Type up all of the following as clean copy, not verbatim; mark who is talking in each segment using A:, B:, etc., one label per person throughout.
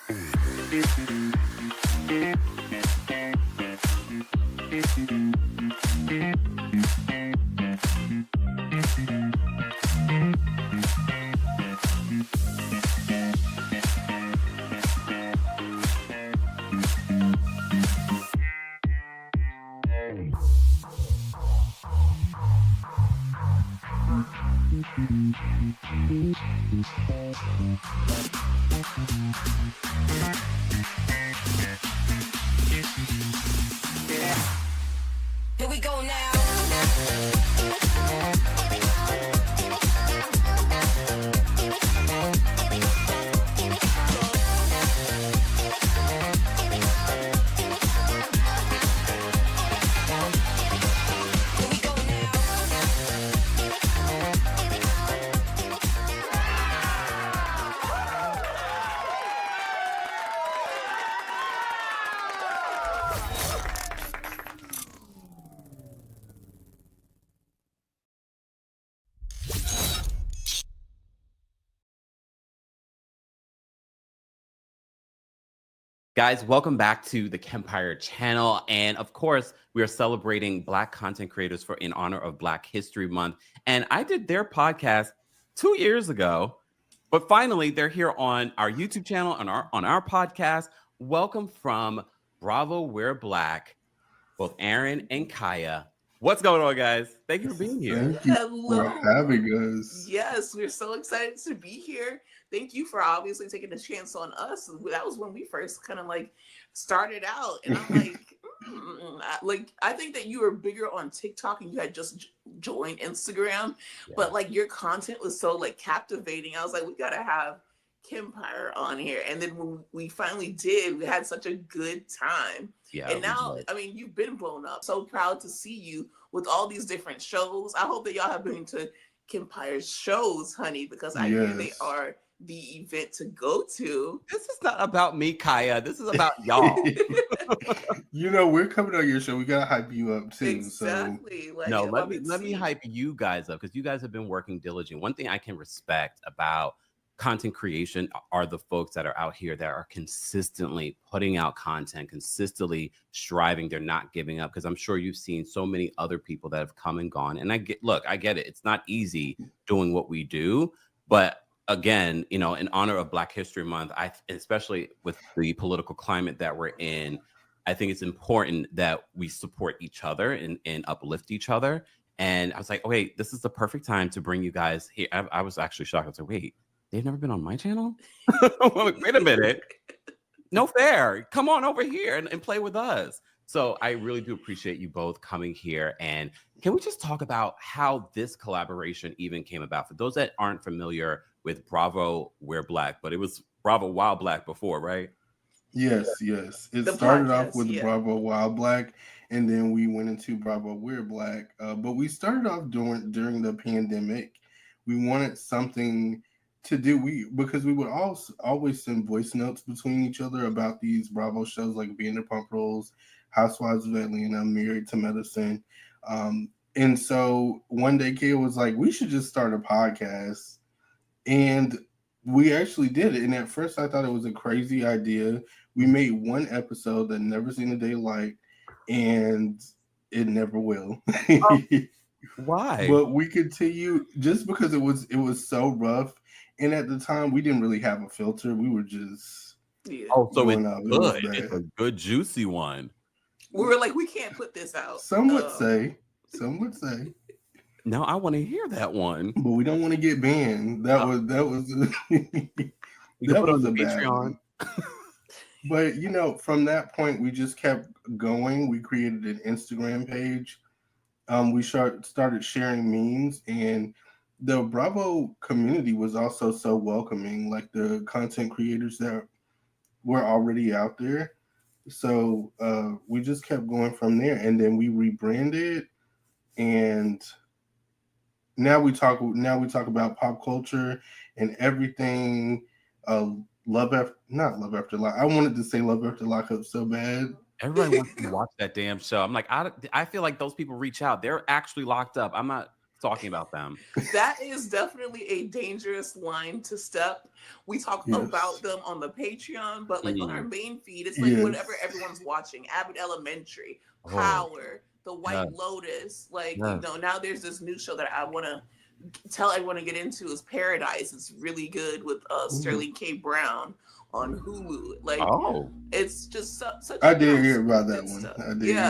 A: Here we go now.
B: Guys, welcome back to the Kempire channel. And of course, we are celebrating Black content creators in honor of Black History Month. And I did their podcast 2 years ago, but finally they're here on our YouTube channel, on our podcast. Welcome from Bravo, We're Black, both Aaron and Kaya. What's going on, guys? Thank you for being here.
C: Thank you for having us.
D: Yes, we're so excited to be here. Thank you for obviously taking a chance on us. That was when we first kind of like started out, and I'm like, I think that you were bigger on TikTok and you had just joined Instagram, but like your content was so like captivating. I was like, we gotta have Kempire on here, and then when we finally did, we had such a good time. Yeah, and now, I mean, you've been blown up. So proud to see you with all these different shows. I hope that y'all have been to Kempire's shows, honey, because I hear they are the event to go to.
B: This is not about me, Kaya. This is about y'all.
C: You know, we're coming on your show. We gotta hype you up too.
D: Exactly.
C: So.
D: Like,
B: no, let me hype you guys up, because you guys have been working diligent. One thing I can respect about content creation are the folks that are out here that are consistently putting out content, consistently striving. They're not giving up, because I'm sure you've seen so many other people that have come and gone. And I get it. It's not easy doing what we do, but again, you know, in honor of Black History Month, especially with the political climate that we're in, I think it's important that we support each other and uplift each other. And I was like, okay, this is the perfect time to bring you guys here. I was actually shocked. I was like, wait, they've never been on my channel? Wait a minute. No fair. Come on over here and play with us. So I really do appreciate you both coming here. And can we just talk about how this collaboration even came about? For those that aren't familiar with Bravo, We're Black, but it was Bravo Wild Black before, right?
C: Yes. It started off with Bravo Wild Black, and then we went into Bravo We're Black. But we started off during the pandemic. We wanted something to do, because we would always send voice notes between each other about these Bravo shows like Vanderpump Rules, Housewives of Atlanta, Married to Medicine. And so one day Kay was like, we should just start a podcast. And we actually did it. And at first I thought it was a crazy idea. We made one episode that never seen the daylight, and it never will.
B: Oh, why?
C: But we continue just because it was so rough. And at the time we didn't really have a filter. We were just
B: so it's good. It's a good juicy one.
D: We were like, we can't put this out.
C: Some would say.
B: No, I want to hear that one.
C: But we don't want to get banned. That was that was a Patreon. But you know, from that point we just kept going. We created an Instagram page. We started sharing memes, and the Bravo community was also so welcoming, like the content creators that were already out there. So we just kept going from there, and then we rebranded, and now we talk about pop culture and everything. Not Love After Lock. I wanted to say Love After Lockup so bad.
B: Everybody wants to watch that damn show. I'm like, I feel like those people reach out. They're actually locked up. I'm not talking about them.
D: That is definitely a dangerous line to step. We talk about them on the Patreon, but like on our main feed, it's like whatever everyone's watching. Abbott Elementary, Power, The White Lotus. Like, you know, now there's this new show that I want to tell everyone to get into is Paradise. It's really good with Sterling K. Brown on Hulu. Like, it's just such.
C: I did hear about that one.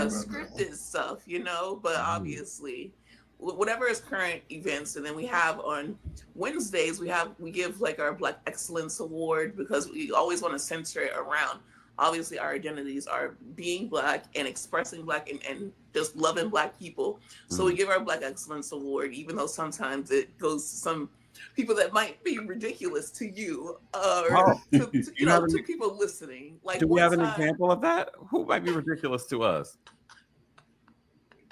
D: Scripted stuff, you know. But obviously, whatever is current events, and then we have on Wednesdays we give like our Black Excellence Award because we always want to center it around. Obviously, our identities are being Black and expressing Black and just loving Black people. So we give our Black Excellence Award, even though sometimes it goes to some people that might be ridiculous to you, or to people listening. Like,
B: do we have an example of that? Who might be ridiculous to us?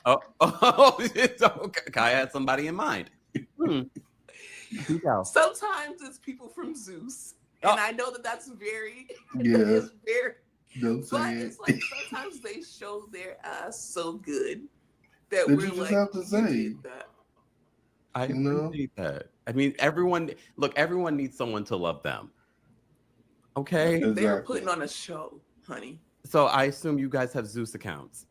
B: Kai had somebody in mind.
D: Sometimes it's people from Zeus. And I know that that's very, it's very, but it's like sometimes they show their ass so good that we're
C: just
D: like,
C: have to say
D: that.
B: I appreciate that. I mean, everyone needs someone to love them. Okay?
C: Exactly.
D: They're putting on a show, honey.
B: So I assume you guys have Zeus accounts.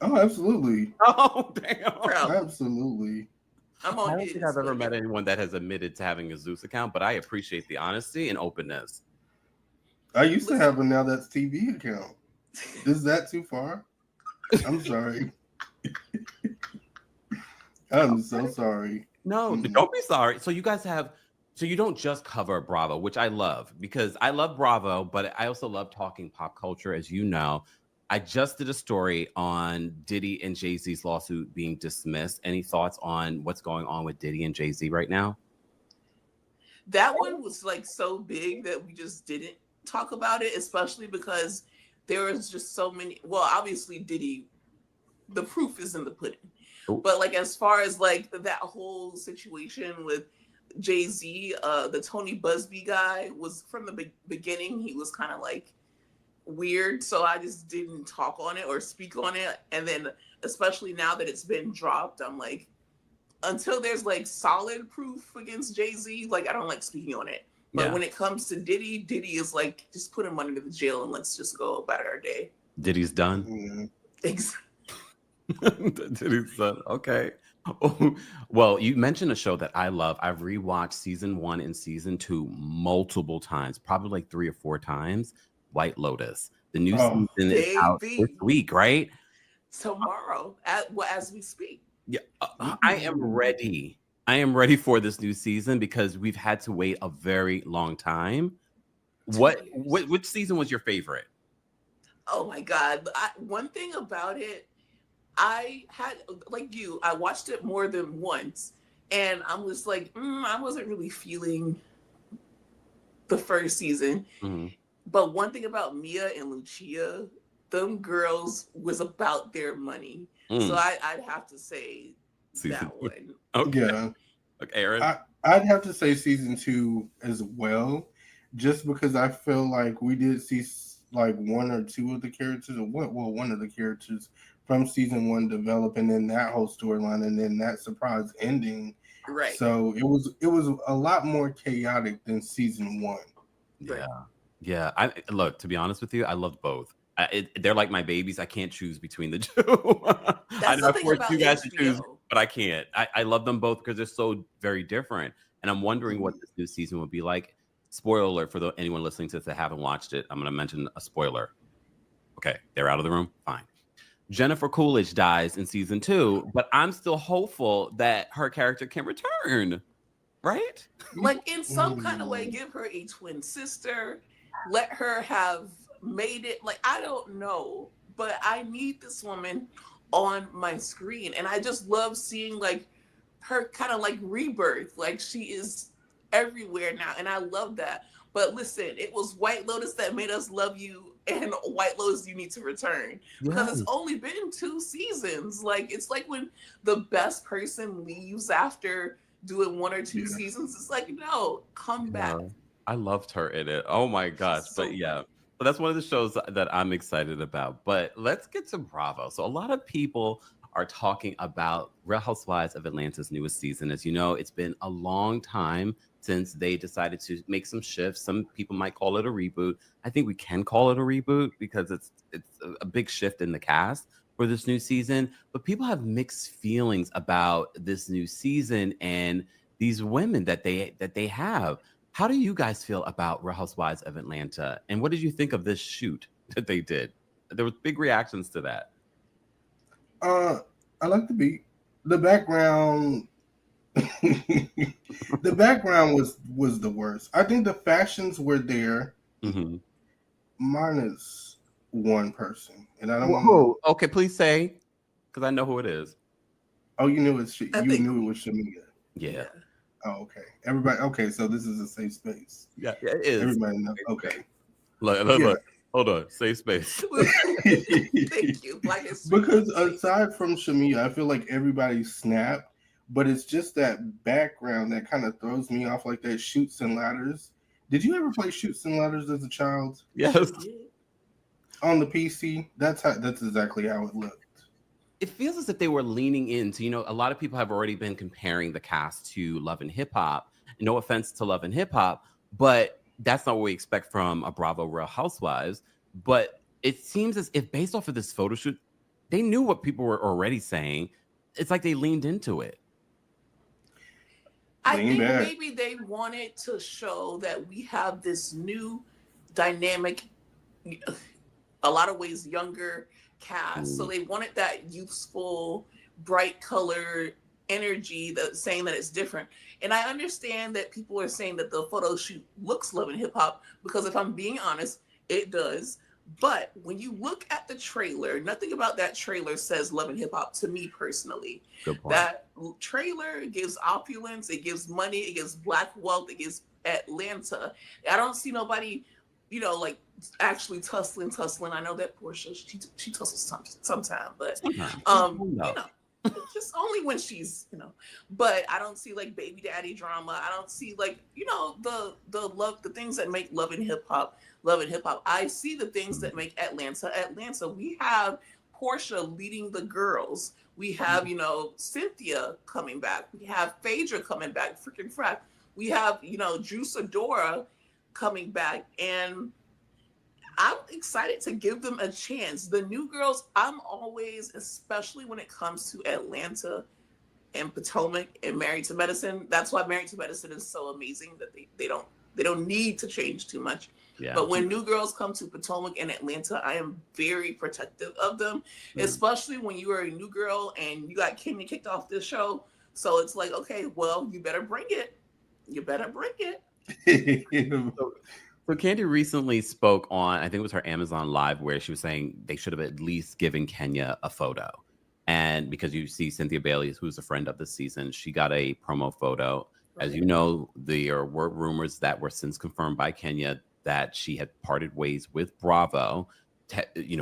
C: Oh, absolutely.
B: Oh, damn.
C: Absolutely.
B: I don't think I've ever met anyone that has admitted to having a Zeus account, but I appreciate the honesty and openness.
C: I used to have a Now That's TV account. Is that too far? I'm sorry. I'm so sorry.
B: No, don't be sorry. So you guys have, so you don't just cover Bravo, which I love because I love Bravo, but I also love talking pop culture, as you know. I just did a story on Diddy and Jay-Z's lawsuit being dismissed. Any thoughts on what's going on with Diddy and Jay-Z right now?
D: That one was like so big that we just didn't talk about it, especially because there was just so many. Well, obviously Diddy, the proof is in the pudding. But like as far as like that whole situation with Jay-Z, the Tony Busby guy was from the beginning. He was kind of like weird, so I just didn't talk on it or speak on it. And then especially now that it's been dropped, I'm like, until there's like solid proof against Jay-Z, like I don't like speaking on it. But when it comes to Diddy is like, just put him under the jail and let's just go about our day.
B: Diddy's done.
D: Exactly.
B: Diddy's done. Okay. Well, you mentioned a show that I love. I've rewatched season 1 and season 2 multiple times, probably like 3 or 4 times. White Lotus. The new season is out this week, right?
D: Tomorrow, as we speak.
B: Yeah, I am ready. I am ready for this new season because we've had to wait a very long time. Which season was your favorite?
D: Oh my God. One thing about it, I had, like you, I watched it more than once and I was like, I wasn't really feeling the first season. But one thing about Mia and Lucia, them girls was about their money. So I'd have to say that one.
B: Okay.
C: Yeah.
B: Okay, Aaron?
C: I'd have to say season 2 as well, just because I feel like we did see like one or two of the characters, or one of the characters from season 1 develop, and then that whole storyline, and then that surprise ending.
D: Right.
C: So it was a lot more chaotic than season 1.
B: Yeah. Yeah. Look, to be honest with you, I loved both. They're like my babies. I can't choose between the two. I know I force you guys to choose, but I can't. I love them both because they're so very different. And I'm wondering what this new season would be like. Spoiler alert for anyone listening to this that haven't watched it. I'm going to mention a spoiler. Okay, they're out of the room. Fine. Jennifer Coolidge dies in season 2, but I'm still hopeful that her character can return. Right?
D: Like in some kind of way, give her a twin sister. Let her have made it. Like, I don't know, but I need this woman on my screen. And I just love seeing like her kind of like rebirth. Like she is everywhere now. And I love that. But listen, it was White Lotus that made us love you, and White Lotus, you need to return. Because it's only been 2 seasons. Like, it's like when the best person leaves after doing 1 or 2 seasons. It's like, no, come back.
B: I loved her in it. Oh my gosh. But yeah, that's one of the shows that I'm excited about. But let's get to Bravo. So a lot of people are talking about Real Housewives of Atlanta's newest season. As you know, it's been a long time since they decided to make some shifts. Some people might call it a reboot. I think we can call it a reboot because it's a big shift in the cast for this new season. But people have mixed feelings about this new season and these women that they have. How do you guys feel about Real Housewives of Atlanta? And what did you think of this shoot that they did? There was big reactions to that.
C: I like the beat. The background the background was the worst. I think the fashions were there, minus one person. And I don't want
B: to... Okay, please say, because I know who it is.
C: Oh, you knew it was Shamia.
B: Yeah.
C: Oh, okay. Everybody. Okay, so this is a safe space.
B: Yeah, it is.
C: Everybody knows. Okay.
B: Look. Hold on. Safe space.
D: Thank you.
C: Because aside from Shamia, I feel like everybody snapped, but it's just that background that kind of throws me off, like that Chutes and Ladders. Did you ever play Chutes and Ladders as a child?
B: Yes.
C: On the PC? That's exactly how it looked.
B: It feels as if they were leaning into, a lot of people have already been comparing the cast to Love and Hip Hop. No offense to Love and Hip Hop, but that's not what we expect from a Bravo Real Housewives. But it seems as if based off of this photo shoot, they knew what people were already saying. It's like they leaned into it.
D: I think maybe they wanted to show that we have this new dynamic, a lot of ways younger cast. So they wanted that youthful, bright color energy, that saying that it's different. And I understand that people are saying that the photo shoot looks Love and Hip Hop, because if I'm being honest, it does. But when you look at the trailer, nothing about that trailer says Love and Hip Hop to me personally. That trailer gives opulence, it gives money, it gives black wealth, it gives Atlanta. I don't see nobody, like actually tussling. I know that Porsha, she tussles sometimes, but just only when she's, but I don't see like baby daddy drama. I don't see like, the things that make Love and Hip Hop. I see the things that make Atlanta. We have Porsha leading the girls. We have, Cynthia coming back. We have Phaedra coming back, freaking frack. We have, Juice coming back, and I'm excited to give them a chance. The new girls, I'm always, especially when it comes to Atlanta and Potomac and Married to Medicine. That's why Married to Medicine is so amazing, that they don't need to change too much. Yeah. But when new girls come to Potomac and Atlanta, I am very protective of them, especially when you are a new girl and you got Kenya kicked off this show. So it's like, okay, well, you better bring it.
B: So Candy recently spoke on, I think it was her Amazon Live, where she was saying they should have at least given Kenya a photo. And because you see Cynthia Bailey, who's a friend of the season, she got a promo photo. As you know, there were rumors that were since confirmed by Kenya that she had parted ways with Bravo,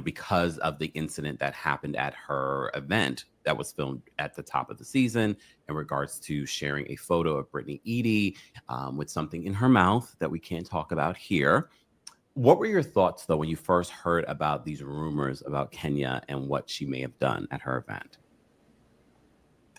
B: because of the incident that happened at her event that was filmed at the top of the season in regards to sharing a photo of Brittany Edie with something in her mouth that we can't talk about here. What were your thoughts, though, when you first heard about these rumors about Kenya and what she may have done at her event?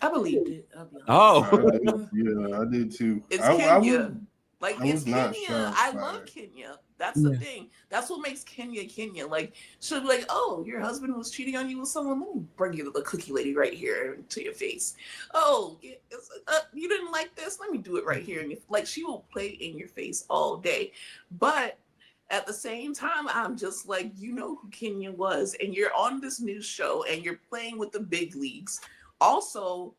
D: I believed it.
C: I did too.
D: It's Kenya. It's Kenya. I love Kenya. That's the thing. That's what makes Kenya. Like, she'll be like, oh, your husband was cheating on you with someone. Let me bring you the cookie lady right here to your face. Oh, you didn't like this? Let me do it right here. And like, she will play in your face all day. But at the same time, I'm just like, who Kenya was. And you're on this new show and you're playing with the big leagues. Also,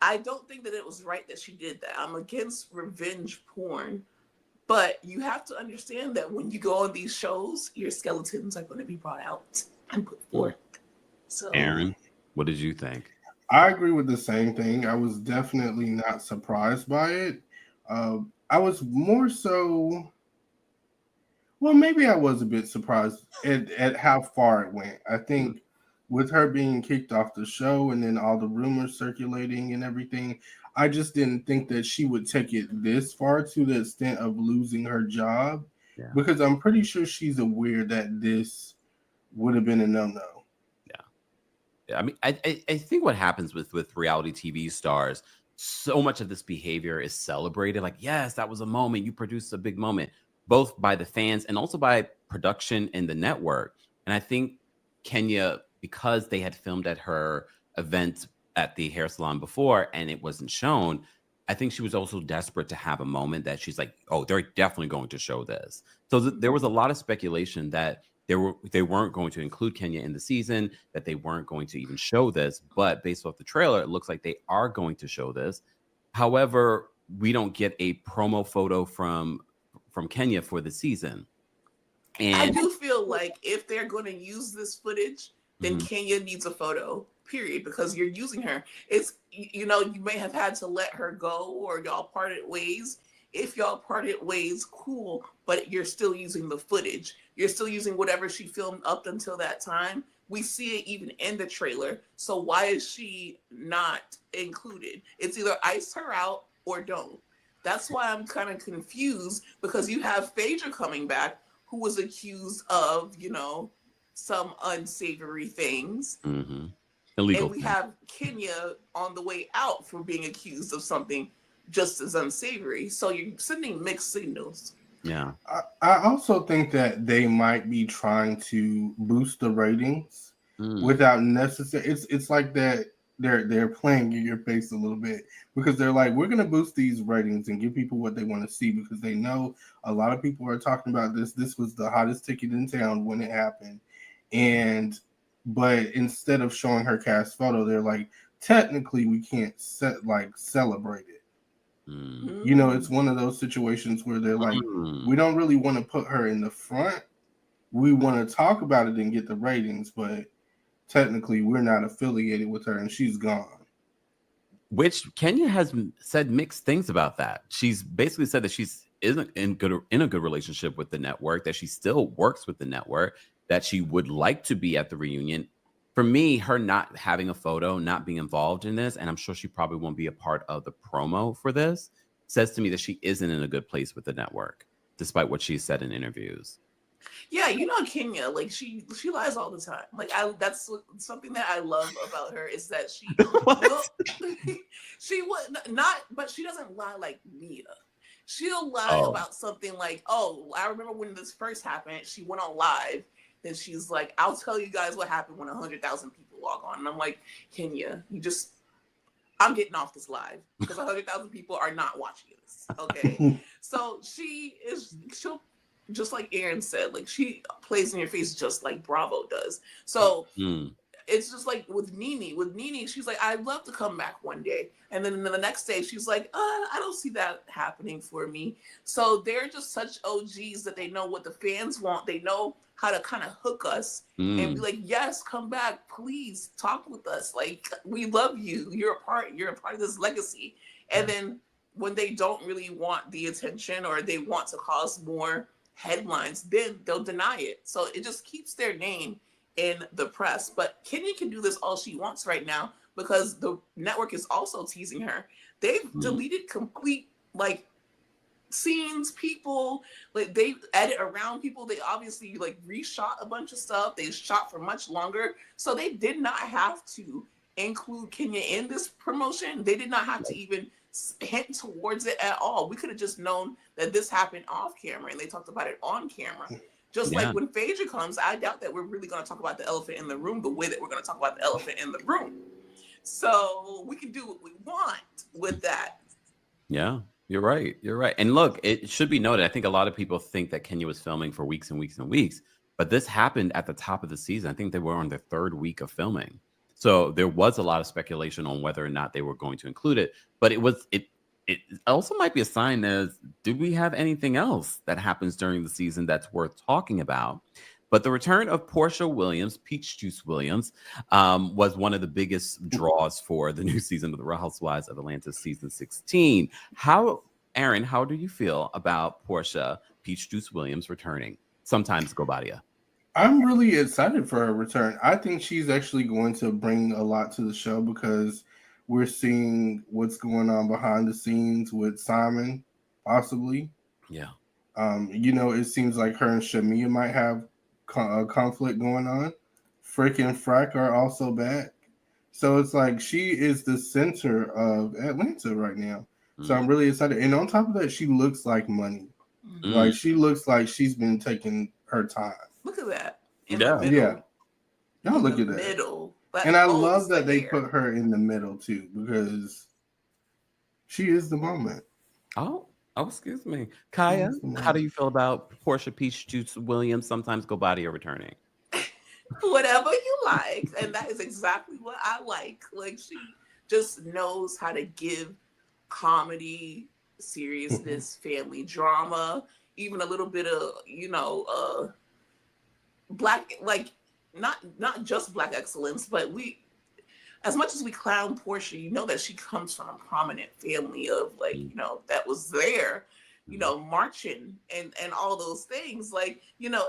D: I don't think that it was right that she did that. I'm against revenge porn, but you have to understand that when you go on these shows, your skeletons are going to be brought out and put forth. So,
B: Aaron, what did you think?
C: I agree with the same thing. I was definitely not surprised by it. I was more so, well, maybe I was a bit surprised at how far it went. I think with her being kicked off the show and then all the rumors circulating and everything, I just didn't think that she would take it this far to the extent of losing her job, because I'm pretty sure she's aware that this would have been a no-no.
B: Yeah. I mean, I think what happens with reality TV stars, so much of this behavior is celebrated. Like, yes, that was a moment. You produced a big moment, both by the fans and also by production and the network. And I think Kenya, because they had filmed at her event at the hair salon before and it wasn't shown, I think she was also desperate to have a moment that she's like, oh, they're definitely going to show this. So there was a lot of speculation that they weren't going to include Kenya in the season, that they weren't going to even show this. But based off the trailer, it looks like they are going to show this. However, we don't get a promo photo from Kenya for the season. And
D: I do feel like if they're going to use this footage, then Kenya needs a photo, period, because you're using her. It's, you may have had to let her go or y'all parted ways. If y'all parted ways, cool, but you're still using the footage. You're still using whatever she filmed up until that time. We see it even in the trailer. So why is she not included? It's either ice her out or don't. That's why I'm kind of confused, because you have Phaedra coming back, who was accused of, some unsavory things.
B: Illegal.
D: And we have Kenya on the way out for being accused of something just as unsavory. So you're sending mixed signals.
B: Yeah.
C: I also think that they might be trying to boost the ratings without necessary. It's like that they're playing in your face a little bit, because they're like, we're going to boost these ratings and give people what they want to see, because they know a lot of people are talking about this. This was the hottest ticket in town when it happened. But instead of showing her cast photo, they're like, technically we can't celebrate it. It's one of those situations where they're like, we don't really want to put her in the front. We want to talk about it and get the ratings, but technically we're not affiliated with her and she's gone.
B: Which Kenya has said mixed things about that. She's basically said that she's isn't in a good relationship with the network, that she still works with the network, that she would like to be at the reunion. For me, her not having a photo, not being involved in this, and I'm sure she probably won't be a part of the promo for this, says to me that she isn't in a good place with the network, despite what she said in interviews.
D: Yeah, Kenya, like she lies all the time. Like that's something that I love about her, is that she she would not, but she doesn't lie like Mia. She'll lie about something like, oh, I remember when this first happened, she went on live. And she's like, I'll tell you guys what happened when 100,000 people log on. And I'm like, Kenya, I'm getting off this live, because 100,000 people are not watching this. Okay. So she'll, just like Aaron said, like she plays in your face just like Bravo does. So it's just like with NeNe, she's like, I'd love to come back one day. And then the next day she's like, I don't see that happening for me. So they're just such OGs that they know what the fans want. They know how to kind of hook us and be like, yes, come back, please talk with us. Like, we love you. You're a part of this legacy. And then when they don't really want the attention, or they want to cause more headlines, then they'll deny it. So it just keeps their name in the press. But Kenya can do this all she wants right now, because the network is also teasing her. They've deleted complete scenes, people, like they edit around people. They obviously reshot a bunch of stuff. They shot for much longer. So they did not have to include Kenya in this promotion. They did not have to even hint towards it at all. We could have just known that this happened off camera, and they talked about it on camera. Just like when Phaedra comes, I doubt that we're really going to talk about the elephant in the room the way that we're going to talk about the elephant in the room. So we can do what we want with that.
B: Yeah, you're right. You're right. And look, it should be noted, I think a lot of people think that Kenya was filming for weeks and weeks and weeks, but this happened at the top of the season. I think they were on their third week of filming. So there was a lot of speculation on whether or not they were going to include it. But it also might be a sign as, do we have anything else that happens during the season that's worth talking about? But the return of Porsha Williams, Peach Juice Williams, was one of the biggest draws for the new season of the Real Housewives of Atlanta season 16. Aaron, how do you feel about Porsha Peach Juice Williams returning? Sometimes Gobadia.
C: I'm really excited for her return. I think she's actually going to bring a lot to the show, because we're seeing what's going on behind the scenes with Simon, possibly.
B: Yeah.
C: It seems like her and Shamia might have a conflict going on. Frick and Frack are also back. So it's like she is the center of Atlanta right now. So
B: Mm.
C: I'm really excited. And on top of that, she looks like money. Like she looks like she's been taking her time.
D: Look at that.
C: Yeah. Y'all look at that.
D: Middle.
C: And I love that they put her in the middle too, because she is the moment.
B: Oh, excuse me. Kaya, how do you feel about Porsha Peach Juice Williams sometimes Gobadia returning?
D: Whatever you like. And that is exactly what I like. Like, she just knows how to give comedy, seriousness, family drama, even a little bit of, black, like, not just black excellence, but as much as we clown Porsha, you know that she comes from a prominent family of, like, that was there, marching and all those things, like,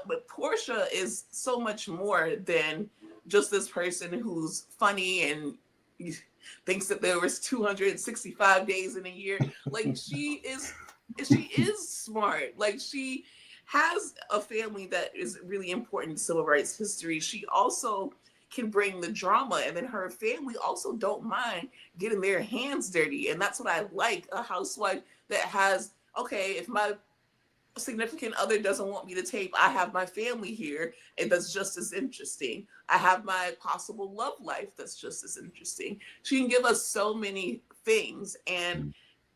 D: but Porsha is so much more than just this person who's funny and thinks that there was 265 days in a year. Like, she is smart. Like, she has a family that is really important in civil rights history. She also can bring the drama, and then her family also don't mind getting their hands dirty. And that's what I like, a housewife that has, okay, if my significant other doesn't want me to tape, I have my family here, and that's just as interesting. I have my possible love life that's just as interesting. She can give us so many things, and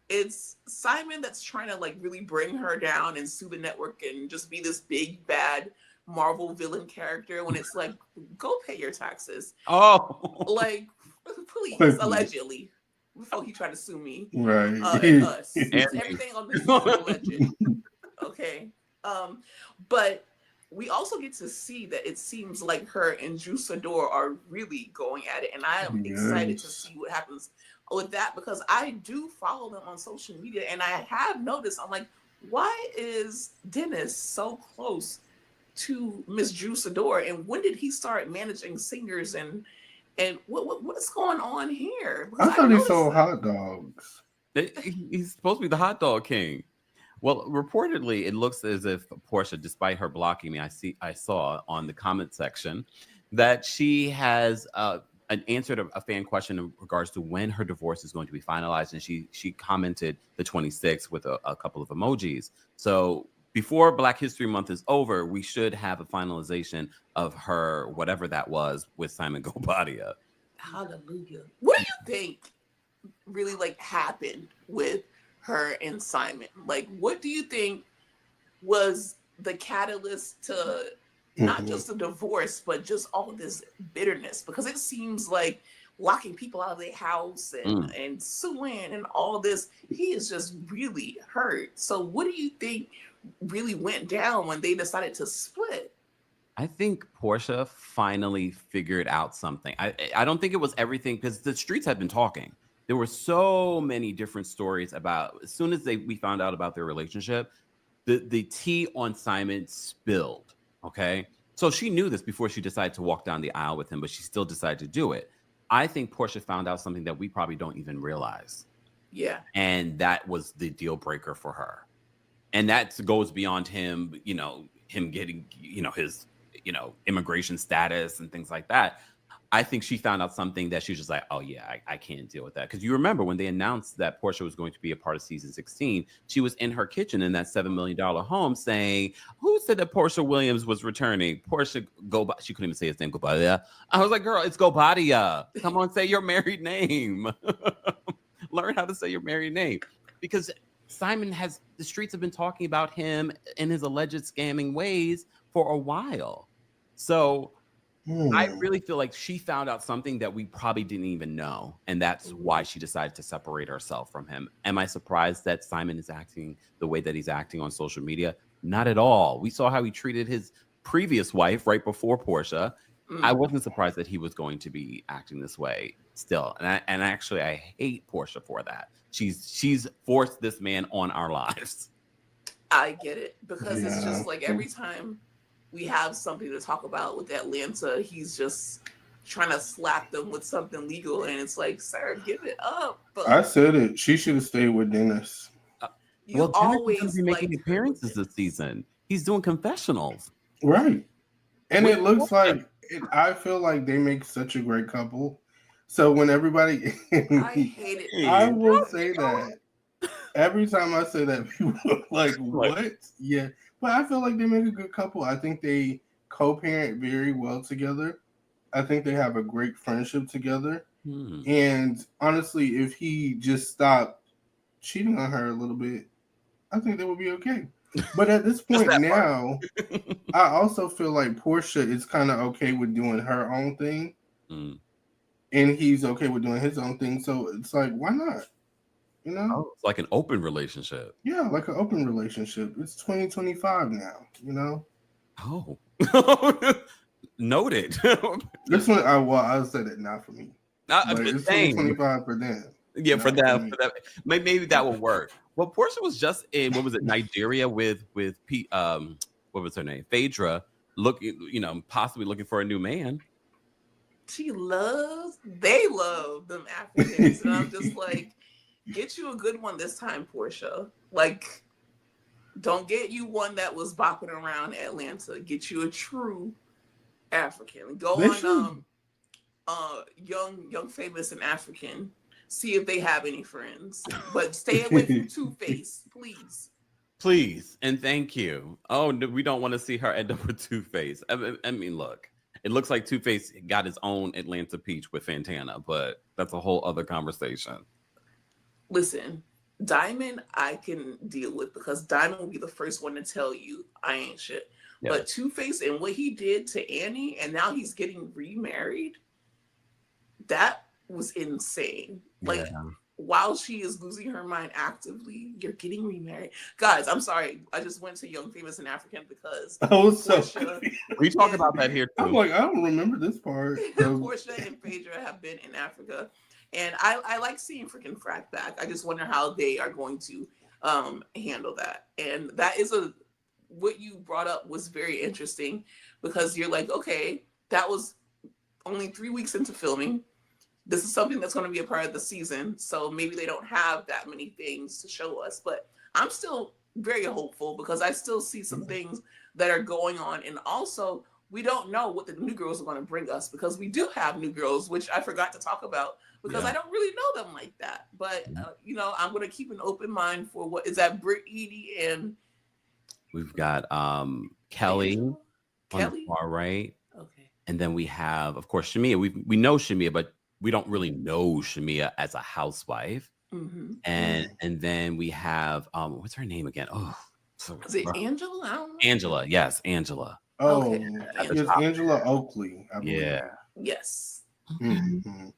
D: it's Simon that's trying to, like, really bring her down and sue the network and just be this big bad Marvel villain character, when it's like, go pay your taxes. Like, please, allegedly, before he tried to sue me,
C: right?
D: And us, everything on this is alleged. Okay, but we also get to see that it seems like her and Juice Adore are really going at it, and I am excited to see what happens with that, because I do follow them on social media, and I have noticed, I'm like, why is Dennis so close to Miss Juice Adore, and when did he start managing singers, and what's going on here? Because
C: I thought he sold hot dogs.
B: He's supposed to be the hot dog king. Well, reportedly, it looks as if Porsha, despite her blocking me, I saw on the comment section that she has answered a fan question in regards to when her divorce is going to be finalized, and she commented the 26th with a couple of emojis. So before Black History Month is over, we should have a finalization of her whatever that was with Simon Gobadia.
D: Hallelujah. What do you think really, like, happened with her and Simon? Like, what do you think was the catalyst to not just a divorce, but just all this bitterness? Because it seems like locking people out of their house and suing and all this, he is just really hurt. So what do you think really went down when they decided to split?
B: I think Porsha finally figured out something. I don't think it was everything, because the streets had been talking. There were so many different stories about, as soon as we found out about their relationship, the tea on Simon spilled. Okay. So she knew this before she decided to walk down the aisle with him, but she still decided to do it. I think Porsha found out something that we probably don't even realize.
D: Yeah.
B: And that was the deal breaker for her. And that goes beyond him, him getting, his, immigration status and things like that. I think she found out something that she was just like, oh yeah, I can't deal with that. Because you remember when they announced that Porsha was going to be a part of season 16, she was in her kitchen in that $7 million home saying, who said that Porsha Williams was returning? Porsha she couldn't even say his name, Gobadia. I was like, girl, it's Gobadia. Come on, say your married name. Learn how to say your married name. Because Simon the streets have been talking about him and his alleged scamming ways for a while. So I really feel like she found out something that we probably didn't even know. And that's why she decided to separate herself from him. Am I surprised that Simon is acting the way that he's acting on social media? Not at all. We saw how he treated his previous wife right before Porsha. I wasn't surprised that he was going to be acting this way still. And actually, I hate Porsha for that. She's forced this man on our lives.
D: I get it, because it's just like every time we have something to talk about with Atlanta, he's just trying to slap them with something legal, and it's like, sir, give it up. But
C: I said it. She should have stayed with Dennis.
B: Dennis is be making appearances this season. He's doing confessionals,
C: right? And it looks like I feel like they make such a great couple. So when everybody,
D: I hate it.
C: I will say that every time I say that, people are like, "What?" Yeah, but I feel like they make a good couple. I think they co-parent very well together. I think they have a great friendship together. And honestly, if he just stopped cheating on her a little bit, I think they would be okay. But at this point now, I also feel like Porsha is kind of okay with doing her own thing. And he's okay with doing his own thing. So it's like, why not? You know?
B: Oh, it's like an open relationship.
C: Yeah, like an open relationship. It's 2025 now, you know?
B: Oh. Noted.
C: This one, I said it not for me.
B: I'm
C: but
B: just
C: it's
B: saying.
C: 2025 for them.
B: Yeah, for that. Maybe that will work. Well, Porsha was just in, what was it, Nigeria with Pete, what was her name? Phaedra, possibly looking for a new man.
D: They love them Africans. And I'm just like, get you a good one this time, Porsha. Like, don't get you one that was bopping around Atlanta. Get you a true African. Go on young famous and African. See if they have any friends. But stay away from Two-Face, please.
B: Please and thank you. Oh, we don't want to see her end up with Two-Face. I mean, look. It looks like Two-Face got his own Atlanta peach with Fantana, but that's a whole other conversation.
D: Listen, Diamond I can deal with because Diamond will be the first one to tell you I ain't shit. Yeah. But Two-Face and what he did to Annie, and now he's getting remarried, that was insane. Like, while she is losing her mind actively, you're getting remarried. Guys, I'm sorry. I just went to Young, Famous, and African because
B: we talk about that here too.
C: I'm like, I don't remember this part.
D: Porsha and Phaedra have been in Africa. And I like seeing freaking Frack back. I just wonder how they are going to handle that. And that is what you brought up was very interesting because you're like, okay, that was only 3 weeks into filming. This is something that's going to be a part of the season. So maybe they don't have that many things to show us. But I'm still very hopeful because I still see some things that are going on. And also, we don't know what the new girls are going to bring us because we do have new girls, which I forgot to talk about because I don't really know them like that. But, I'm going to keep an open mind for what is that Britt, Edie, and...
B: We've got Kelly on the far right.
D: Okay.
B: And then we have, of course, Shamia. We know Shamia, but we don't really know Shamia as a housewife.
D: Mm-hmm.
B: And then we have what's her name again? Oh,
D: is it Angela? I don't know.
B: Angela, yes, Angela.
C: Oh, okay. It's Angela Oakley. I believe.
B: Yeah.
D: Yes.
C: Mm-hmm.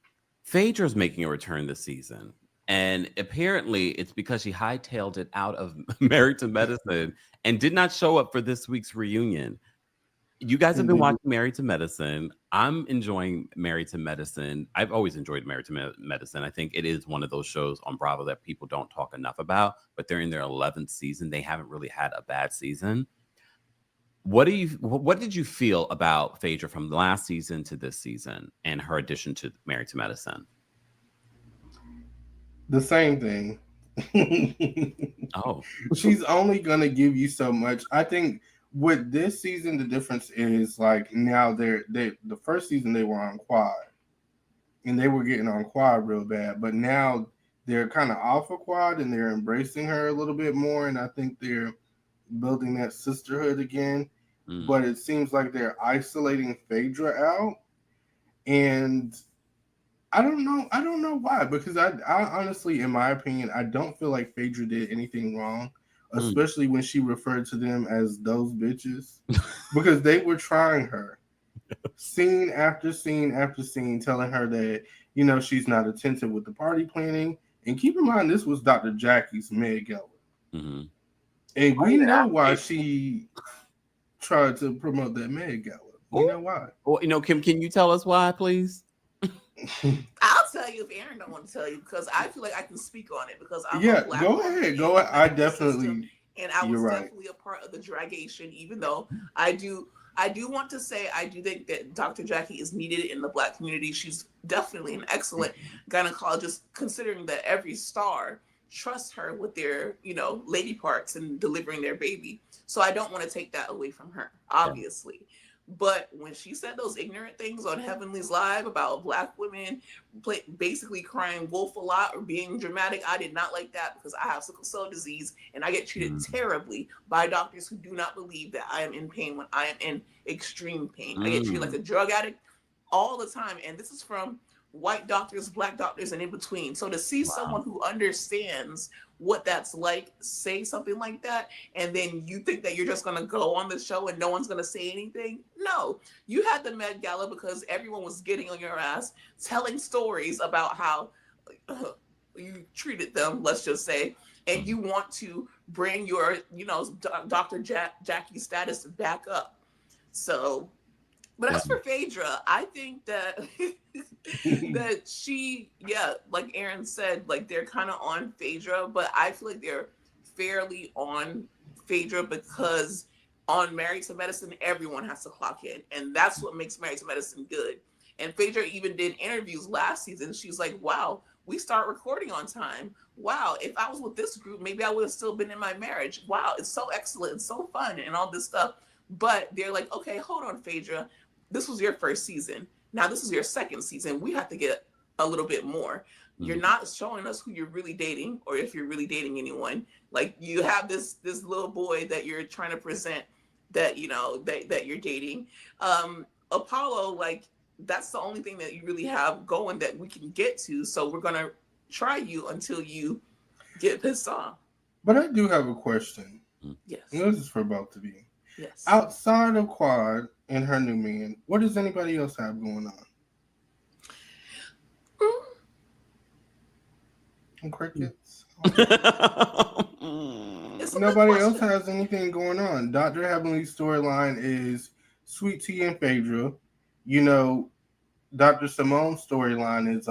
B: Phaedra's making a return this season. And apparently it's because she hightailed it out of Married to Medicine and did not show up for this week's reunion. You guys have been watching Married to Medicine. I'm enjoying Married to Medicine. I've always enjoyed Married to Medicine. I think it is one of those shows on Bravo that people don't talk enough about, but they're in their 11th season. They haven't really had a bad season. What did you feel about Phaedra from last season to this season and her addition to Married to Medicine?
C: The same thing.
B: Oh.
C: She's only going to give you so much. I think with this season, the difference is like now the first season they were on quad and they were getting on quad real bad, but now they're kind of off of quad and they're embracing her a little bit more. And I think they're building that sisterhood again, but it seems like they're isolating Phaedra out. And I don't know why, because I honestly, in my opinion, I don't feel like Phaedra did anything wrong. Especially when she referred to them as those bitches, because they were trying her scene after scene after scene, telling her that, she's not attentive with the party planning. And keep in mind, this was Dr. Jackie's Meg Geller. Mm-hmm. And we know why she tried to promote that Meg Geller. We know why.
B: Well, Kim, can you tell us why, please?
D: I'll tell you if Aaron don't want to tell you because I feel like I can speak on it because I'm
C: go ahead. I definitely
D: and I was definitely a part of the dragation, even though I do want to say I do think that Dr. Jackie is needed in the Black community. She's definitely an excellent gynecologist, considering that every star trusts her with their, lady parts and delivering their baby. So I don't want to take that away from her, obviously. But when she said those ignorant things on Heavenly's Live about Black women basically crying wolf a lot or being dramatic, I did not like that because I have sickle cell disease and I get treated terribly by doctors who do not believe that I am in pain when I am in extreme pain. I get treated like a drug addict all the time. And this is from white doctors, Black doctors, and in between. So to see someone who understands what that's like say something like that, and then you think that you're just going to go on the show and no one's going to say anything. No, you had the Met Gala because everyone was getting on your ass, telling stories about how you treated them, let's just say, and you want to bring your, Dr. Jackie status back up. So, but as for Phaedra, I think that that she, like Aaron said, like they're kind of on Phaedra, but I feel like they're fairly on Phaedra because on Married to Medicine, everyone has to clock in, and that's what makes Married to Medicine good. And Phaedra even did interviews last season. She's like, wow, we start recording on time. Wow, if I was with this group, maybe I would have still been in my marriage. Wow, it's so excellent, it's so fun, and all this stuff. But they're like, okay, hold on, Phaedra. This was your first season. Now this is your second season. We have to get a little bit more. You're not showing us who you're really dating, or if you're really dating anyone. Like you have this little boy that you're trying to present that that you're dating. Apollo, like that's the only thing that you really have going that we can get to. So we're gonna try you until you get pissed off.
C: But I do have a question.
D: Yes.
C: And this is for both of you.
D: Yes.
C: Outside of Quad and her new man, what does anybody else have going on? And crickets. Nobody else has anything going on. Dr. Heavenly's storyline is Sweet Tea and Phaedra. Dr. Simone's storyline is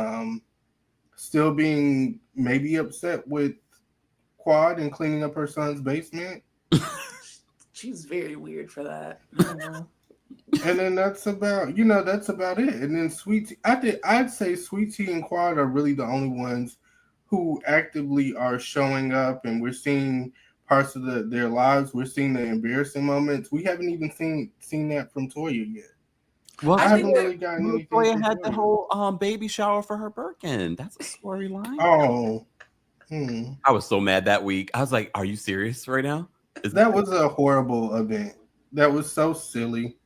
C: still being maybe upset with Quad and cleaning up her son's basement.
D: She's very weird for that.
C: And then that's about it. And then Sweet Tea, I'd say Sweet Tea and Quad are really the only ones who actively are showing up, and we're seeing parts of their lives. We're seeing the embarrassing moments. We haven't even seen that from Toya yet.
B: Well,
C: I haven't really gotten anything.
B: Toya had the whole baby shower for her Birkin. That's a storyline.
C: Oh.
B: I was so mad that week. I was like, are you serious right now?
C: That was a horrible event. That was so silly.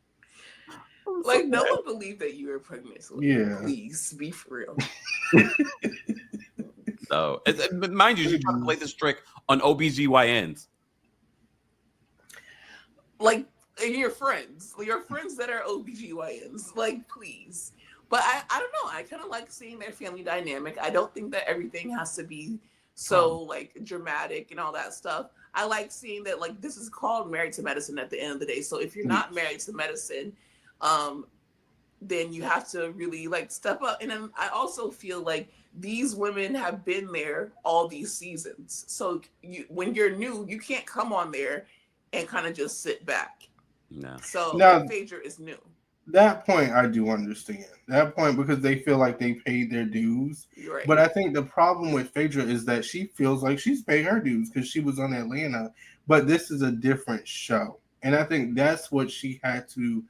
D: Like, no one believed that you were pregnant. So
C: yeah.
D: Please, be for real.
B: So, mind you, she's trying to play this trick on OBGYNs.
D: Like, your friends that are OBGYNs. Like, please. But I don't know. I kind of like seeing their family dynamic. I don't think that everything has to be so, like, dramatic and all that stuff. I like seeing that, like, this is called Married to Medicine at the end of the day. So if you're not married to medicine, then you have to really, like, step up. And then I also feel like these women have been there all these seasons. So when you're new, you can't come on there and kind of just sit back.
B: No.
D: So Phaedra is new.
C: That point I do understand. That point, because they feel like they paid their dues.
D: Right.
C: But I think the problem with Phaedra is that she feels like she's paid her dues because she was on Atlanta. But this is a different show. And I think that's what she had to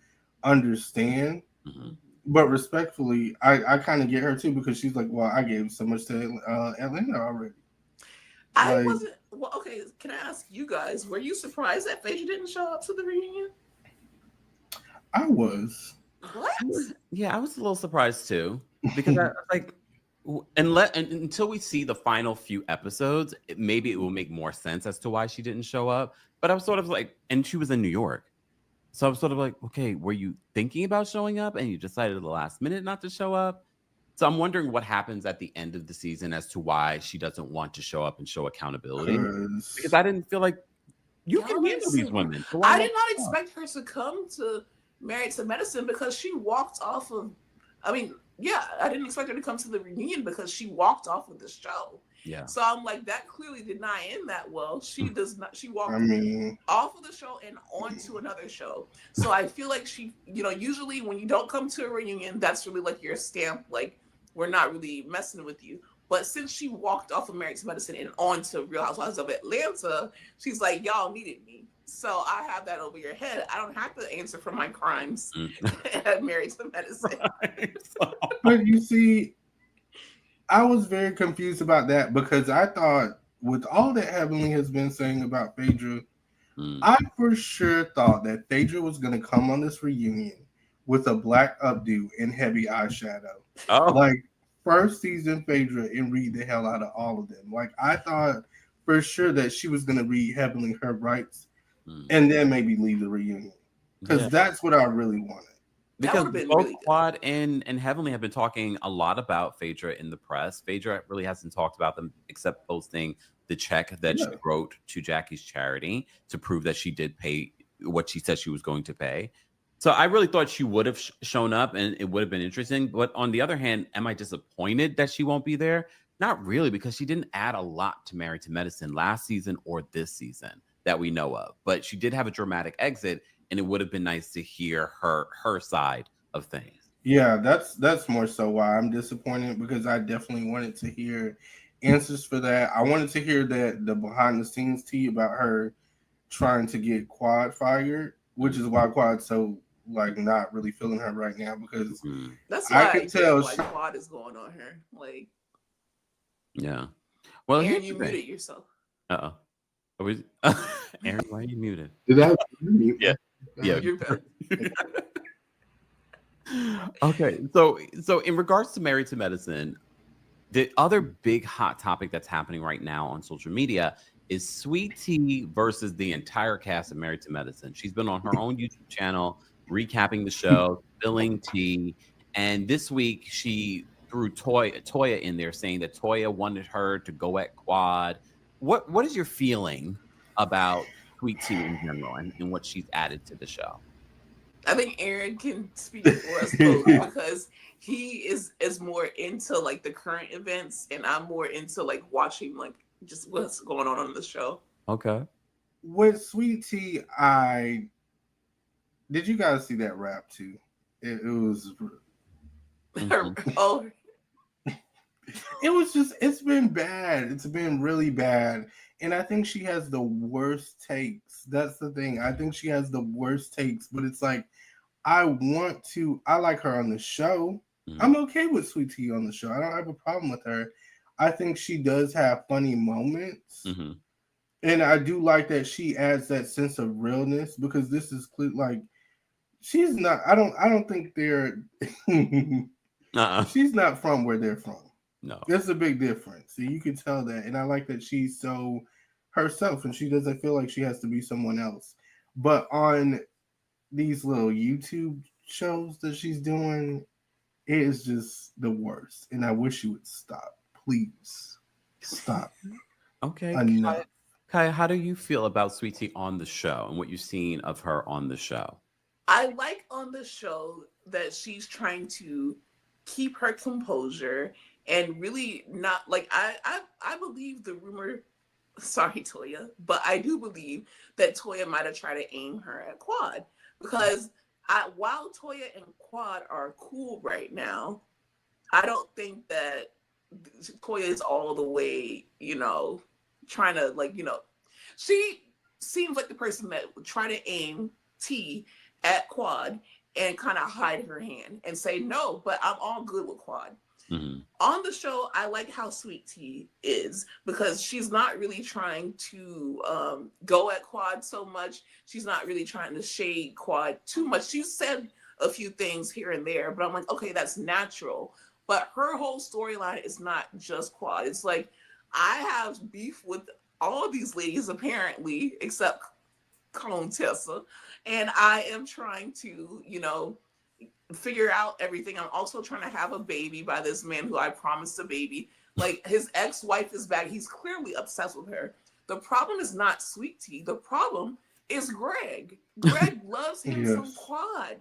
C: understand. Mm-hmm. But respectfully, I kind of get her too, because she's like, well, I gave so much to Atlanta already.
D: I wasn't. Well, okay, can I ask you guys, were you surprised that Phaedra didn't show up to the reunion?
C: I was.
D: What?
B: I was a little surprised too, because until we see the final few episodes, maybe it will make more sense as to why she didn't show up. But I was sort of like, and she was in New York. So I was sort of like, okay, were you thinking about showing up and you decided at the last minute not to show up? So I'm wondering what happens at the end of the season as to why she doesn't want to show up and show accountability. Because I didn't feel like you can handle these women. So
D: I did not expect her to come to Married to Medicine because she walked off of, I didn't expect her to come to the reunion because she walked off of the show. Yeah. So I'm like, that clearly did not end that well. She does not. She walked off of the show and on to another show. So I feel like she, usually when you don't come to a reunion, that's really like your stamp. Like, we're not really messing with you. But since she walked off of Married to Medicine and on to Real Housewives of Atlanta, she's like, y'all needed me. So I have that over your head. I don't have to answer for my crimes.
B: Mm.
D: I'm married to medicine.
C: But you see, I was very confused about that because I thought, with all that Heavenly has been saying about Phaedra, I for sure thought that Phaedra was going to come on this reunion with a black updo and heavy eyeshadow.
B: Oh.
C: Like, first season Phaedra, and read the hell out of all of them. Like, I thought for sure that she was going to read Heavenly her rights and then maybe leave the reunion. Because that's what I really wanted.
B: Because both really Quad and Heavenly have been talking a lot about Phaedra in the press. Phaedra really hasn't talked about them except posting the check that she wrote to Jackie's charity to prove that she did pay what she said she was going to pay. So I really thought she would have shown up and it would have been interesting. But on the other hand, am I disappointed that she won't be there? Not really, because she didn't add a lot to Married to Medicine last season or this season that we know of. But she did have a dramatic exit, and it would have been nice to hear her side of things.
C: Yeah, that's more so why I'm disappointed, because I definitely wanted to hear answers for that. I wanted to hear that the behind the scenes tea about her trying to get Quad fired, which is why Quad's so like not really feeling her right now, because
D: that's why
C: I can tell
D: Quad is going on her. Like,
B: yeah. Well,
D: Aaron, you muted yourself.
B: Aaron, why are you muted?
C: Did I mute?
B: Yeah. Yeah.
D: You're better.
B: Okay. So in regards to Married to Medicine, the other big hot topic that's happening right now on social media is Sweet Tea versus the entire cast of Married to Medicine. She's been on her own YouTube channel recapping the show, spilling tea, and this week she threw Toya in there, saying that Toya wanted her to go at Quad. What is your feeling about Sweet Tea in general and what she's added to the show?
D: I think Aaron can speak for us both because he is more into like the current events, and I'm more into like watching like just what's going on the show.
B: Okay.
C: With Sweet Tea, did you guys see that rap too? It was
D: Oh,
C: it was just, it's been bad. It's been really bad. And I think she has the worst takes. That's the thing. I think she has the worst takes, but it's like, I like her on the show. I'm okay with Sweet Tea on the show. I don't have a problem with her. I think she does have funny moments. And I do like that she adds that sense of realness, because this is clear, like, she's not, I don't think they're, she's not from where they're from.
B: No.
C: There's a big difference. So you can tell that. And I like that she's so herself and she doesn't feel like she has to be someone else. But on these little YouTube shows that she's doing, it is just the worst. And I wish you would stop. Please stop.
B: Okay.
C: Enough.
B: Kai, how do you feel about Sweet Tea on the show and what you've seen of her on the show?
D: I like on the show that she's trying to keep her composure and really not like I believe the rumor. Sorry, Toya, but I do believe that Toya might have tried to aim her at Quad, because while Toya and Quad are cool right now, I don't think that Toya is all the way, trying to she seems like the person that would try to aim T at Quad and kind of hide her hand and say, no, but I'm all good with Quad. On the show, I like how Sweet Tea is, because she's not really trying to go at Quad so much. She's not really trying to shade Quad too much. She said a few things here and there, but I'm like, okay, that's natural. But her whole storyline is not just Quad. It's like, I have beef with all these ladies, apparently, except Tessa, and I am trying to, figure out everything. I'm also trying to have a baby by this man who I promised a baby. Like, his ex-wife is back. He's clearly obsessed with her. The problem is not Sweet Tea. The problem is Greg. Greg loves him some Quad.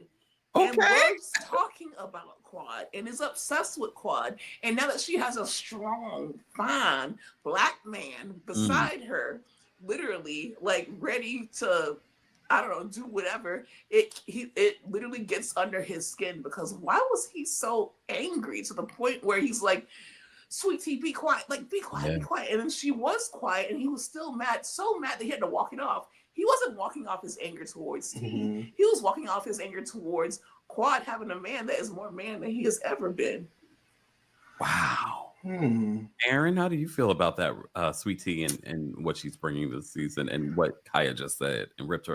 D: And loves talking about Quad and is obsessed with Quad. And now that she has a strong, fine black man beside her, literally like ready to, I don't know, do whatever, it literally gets under his skin, because why was he so angry to the point where he's like, Sweet Tea, be quiet, like be quiet, be quiet. And then she was quiet and he was still mad, so mad that he had to walk it off. he wasn't walking off his anger towards T.
C: Mm-hmm.
D: He was walking off his anger towards Quad having a man that is more man than he has ever been.
B: Wow. Aaron, how do you feel about that, Sweet Tea and what she's bringing this season and what Kaya just said and ripped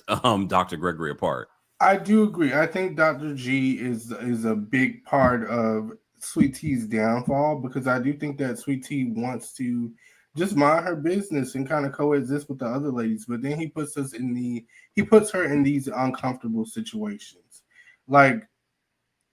B: Dr. Gregory apart?
C: I do agree. I think Dr. G is a big part of Sweet Tea's downfall, because I do think that Sweet Tea wants to just mind her business and kind of coexist with the other ladies, but then he puts her in these uncomfortable situations. Like,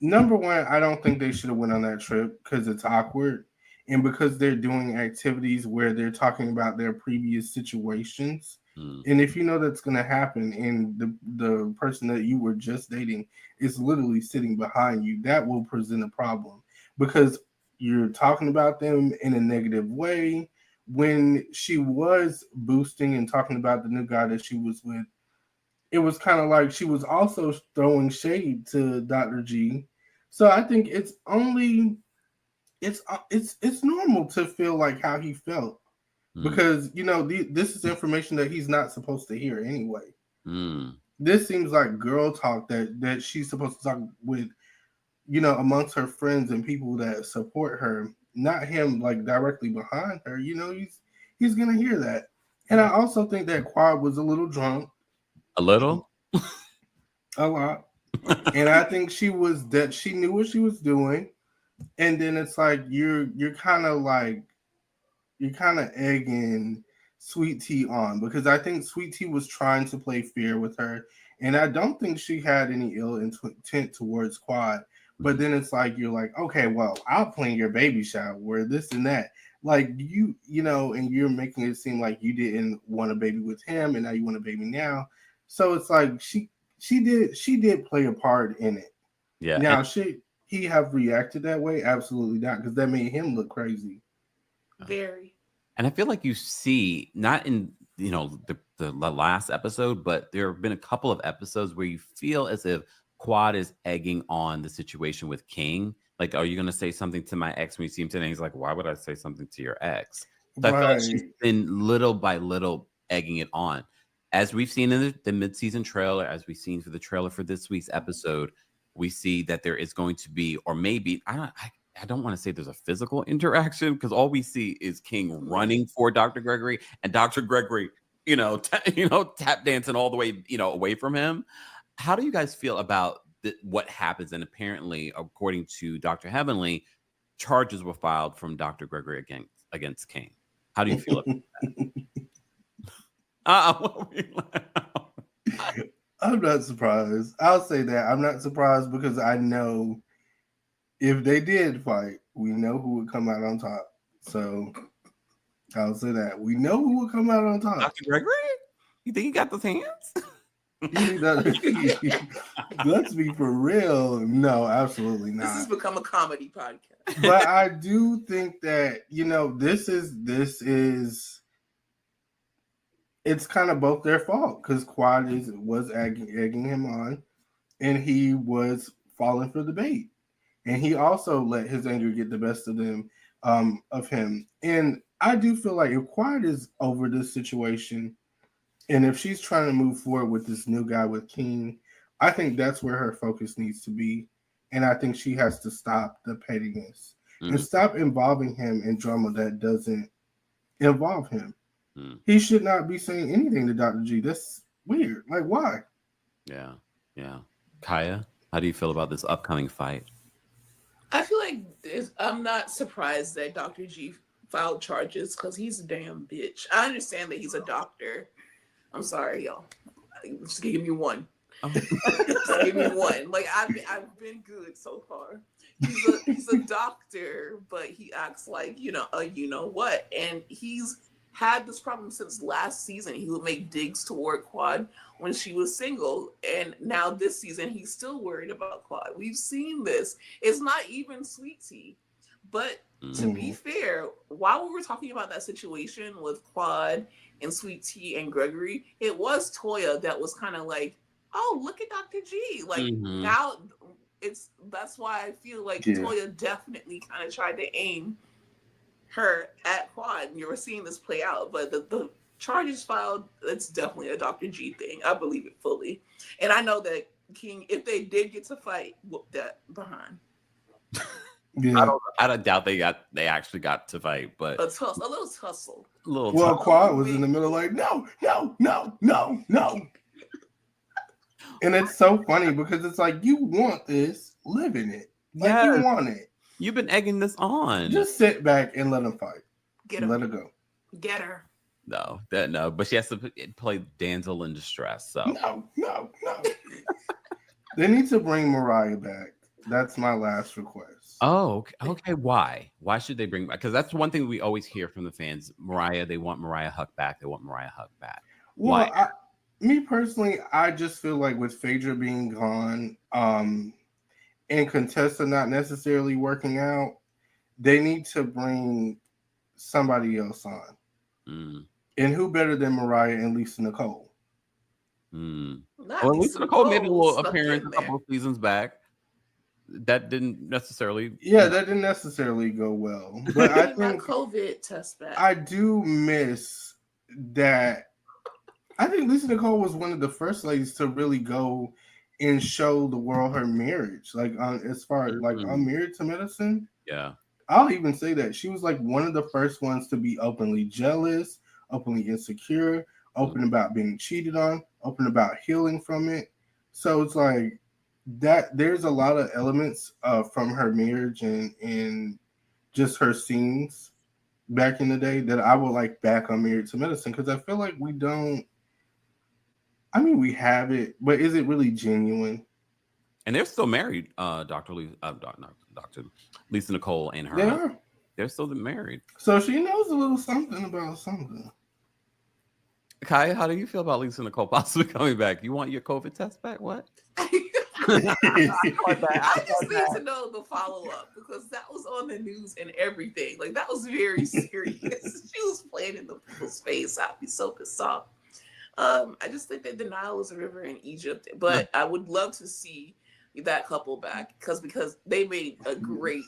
C: number one, I don't think they should have went on that trip because it's awkward, and because they're doing activities where they're talking about their previous situations. And if you know that's going to happen, and the person that you were just dating is literally sitting behind you, that will present a problem, because you're talking about them in a negative way. When she was boosting and talking about the new guy that she was with, it was kind of like she was also throwing shade to Dr. G. So I think it's normal to feel like how he felt, because this is information that he's not supposed to hear anyway. This seems like girl talk that she's supposed to talk with, amongst her friends and people that support her, not him like directly behind her. He's gonna hear that. And I also think that Quad was a little drunk.
B: A little?
C: A lot. And I think she knew what she was doing. And then it's like you're kind of egging Sweet Tea on, because I think Sweet Tea was trying to play fair with her, and I don't think she had any ill intent towards Quad. But then it's like you're like, okay, well, I'll plan your baby shower, this and that. Like and you're making it seem like you didn't want a baby with him, and now you want a baby now. So it's like she did play a part in it.
B: Yeah.
C: Now he have reacted that way? Absolutely not, because that made him look crazy.
D: Very.
B: And I feel like you see, not in the last episode, but there have been a couple of episodes where you feel as if Quad is egging on the situation with King. Like, are you going to say something to my ex when you see him today? He's like, why would I say something to your ex? So
C: Right.
B: I feel like she's been little by little egging it on. As we've seen in the mid-season trailer, as we've seen for the trailer for this week's episode, we see that there is going to be, or maybe, I don't want to say there's a physical interaction, because all we see is King running for Dr. Gregory and Dr. Gregory, tap dancing all the way, away from him. How do you guys feel about what happens? And apparently, according to Dr. Heavenly, charges were filed from Dr. Gregory against King. How do you feel about that?
C: I'm not surprised. I'll say that. I'm not surprised, because I know if they did fight, we know who would come out on top. So I'll say that. We know who would come out on top.
B: Dr. Gregory? You think he got those hands?
C: Let's be for real. No, absolutely not.
D: This has become a comedy podcast.
C: But I do think that, this is it's kind of both their fault, because Quad was egging him on, and he was falling for the bait, and he also let his anger get the best of him. And I do feel like if Quad is over this situation, and if she's trying to move forward with this new guy with King, I think that's where her focus needs to be. And I think she has to stop the pettiness and stop involving him in drama that doesn't involve him. He should not be saying anything to Dr. G. That's weird. Like, why?
B: Yeah. Kaya, how do you feel about this upcoming fight?
D: I feel like I'm not surprised that Dr. G filed charges, because he's a damn bitch. I understand that he's a doctor. I'm sorry, y'all. Just give me one. Just give me one. Like, I've been good so far. He's a doctor, but he acts like you know what, and he's had this problem since last season. He would make digs toward Quad when she was single, and now this season he's still worried about Quad. We've seen this. It's not even Sweet Tea. But to be fair, while we were talking about that situation with Quad and Sweet Tea and Gregory, it was Toya that was kind of like, oh, look at Dr. G. Like, now that's why I feel like Toya definitely kind of tried to aim her at Quad, and you were seeing this play out. But the charges filed, it's definitely a Dr. G thing. I believe it fully. And I know that King, if they did get to fight, whoop that behind.
C: Yeah.
B: I don't doubt they actually got to fight, but
D: a little tussle.
C: Well, Quad was in the middle like, no. And it's so funny because it's like, you want this, live in it. Like, you want it.
B: You've been egging this on.
C: Just sit back and let them fight. Let her go.
D: Get her.
B: No, but she has to play damsel in distress. So
C: no. They need to bring Mariah back. That's my last request.
B: Oh, okay. Why? Why should they bring back? Because that's one thing we always hear from the fans. Mariah, they want Mariah Huck back.
C: Well, me personally, I just feel like with Phaedra being gone, and Contessa not necessarily working out, they need to bring somebody else on. And who better than Mariah and Lisa Nicole?
B: Well, Lisa Nicole made a little appearance a couple of seasons back. That didn't necessarily.
C: Yeah, that didn't necessarily go well. But I think
D: COVID test back.
C: I do miss that. I think Lisa Nicole was one of the first ladies to really go and show the world her marriage. Like as far as like I'm married to medicine.
B: Yeah.
C: I'll even say that she was like one of the first ones to be openly jealous, openly insecure, open about being cheated on, open about healing from it. So it's like that there's a lot of elements from her marriage and just her scenes back in the day that I would like back on Married to Medicine, because I feel like we don't. I mean, we have it, but is it really genuine?
B: And they're still married, Dr. Lisa Nicole and her. They're still married.
C: So she knows a little something about something.
B: Kai, how do you feel about Lisa Nicole possibly coming back? You want your COVID test back? What?
D: I just need to know the follow-up, because that was on the news and everything. Like, that was very serious. She was playing in the people's face. I'd be so pissed off. I just think that denial is a river in Egypt, but I would love to see that couple back because they made a great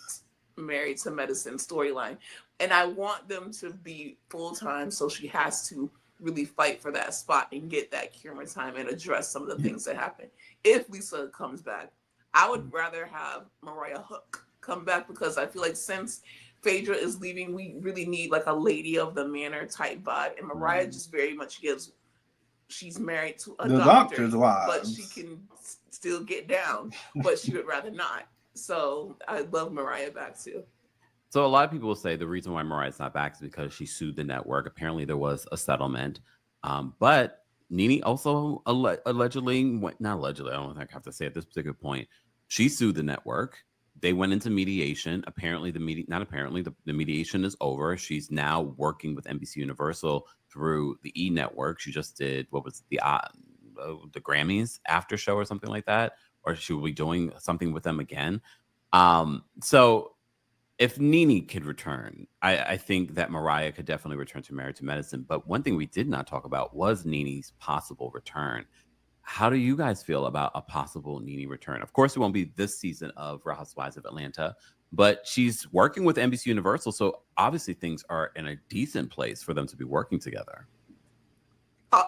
D: Married to Medicine storyline, and I want them to be full-time, so she has to really fight for that spot and get that camera time and address some of the things that happen. If Lisa comes back, I would rather have Mariah Hook come back, because I feel like since Phaedra is leaving, we really need like a lady of the manor type vibe, and Mariah just very much gives. She's married to a doctor's wife, but she can still get down, but she would rather not. So I love Mariah back too.
B: So a lot of people will say the reason why Mariah's not back is because she sued the network. Apparently there was a settlement. But NeNe also allegedly, not allegedly, I don't think I have to say at this particular point, she sued the network. They went into mediation. Apparently the mediation is over. She's now working with NBC Universal through the E Network. She just did, what was the Grammys after show or something like that, or she will be doing something with them again. So if NeNe could return, I think that Mariah could definitely return to Married to Medicine. But one thing we did not talk about was NeNe's possible return. How do you guys feel about a possible NeNe return? Of course, it won't be this season of Real Housewives of Atlanta, but she's working with NBC Universal, so obviously things are in a decent place for them to be working together.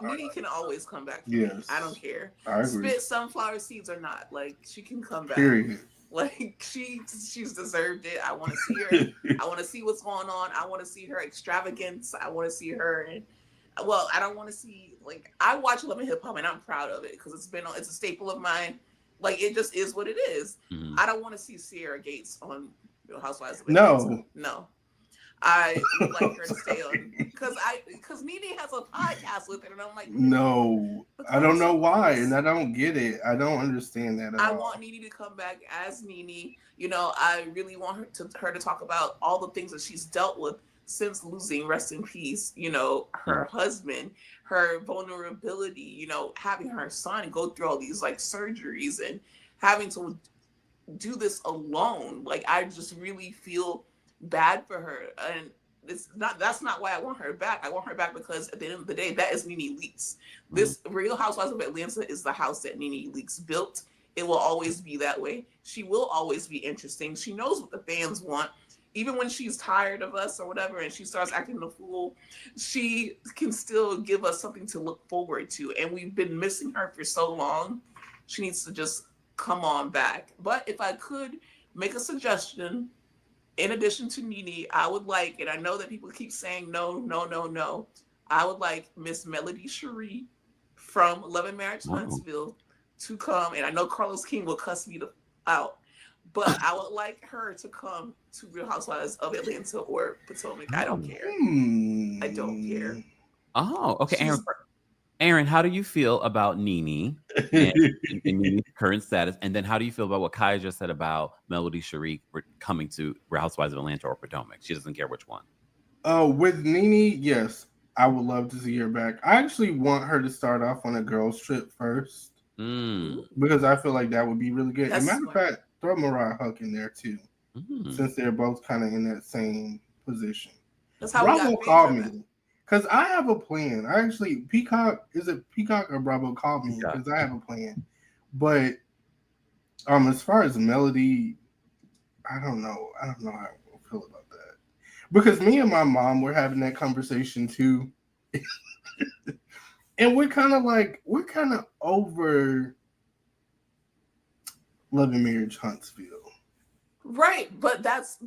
D: NeNe can always come back.
C: Yes,
D: I don't care.
C: I agree.
D: Spit sunflower seeds or not, like she can come back.
C: Period.
D: Like she's deserved it. I want to see her. I want to see what's going on. I want to see her extravagance. I want to see her. And well, I don't want to see, like, I watch Love and Hip Hop and I'm proud of it because it's a staple of mine. Like, it just is what it is.
B: Mm-hmm.
D: I don't want to see Sierra Gates on Real Housewives of Atlanta. No. I would like her to stay on because NeNe has a podcast with her, and I'm like,
C: no, I don't know why, and I don't get it. I don't understand that at all.
D: I want NeNe to come back as NeNe. You know, I really want her to talk about all the things that she's dealt with since losing, rest in peace, you know, her husband, her vulnerability, you know, having her son go through all these like surgeries and having to do this alone. Like, I just really feel bad for her, and that's not why I want her back. I want her back because at the end of the day, that is NeNe Leakes. This Real Housewives of Atlanta is the house that NeNe Leakes built. It will always be that way. She will always be interesting. She knows what the fans want. even when she's tired of us or whatever, and she starts acting the fool, she can still give us something to look forward to. And we've been missing her for so long. She needs to just come on back. But if I could make a suggestion, in addition to NeNe, I would like, and I know that people keep saying no, no, no, no, I would like Miss Melody Cherie from Love and Marriage Huntsville to come. And I know Carlos King will cuss me out, but I would like her to come to Real Housewives of Atlanta or Potomac. I don't care. I don't care.
B: Oh, okay. Aaron, how do you feel about NeNe and NeNe's current status? And then how do you feel about what Kaya just said about Melody Cherie coming to Real Housewives of Atlanta or Potomac? She doesn't care which one.
C: With NeNe, yes, I would love to see her back. I actually want her to start off on a girls' trip first because I feel like that would be really good. As a matter of fact, throw Mariah Huck in there too, since they're both kind of in that same position.
D: That's how
C: Bravo called me because I have a plan. I actually Peacock or Bravo called me because I have a plan. But as far as Melody, I don't know how I feel about that because me and my mom were having that conversation too, and we're kind of over Love and Marriage Huntsville.
D: Right, but that's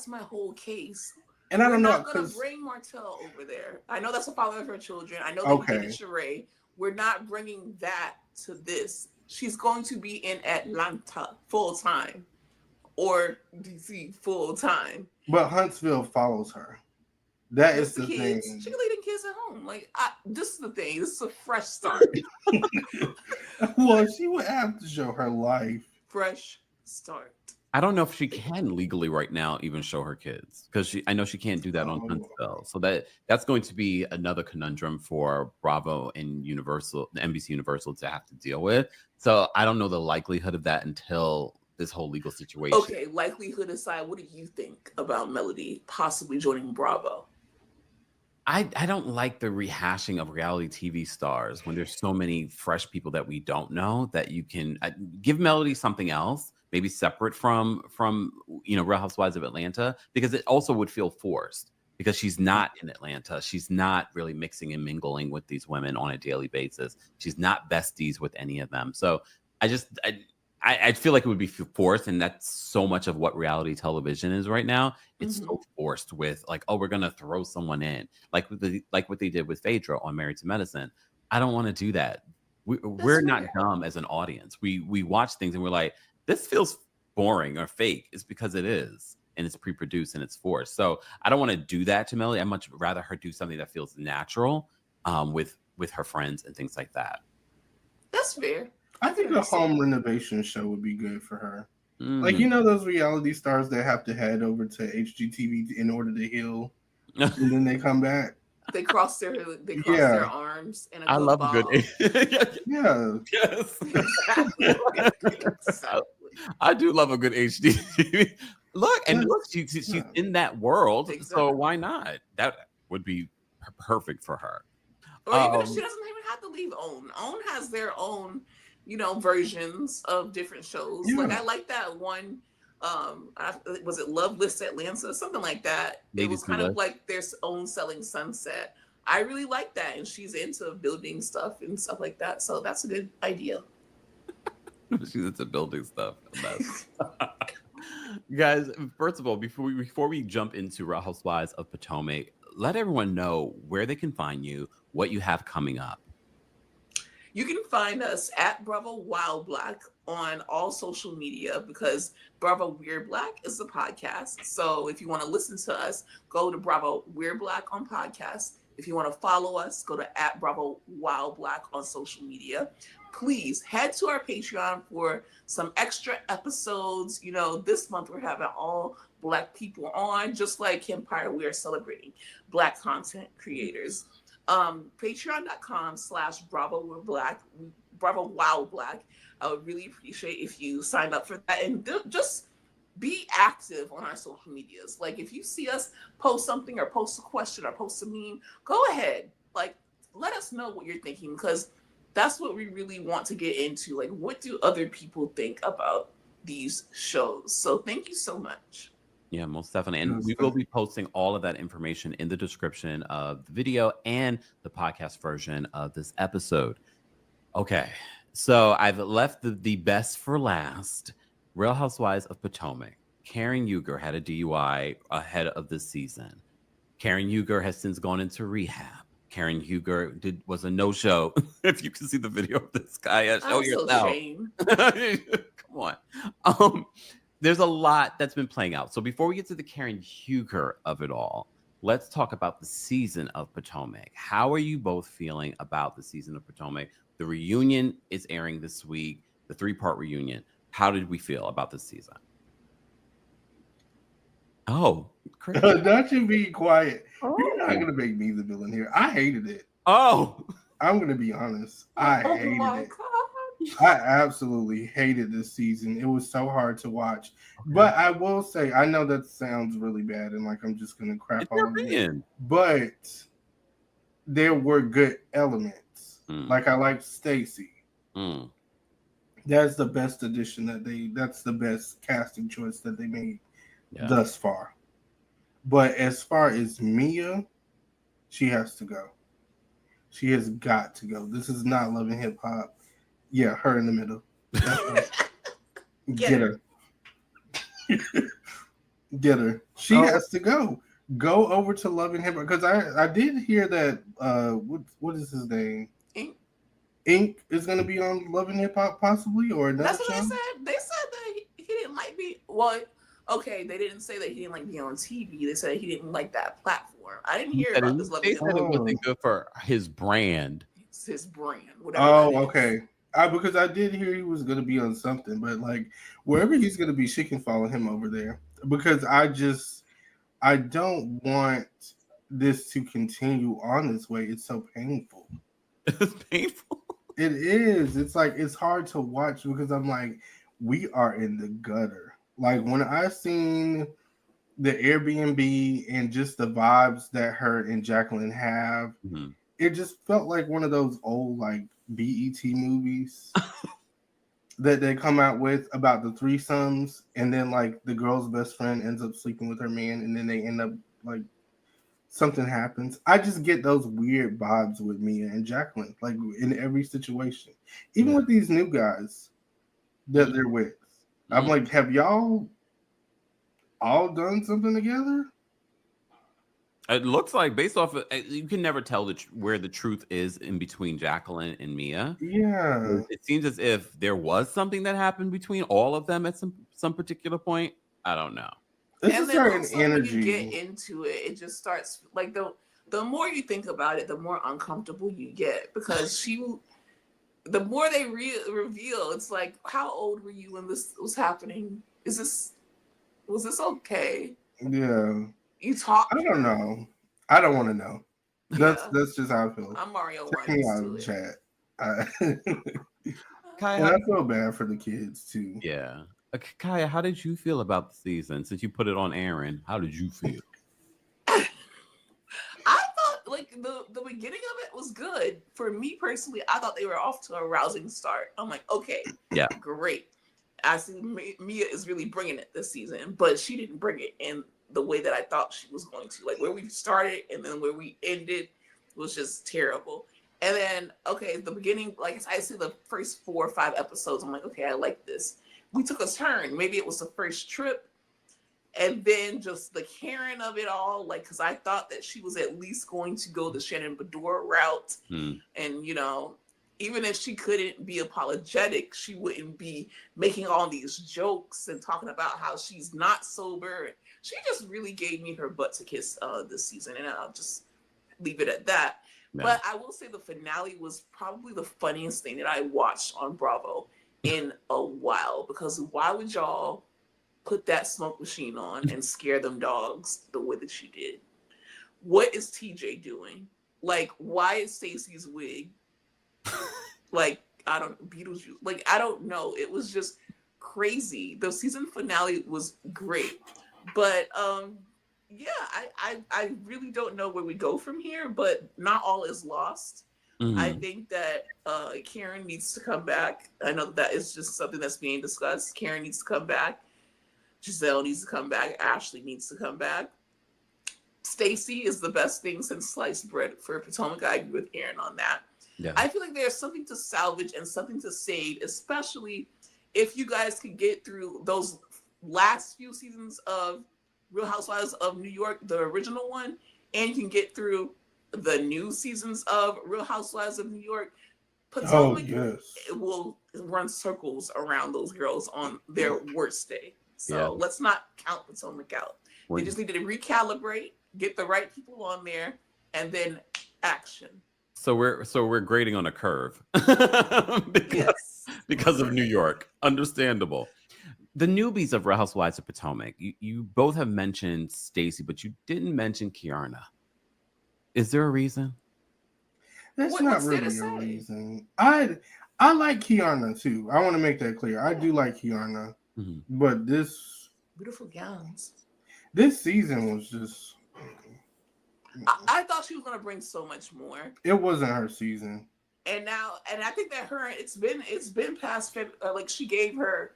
D: my whole case. And I don't know. We're not going to bring Martell over there. I know that's the father of her children. I know that we did Sheree. We're not bringing that to this. She's going to be in Atlanta full time or DC full time.
C: But Huntsville follows her. That is the thing.
D: She can leave the kids at home. This is the thing. This is a fresh start.
C: Well, she would have to show her life.
D: Fresh start.
B: I don't know if she can legally right now even show her kids because I know she can't do that on Huntsville. So that's going to be another conundrum for Bravo and NBC Universal to have to deal with. So I don't know the likelihood of that until this whole legal situation.
D: Okay, likelihood aside, what do you think about Melody possibly joining Bravo?
B: I don't like the rehashing of reality TV stars when there's so many fresh people that we don't know that you can give Melody something else. Maybe separate from Real Housewives of Atlanta, because it also would feel forced because she's not in Atlanta. She's not really mixing and mingling with these women on a daily basis. She's not besties with any of them. So I feel like it would be forced, and that's so much of what reality television is right now. It's so forced with we're gonna throw someone in, like what they did with Phaedra on Married to Medicine. I don't want to do that. We're not dumb as an audience. We watch things and we're like, this feels boring or fake. It's because it is, and it's pre-produced and it's forced. So I don't want to do that to Melody. I'd much rather her do something that feels natural with her friends and things like that.
D: That's fair.
C: I think a home renovation show would be good for her. Those reality stars that have to head over to HGTV in order to heal, and then they come back.
D: They cross their arms. And
B: I love a good.
C: Yeah.
B: Yes. Exactly. I do love a good HGTV. Look, she's in that world, so why not? That would be perfect for her.
D: Or even if she doesn't even have to leave OWN. OWN has their own, versions of different shows. Yeah. I like that one. Was it Loveless Atlanta? Something like that. Maybe it was kind of like their own Selling Sunset. I really like that. And she's into building stuff and stuff like that. So that's a good idea.
B: She's into building stuff. Guys, first of all, before we jump into Real Housewives of Potomac, let everyone know where they can find you, what you have coming up.
D: You can find us at Bravo Wild Black on all social media because Bravo Weird Black is the podcast. So if you want to listen to us, go to Bravo Weird Black on podcast. If you want to follow us, go to at Bravo Wild Black on social media. Please head to our Patreon for some extra episodes. This month we're having all Black people on, just like Kempire. We are celebrating Black content creators. Patreon.com/Bravo Wild Black. I would really appreciate if you sign up for that and just be active on our social medias. If you see us post something or post a question or post a meme, go ahead. Let us know what you're thinking because that's what we really want to get into. What do other people think about these shows? So thank you so much.
B: Yeah, most definitely. And we will be posting all of that information in the description of the video and the podcast version of this episode. Okay. So I've left the best for last. Real Housewives of Potomac. Karen Huger had a DUI ahead of this season. Karen Huger has since gone into rehab. Karen Huger was a no-show. If you can see the video of this guy, show yourself. Come on. There's a lot that's been playing out. So before we get to the Karen Huger of it all, let's talk about the season of Potomac. How are you both feeling about the season of Potomac? The reunion is airing this week, the 3-part reunion. How did we feel about this season? Oh, Chris.
C: Don't you be quiet. You're not going to make me the villain here. I hated it.
B: Oh.
C: I'm going to be honest. I hated it. I absolutely hated this season. It was so hard to watch. Okay. But I will say, I know that sounds really bad and like I'm just going to crap all over it. But there were good elements. Like I liked Stacey. That's the best addition that's the best casting choice that they made thus far. But as far as Mia, she has to go. She has got to go. This is not Love and Hip Hop. Yeah, her in the middle. Get her. Get her. She has to go. Go over to Love and Hip Hop. Because I did hear that, what is his name? Ink is going to be on Love and Hip Hop possibly, or another
D: That's what
C: show?
D: they said. They said that he didn't like me. Well, okay, they didn't say that he didn't like being on TV. They said he didn't like that platform. I didn't hear about this Love and Hip Hop.
B: They said it wasn't good for his brand.
D: It's his brand. Whatever.
C: Oh, okay. Because I did hear he was going to be on something, but like wherever he's going to be, she can follow him over there. Because I don't want this to continue on this way. It's so painful.
B: It's painful.
C: It is. It's like it's hard to watch because I'm like, we are in the gutter. Like when I seen the Airbnb and just the vibes that her and Jacqueline have, it just felt like one of those old like BET movies that they come out with about the threesomes, and then like the girl's best friend ends up sleeping with her man, and then they end up like something happens. I just get those weird vibes with Mia and Jacqueline, like in every situation, even with these new guys that they're with. I'm like, have y'all all done something together?
B: It looks like, based off of, you can never tell where the truth is in between Jacqueline and Mia.
C: Yeah.
B: It seems as if there was something that happened between all of them at some particular point. I don't know.
C: It's a certain energy.
D: When you get into it, it just starts, like, the more you think about it, the more uncomfortable you get. Because the more they reveal, it's like, how old were you when this was happening? Was this okay?
C: Yeah.
D: You talk.
C: I don't know. I don't want to know. That's just how I feel.
D: I'm Mario.
C: Check me out in the chat.
B: Kaya,
C: and I feel bad for the kids too.
B: Yeah. Kaya, how did you feel about the season? Since you put it on Aaron, how did you feel?
D: I thought like the beginning of it was good. For me personally, I thought they were off to a rousing start. I'm like, okay, yeah, great. I see Mia is really bringing it this season, but she didn't bring it in the way that I thought she was going to. Like where we started and then where we ended was just terrible. And then, okay, the beginning, like I see the first 4 or 5 episodes, I'm like, okay, I like this. We took a turn. Maybe it was the first trip. And then just the Karen of it all, like, because I thought that she was at least going to go the Shannon Beador route. And, you know, even if she couldn't be apologetic, she wouldn't be making all these jokes and talking about how she's not sober. She just really gave me her butt to kiss this season, and I'll just leave it at that. Yeah. But I will say the finale was probably the funniest thing that I watched on Bravo in a while, because why would y'all put that smoke machine on and scare them dogs the way that you did? What is TJ doing? Like, why is Stacey's wig like, I don't know. It was just crazy. The season finale was great. But yeah, I really don't know where we go from here, but not all is lost. I think that Karen needs to come back. I know that is just something that's being discussed. Karen needs to come back. Giselle needs to come back. Ashley needs to come back. Stacey is the best thing since sliced bread for Potomac. I agree with Aaron on that.
B: Yeah.
D: I feel like there's something to salvage and something to save, especially if you guys could get through those last few seasons of Real Housewives of New York, the original one, and you can get through the new seasons of Real Housewives of New York. Potomac will run circles around those girls on their worst day. So let's not count Potomac out. They just need to recalibrate, get the right people on there, and then action.
B: So we're grading on a curve because of New York. Understandable. The newbies of Real Housewives of Potomac. You both have mentioned Stacey, but you didn't mention Kiarna. Is there a reason?
C: That's not really a reason. I like Kiarna too. I want to make that clear. I do like Kiarna, but this
D: beautiful gowns. This
C: season was just.
D: I thought she was gonna bring so much more.
C: It wasn't her season.
D: And I think that it's been past like she gave her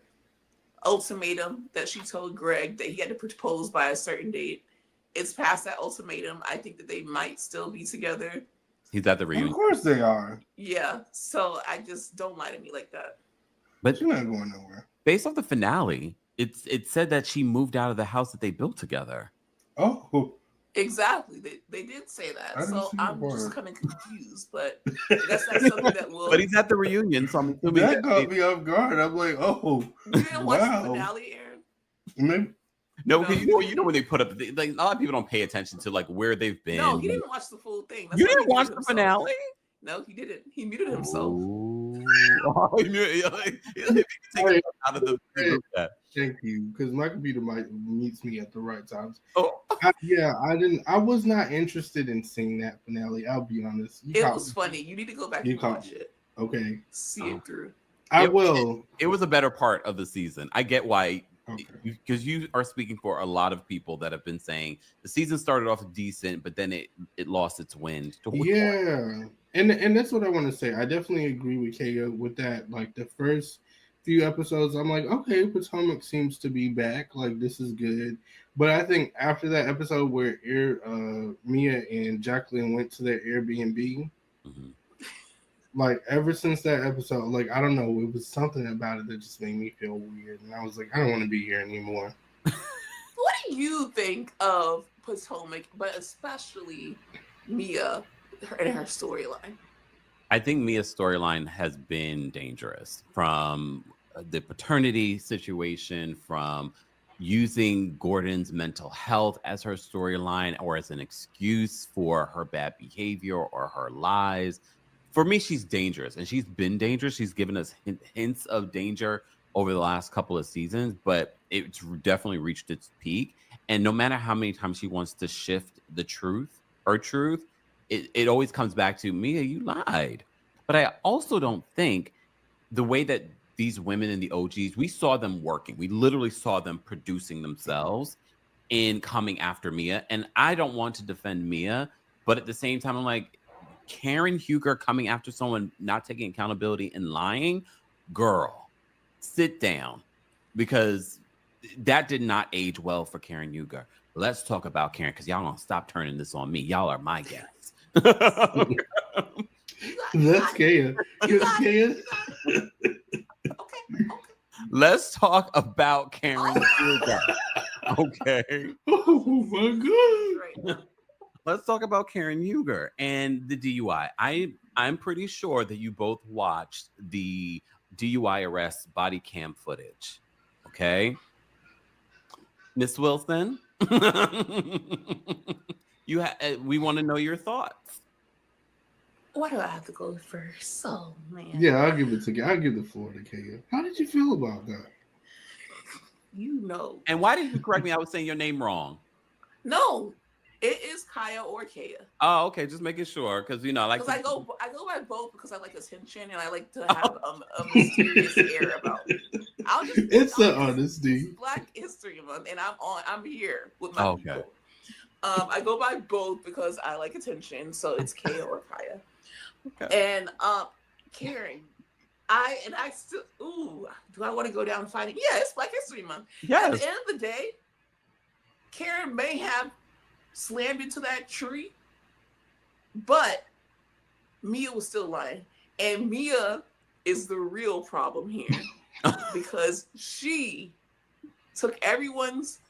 D: ultimatum that she told Greg that he had to propose by a certain date. It's past that ultimatum. I think that they might still be together.
B: He's at the reunion.
C: Of course they are.
D: Yeah. So I just don't lie to me like that.
B: But
C: she's not going nowhere.
B: Based off the finale, it said that she moved out of the house that they built together.
C: Oh.
D: Exactly. They did say that. So I'm just kind of confused, but that's something that will.
B: But he's at the reunion, so I'm assuming
C: that caught me off guard. I'm like, oh.
D: You didn't watch the finale, Aaron?
C: Maybe.
B: No, because you know when they put up, like a lot of people don't pay attention to like where they've been.
D: No, he didn't watch the full thing.
B: You didn't watch the finale?
D: No, he didn't. He muted himself.
C: Thank you, because my computer meets me at the right times.
B: Oh,
C: I was not interested in seeing that finale. I'll be honest.
D: It was funny. You need to go back and watch it.
C: Okay,
D: see it through.
C: I will.
B: It was a better part of the season. I get why.
C: Okay.
B: Because you are speaking for a lot of people that have been saying the season started off decent, but then it lost its wind.
C: Yeah, and that's what I want to say. I definitely agree with Kaya with that. Like the first few episodes, I'm like, okay, Potomac seems to be back. Like this is good. But I think after that episode where Mia and Jacqueline went to their Airbnb, like ever since that episode, like I don't know, it was something about it that just made me feel weird, and I was like, I don't want to be here anymore.
D: What do you think of Potomac, but especially Mia and her storyline?
B: I think Mia's storyline has been dangerous, from the paternity situation, from using Gordon's mental health as her storyline or as an excuse for her bad behavior or her lies. For me, she's dangerous, and she's been dangerous. She's given us hints of danger over the last couple of seasons, but it's definitely reached its peak. And no matter how many times she wants to shift the truth, it always comes back to, Mia, you lied. But I also don't think the way that these women in the OGs, we saw them working. We literally saw them producing themselves in coming after Mia. And I don't want to defend Mia, but at the same time, I'm like, Karen Huger coming after someone not taking accountability and lying, girl, sit down, because that did not age well for Karen Huger. Let's talk about Karen, because y'all don't stop turning this on me. Y'all are my guests.
C: That's Kaya. Kaya.
D: Okay.
B: Let's talk about Karen Huger. Okay.
C: Oh my God.
B: Let's talk about Karen Huger and the DUI. I'm pretty sure that you both watched the DUI arrest body cam footage. Okay, Miss Wilson, we want to know your thoughts.
D: Why do I have to go first? Oh man.
C: Yeah, I'll give the floor to Kaya. How did you feel about that?
D: You know.
B: And why did you correct me? I was saying your name wrong.
D: No. It is Kaya or Kaya.
B: Oh, okay. Just making sure, because I like.
D: Because I go by both because I like attention and I like to have a mysterious air about it.
C: It's the honesty.
D: Black History Month, and I'm here with my people. I go by both because I like attention, so it's Kaya or Kaya. Okay. And Karen, I still, do I want to go down fighting? Yeah, it's Black History Month.
B: Yes.
D: At the end of the day, Karen may have slammed into that tree, but Mia was still lying. And Mia is the real problem here because she took everyone's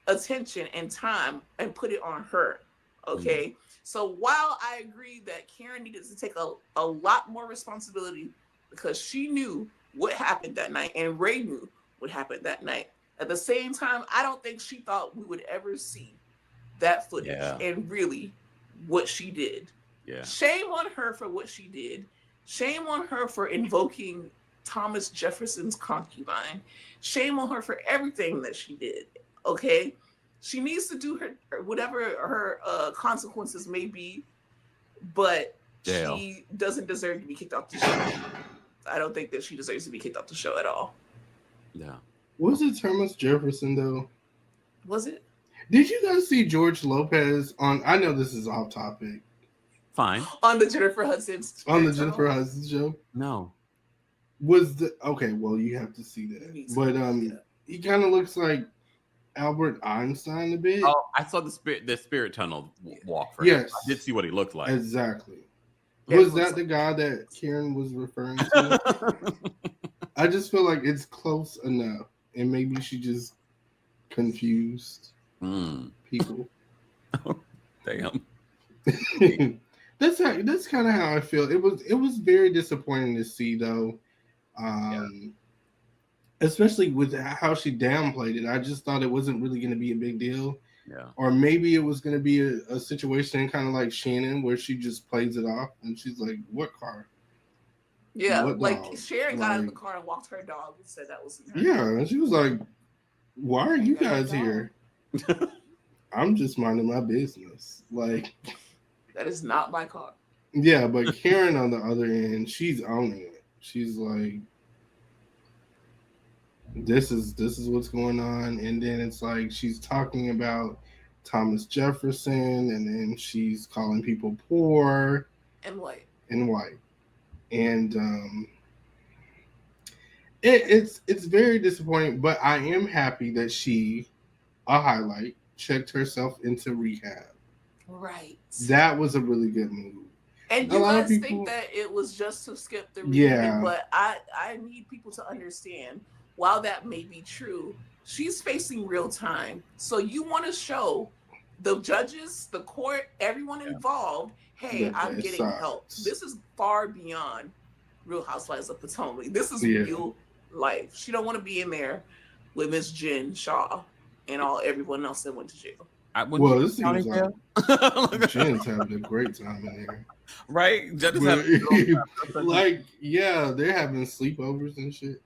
D: attention and time and put it on her. Okay. Mm-hmm. So while I agree that Karen needed to take a lot more responsibility because she knew what happened that night and Ray knew what happened that night. At the same time, I don't think she thought we would ever see that footage and really what she did. Yeah. Shame on her for what she did. Shame on her for invoking Thomas Jefferson's concubine. Shame on her for everything that she did. Okay? She needs to do her whatever her consequences may be, but she doesn't deserve to be kicked off the show. I don't think that she deserves to be kicked off the show at all.
B: Yeah.
C: Was it Thomas Jefferson though?
D: Was it?
C: Did you guys see George Lopez on? I know this is off topic.
B: Fine.
D: On the Jennifer Hudson
C: show?
B: No.
C: Was the okay? Well, you have to see that. But he kind of looks like Albert Einstein a bit.
B: Oh, I saw the spirit tunnel walk for him. Yes, I did see what he looked like.
C: Exactly. Was that the guy that Karen was referring to? I just feel like it's close enough, and maybe she just confused people.
B: Damn.
C: That's kind of how I feel. It was very disappointing to see though, especially with how she downplayed it. I just thought it wasn't really going to be a big deal. Yeah. Or maybe it was going to be a situation kind of like Shannon where she just plays it off and she's like, "What car?"
D: Yeah, like Sharon got out of the car and walked her dog and said that was her.
C: Yeah, and she was like, "Why are you guys here?" I'm just minding my business. Like,
D: that is not my car.
C: Yeah, but Karen on the other end, she's owning it. She's like, this is what's going on. And then it's like she's talking about Thomas Jefferson, and then she's calling people poor
D: and white.
C: And it's very disappointing, but I am happy that she, a highlight, checked herself into rehab.
D: Right.
C: That was a really good move.
D: And you guys think that it was just to skip the rehab, but I need people to understand, while that may be true, she's facing real time. So you want to show the judges, the court, everyone involved, hey, I'm getting help. This is far beyond Real Housewives of Potomac. This is real life. She don't want to be in there with Miss Jen Shaw and everyone else that went to jail.
C: Well, this seems like Jen's having a great time in there.
B: Right?
C: They're having sleepovers and shit.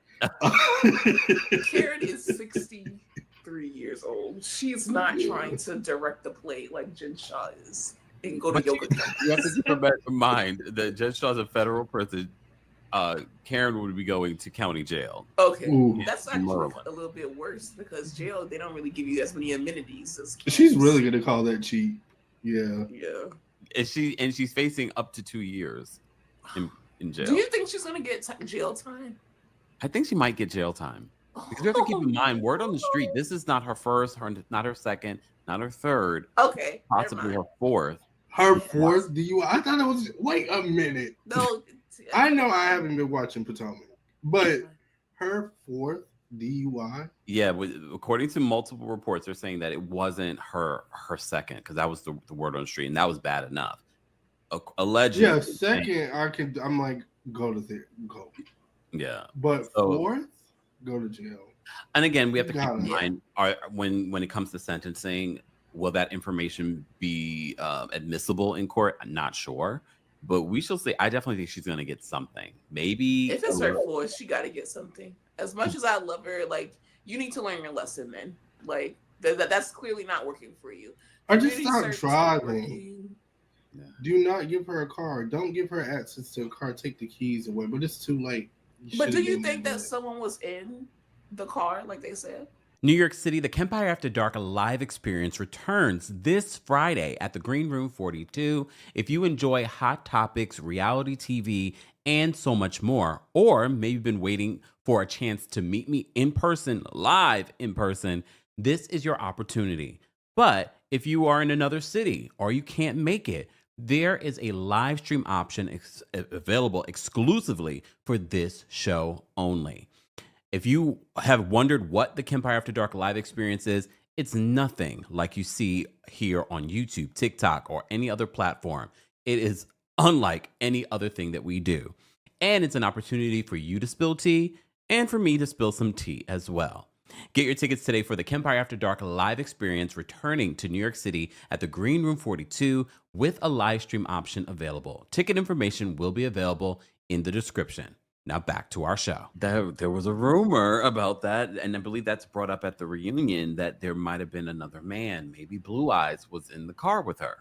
D: Karen is 63 years old. She's not trying to direct the play like Jen Shaw is and go to yoga.
B: You have to keep in mind that Jen Shaw is a federal prison. Karen would be going to county jail.
D: Okay. Ooh. That's actually a little bit worse because jail, they don't really give you as many amenities as Karen's.
C: She's really gonna call that cheap. Yeah.
B: And she's facing up to 2 years in jail.
D: Do you think she's gonna get jail time?
B: I think she might get jail time. Because you have to keep in mind, word on the street, this is not her first, not her second, not her third.
D: Okay.
B: Possibly her fourth.
C: Her fourth DUI? I thought it was, wait a minute.
D: No.
C: I know I haven't been watching Potomac, but her fourth DUI?
B: Yeah, according to multiple reports, they're saying that it wasn't her second, because that was the word on the street, and that was bad enough. Allegedly.
C: Yeah, second, I'm like, go to there, go.
B: Yeah.
C: But fourth, go to jail.
B: And again, we have to keep in mind, when it comes to sentencing, will that information be admissible in court? I'm not sure. But we shall see. I definitely think she's going to get something. Maybe.
D: If it's her fourth, she got to get something. As much as I love her, like, you need to learn your lesson, man. Like, that's clearly not working for you.
C: Or just stop driving. Yeah. Do not give her a car. Don't give her access to a car. Take the keys away. But it's too late.
D: But do you think that someone was in the car, like they said?
B: New York City, the Kempire After Dark live experience returns this Friday at the Green Room 42. If you enjoy hot topics, reality TV, and so much more, or maybe been waiting for a chance to meet me in person, live in person, this is your opportunity. But if you are in another city or you can't make it, there is a live stream option available exclusively for this show only. If you have wondered what the Kempire After Dark live experience is, it's nothing like you see here on YouTube, TikTok, or any other platform. It is unlike any other thing that we do. And it's an opportunity for you to spill tea and for me to spill some tea as well. Get your tickets today for the Kempire After Dark live experience returning to New York City at the Green Room 42 with a live stream option available. Ticket information will be available in the description. Now back to our show. There was a rumor about that, and I believe that's brought up at the reunion, that there might have been another man. Maybe Blue Eyes was in the car with her.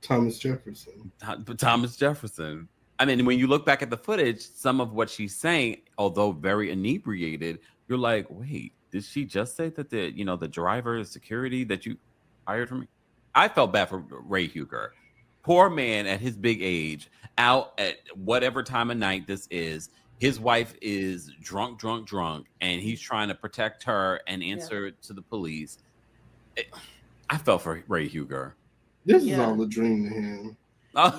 C: Thomas Jefferson.
B: Thomas Jefferson. I mean, when you look back at the footage, some of what she's saying, although very inebriated, you're like, wait, did she just say that the driver, security that you hired for me? I felt bad for Ray Huger. Poor man at his big age, out at whatever time of night this is. His wife is drunk, and he's trying to protect her and answer to the police. I felt for Ray Huger.
C: This is all a dream to him.
B: A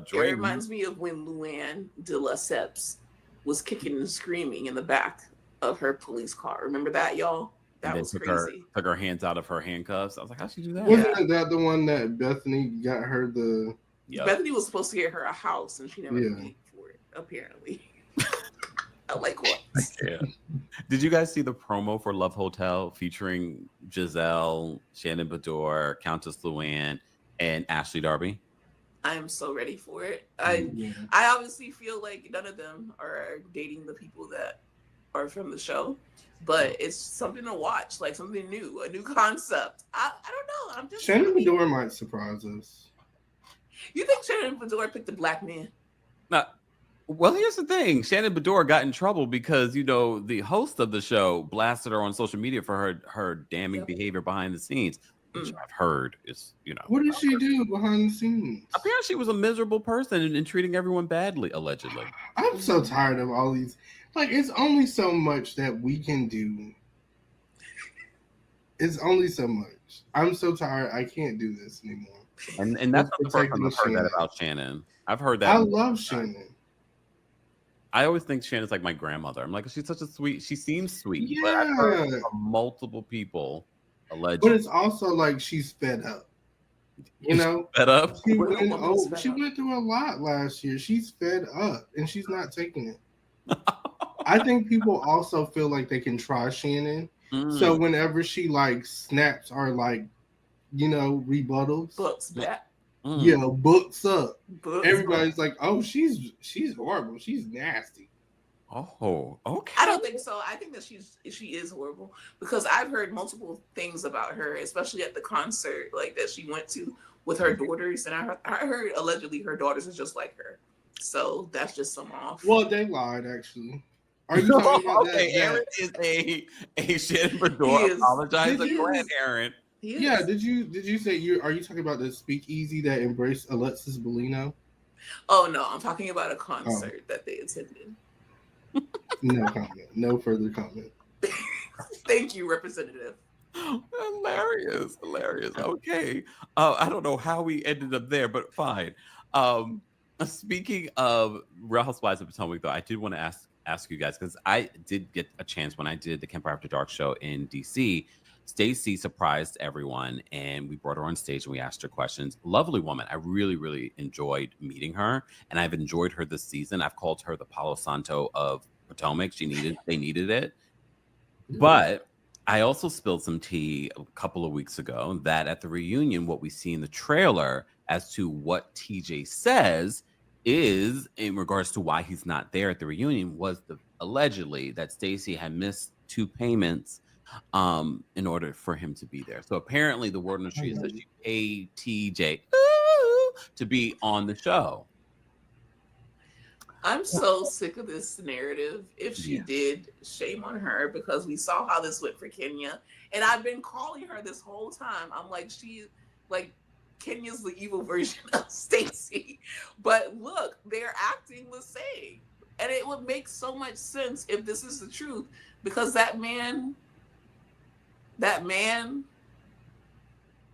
B: dream.
D: It reminds me of when Luann de Lesseps was kicking and screaming in the back of her police car. Remember that, y'all? That was crazy.
B: Took her hands out of her handcuffs. I was like, how'd she do that?
C: Wasn't that the one that Bethany got her the...
D: Yep. Bethany was supposed to get her a house, and she never paid for it, apparently. I'm like, what?
B: Yeah. Did you guys see the promo for Love Hotel featuring Giselle, Shannon Bedore, Countess Luann, and Ashley Darby?
D: I am so ready for it. I obviously feel like none of them are dating the people that are from the show, but it's something to watch, like something new, a new concept. I don't know. I'm just
C: Shannon Bedore might surprise us.
D: You think Shannon Bedore picked a black man?
B: Well, here's the thing. Shannon Bedore got in trouble because, the host of the show blasted her on social media for her damning behavior behind the scenes, which I've heard is,
C: What did she do behind the scenes?
B: Apparently she was a miserable person and treating everyone badly, allegedly.
C: I'm so tired of all these. Like, it's only so much that we can do. It's only so much. I'm so tired. I can't do this anymore.
B: And that's not the first time I've heard that about Shannon. I've heard that.
C: I love Shannon.
B: I always think Shannon's like my grandmother. I'm like, she's such a sweet. She seems sweet,
C: Yeah.
B: but I've heard from multiple people alleged.
C: But it's also like she's fed up.
B: Fed up.
C: She went through a lot last year. She's fed up, and she's not taking it. I think people also feel like they can try Shannon. So whenever she snaps or rebuttals,
D: books back.
C: Books up. Everybody's like, oh, she's horrible. She's nasty.
B: Oh, okay.
D: I don't think so. I think that she is horrible because I've heard multiple things about her, especially at the concert that she went to with her daughters, and I heard allegedly her daughters are just like her. So that's just some off.
C: Well, they lied actually. Are you talking about that?
B: Okay, Aaron is a Shannon Bedore. Apologize, go ahead, Aaron.
C: Yeah, did you say are you talking about the speakeasy that embraced Alexis Bellino?
D: Oh no, I'm talking about a concert that they attended.
C: No comment. No further comment.
D: Thank you, Representative.
B: Hilarious. Okay. I don't know how we ended up there, but fine. Speaking of Real Housewives of Potomac, though, I did want to ask you guys, because I did get a chance when I did the Kempire After Dark show in DC. Stacey surprised everyone, and we brought her on stage and we asked her questions. Lovely woman. I really, really enjoyed meeting her, and I've enjoyed her this season. I've called her the Palo Santo of Potomac. They needed it. But I also spilled some tea a couple of weeks ago that at the reunion, what we see in the trailer as to what TJ says is in regards to why he's not there at the reunion was allegedly that Stacey had missed 2 payments in order for him to be there. So apparently the word on the street is that she paid TJ to be on the show.
D: I'm so sick of this narrative. If she did, shame on her, because we saw how this went for Kenya. And I've been calling her this whole time. I'm like, Kenya's the evil version of Stacey. But look, they're acting the same. And it would make so much sense if this is the truth, because that man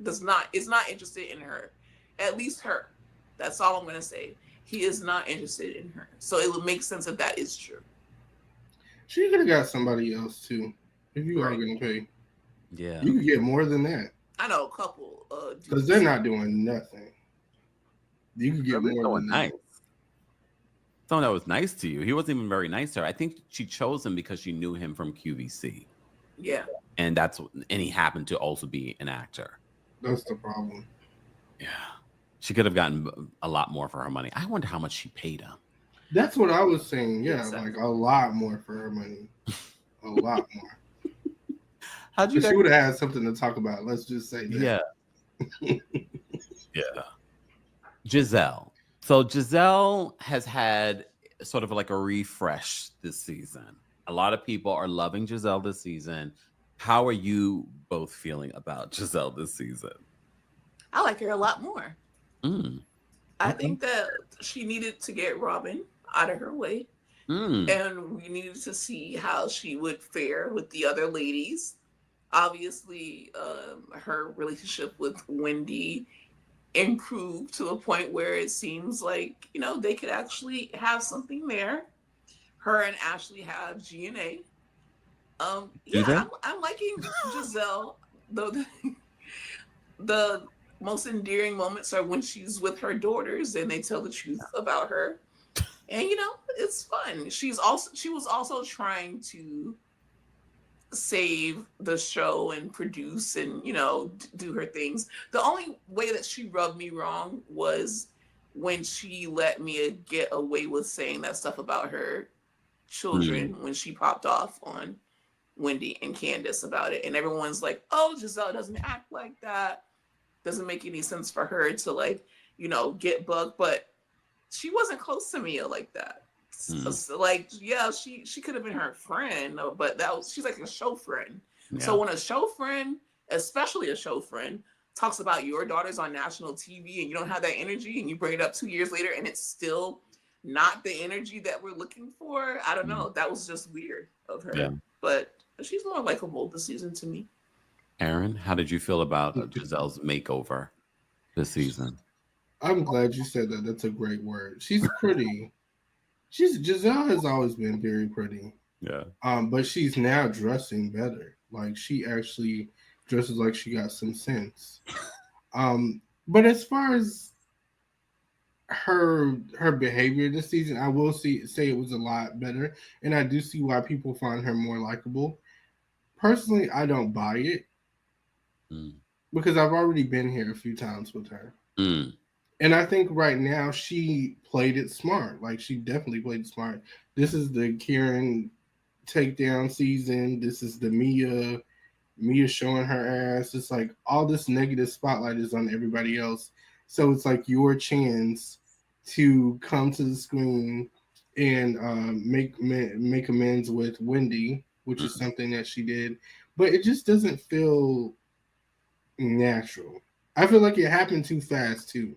D: is not interested in her. At least her. That's all I'm going to say. He is not interested in her. So it would make sense if that is true.
C: She could have got somebody else too. If you are going to pay.
B: Yeah.
C: You could get more than that.
D: I know a couple.
C: Because they're not doing nothing. You could get more than
B: nice. Someone that was nice to you. He wasn't even very nice to her. I think she chose him because she knew him from QVC.
D: Yeah.
B: And he happened to also be an actor.
C: That's the problem.
B: Yeah. She could have gotten a lot more for her money. I wonder how much she paid him.
C: That's what I was saying. Yeah, exactly. Like a lot more for her money. A lot more. She would have had something to talk about. Let's just say that.
B: Yeah. Yeah. Giselle. So Giselle has had sort of like a refresh this season. A lot of people are loving Giselle this season. How are you both feeling about Giselle this season?
D: I like her a lot more. I think that she needed to get Robin out of her way. And we needed to see how she would fare with the other ladies. Obviously, her relationship with Wendy improved to a point where it seems like, they could actually have something there. Her and Ashley have G&A. I'm liking Giselle. The most endearing moments are when she's with her daughters and they tell the truth about her. And it's fun. She was also trying to save the show and produce and do her things. The only way that she rubbed me wrong was when she let Mia get away with saying that stuff about her children when she popped off on Wendy and Candace about it, and everyone's like, oh, Giselle doesn't act like that, doesn't make any sense for her to get bugged. But she wasn't close to Mia like that. So, she could have been her friend, but she's like a show friend. So when a show friend, especially a show friend, talks about your daughters on national TV and you don't have that energy and you bring it up 2 years later and it's still not the energy that we're looking for, I don't know. That was just weird of her. Yeah. But she's more likable this season to me.
B: Aaron, how did you feel about Giselle's makeover this season?
C: I'm glad you said that. That's a great word. She's pretty. Giselle has always been very pretty.
B: Yeah.
C: But she's now dressing better. Like she actually dresses like she got some sense. But as far as her behavior this season, I will say it was a lot better, and I do see why people find her more likable. Personally, I don't buy it because I've already been here a few times with her, and I think right now she played it smart. Like she definitely played it smart. This is the Karen takedown season. This is the Mia showing her ass. It's like all this negative spotlight is on everybody else. So it's like your chance to come to the screen and make amends with Wendy, which is something that she did. But it just doesn't feel natural. I feel like it happened too fast, too.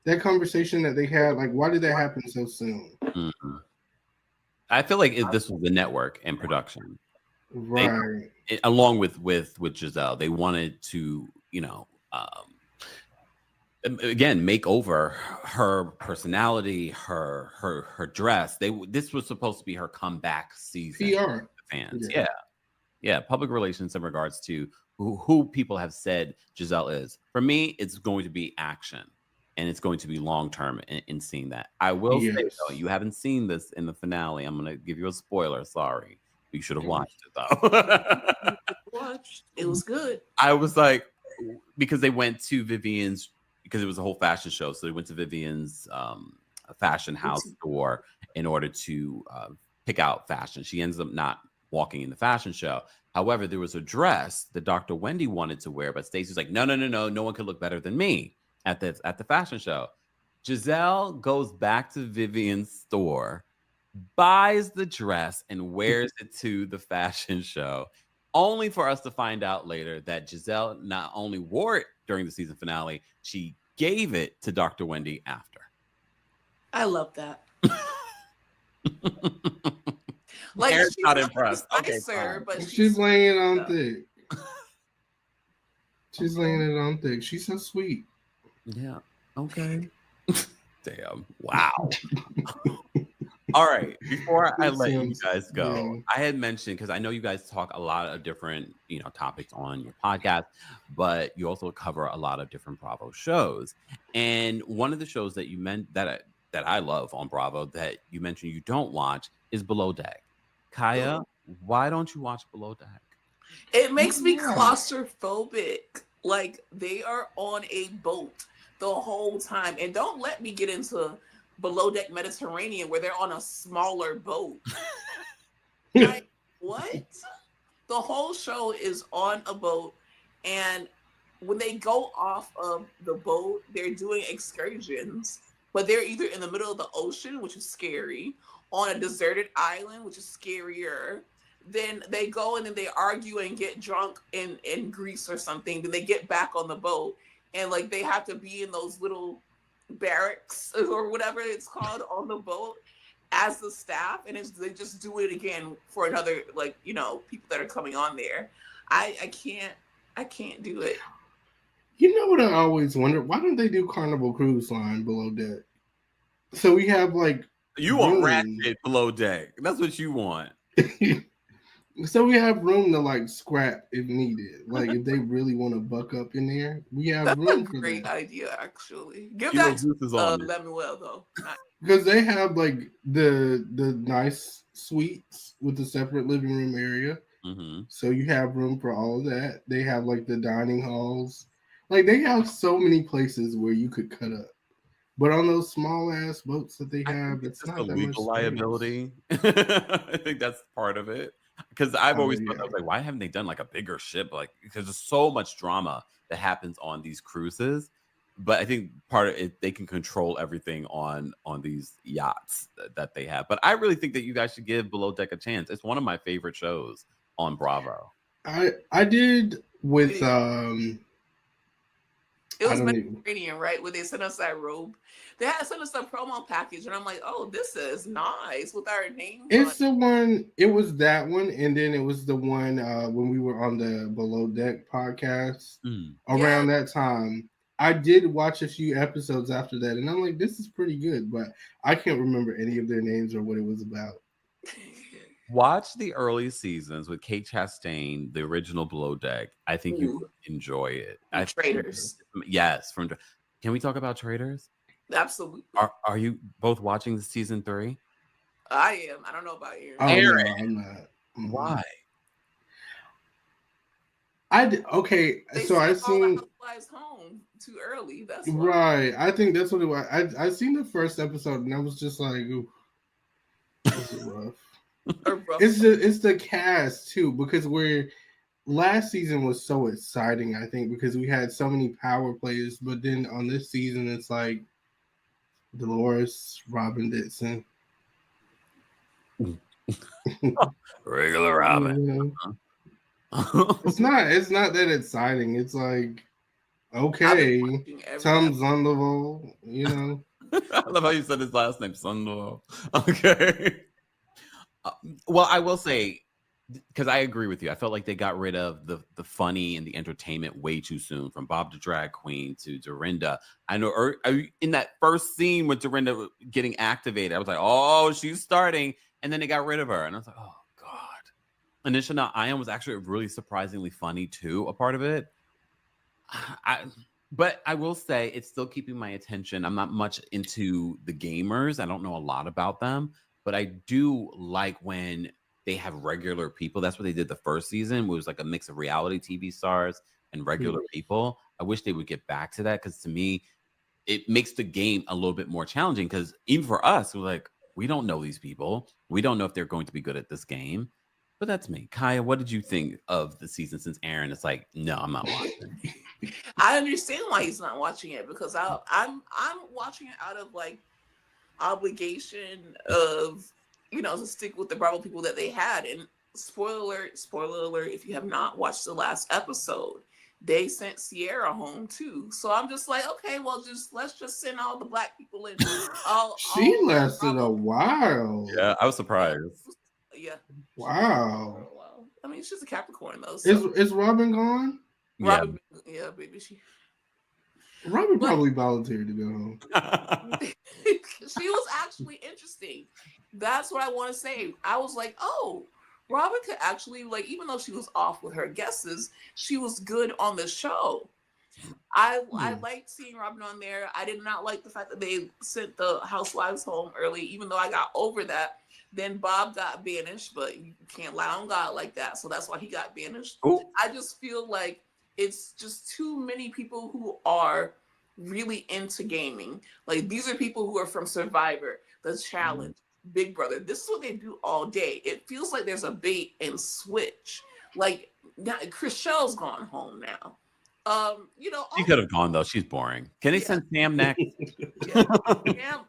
C: That conversation that they had, like, why did that happen so soon?
B: I feel like this was the network and production.
C: Right.
B: Along with Giselle, they wanted to, again, make over her personality, her dress. This was supposed to be her comeback season.
C: PR
B: fans, yeah. Public relations in regards to who people have said Giselle is. For me, it's going to be action, and it's going to be long term in seeing that. I will say though, you haven't seen this in the finale. I'm going to give you a spoiler. Sorry, you should have watched it though.
D: It was good.
B: I was like, because they went to Vivian's. Because it was a whole fashion show. So they went to Vivian's fashion house store in order to pick out fashion. She ends up not walking in the fashion show. However, there was a dress that Dr. Wendy wanted to wear, but Stacey's like, no one could look better than me at the fashion show. Giselle goes back to Vivian's store buys the dress and wears it to the fashion show, only for us to find out later that Giselle not only wore it during the season finale, she gave it to Dr. Wendy after.
D: I love that. Like,
B: Aaron's
D: she's
B: not impressed.
D: Nicer, but
C: she's laying it on thick. She's laying it on thick. She's so sweet.
B: Yeah. Okay. Damn. Wow. All right. Before I let you guys go, I had mentioned, because I know you guys talk a lot of different, topics on your podcast, but you also cover a lot of different Bravo shows. And one of the shows that you meant that I love on Bravo that you mentioned you don't watch is Below Deck. Kaya, why don't you watch Below Deck?
D: It makes me claustrophobic. Like, they are on a boat the whole time. And don't let me get into Below Deck Mediterranean where they're on a smaller boat. Like, what? The whole show is on a boat. And when they go off of the boat, they're doing excursions. But they're either in the middle of the ocean, which is scary, on a deserted island, which is scarier. Then they go and then they argue and get drunk in Greece or something. Then they get back on the boat and like they have to be in those little barracks or whatever it's called on the boat as the staff. And they just do it again for another, people that are coming on there. I can't do it.
C: You know what I always wonder? Why don't they do Carnival Cruise Line Below Deck? So we have
B: you want ratchet Below Deck. That's what you want.
C: So we have room to scrap if needed. If they really want to buck up in there, we have room for that.
D: Great idea, actually. Give that to Lemuel though.
C: Because they have the nice suites with the separate living room area. Mm-hmm. So you have room for all of that. They have the dining halls. They have so many places where you could cut up. But on those small ass boats that they have, it's not that
B: legal liability. I think that's part of it. Because I've always thought, I was why haven't they done a bigger ship? Because there's so much drama that happens on these cruises. But I think part of it, they can control everything on these yachts that they have. But I really think that you guys should give Below Deck a chance. It's one of my favorite shows on Bravo.
C: I did with
D: it was Mediterranean, right? Where they sent us that robe. They had sent us a promo package, and I'm like, oh, this is nice with our name.
C: It's the one. It was that one, and then it was the one when we were on the Below Deck podcast around that time. I did watch a few episodes after that, and I'm like, this is pretty good, but I can't remember any of their names or what it was about.
B: Watch the early seasons with Kate Chastain, the original Below Deck. I think you would enjoy it.
D: Traitors.
B: Yes. Can we talk about Traitors?
D: Absolutely.
B: Are you both watching the season 3?
D: I am. I don't know about you.
B: Aaron.
C: No, I'm not.
B: Why?
C: So I seen
D: Housewives home too early. That's why.
C: Right. I think that's what it was. I seen the first episode and I was just like, ooh, this is rough. It's the cast too, because last season was so exciting, I think, because we had so many power players, but then on this season it's like Dolores, Robin Dixon.
B: Regular Robin.
C: It's not that exciting. It's like, okay, Tom Sandoval,
B: I love how you said his last name, Sandoval. Okay. Well, I will say, because I agree with you, I felt like they got rid of the funny and the entertainment way too soon, from Bob the Drag Queen to Dorinda. I know in that first scene with Dorinda getting activated, I was like, oh, she's starting. And then they got rid of her. And I was like, oh, God. And then Chanel Ian was actually really surprisingly funny, too, a part of it. But I will say it's still keeping my attention. I'm not much into the gamers. I don't know a lot about them. But I do like when they have regular people. That's what they did the first season. It was like a mix of reality TV stars and regular people. I wish they would get back to that, because to me, it makes the game a little bit more challenging, because even for us, we're like, we don't know these people. We don't know if they're going to be good at this game. But that's me. Kaya, what did you think of the season, since Aaron is like, no, I'm not watching?
D: I understand why he's not watching it, because I'm watching it out of obligation of to stick with the Bravo people that they had. And spoiler alert, if you have not watched the last episode, they sent Sierra home too. So I'm just like, okay, well, let's just send all the Black people in.
C: She lasted a while.
B: Yeah, I was surprised.
D: Yeah.
C: Wow.
D: I mean, she's a Capricorn though. So.
C: Is Robin gone?
D: Robin, yeah, baby.
C: Robin probably volunteered to go home.
D: She was actually interesting. That's what I want to say. I was like, oh, Robin could actually, like, even though she was off with her guesses, she was good on the show. I liked seeing Robin on there. I did not like the fact that they sent the Housewives home early, even though I got over that. Then Bob got banished, but you can't lie on God like that. So that's why he got banished. Ooh. I just feel like it's just too many people who are really into gaming. Like, these are people who are from Survivor, The Challenge, Big Brother. This is what they do all day. It feels like there's a bait and switch. Like, Chriselle's gone home now.
B: She could have gone though. She's boring. Can they send Sam next?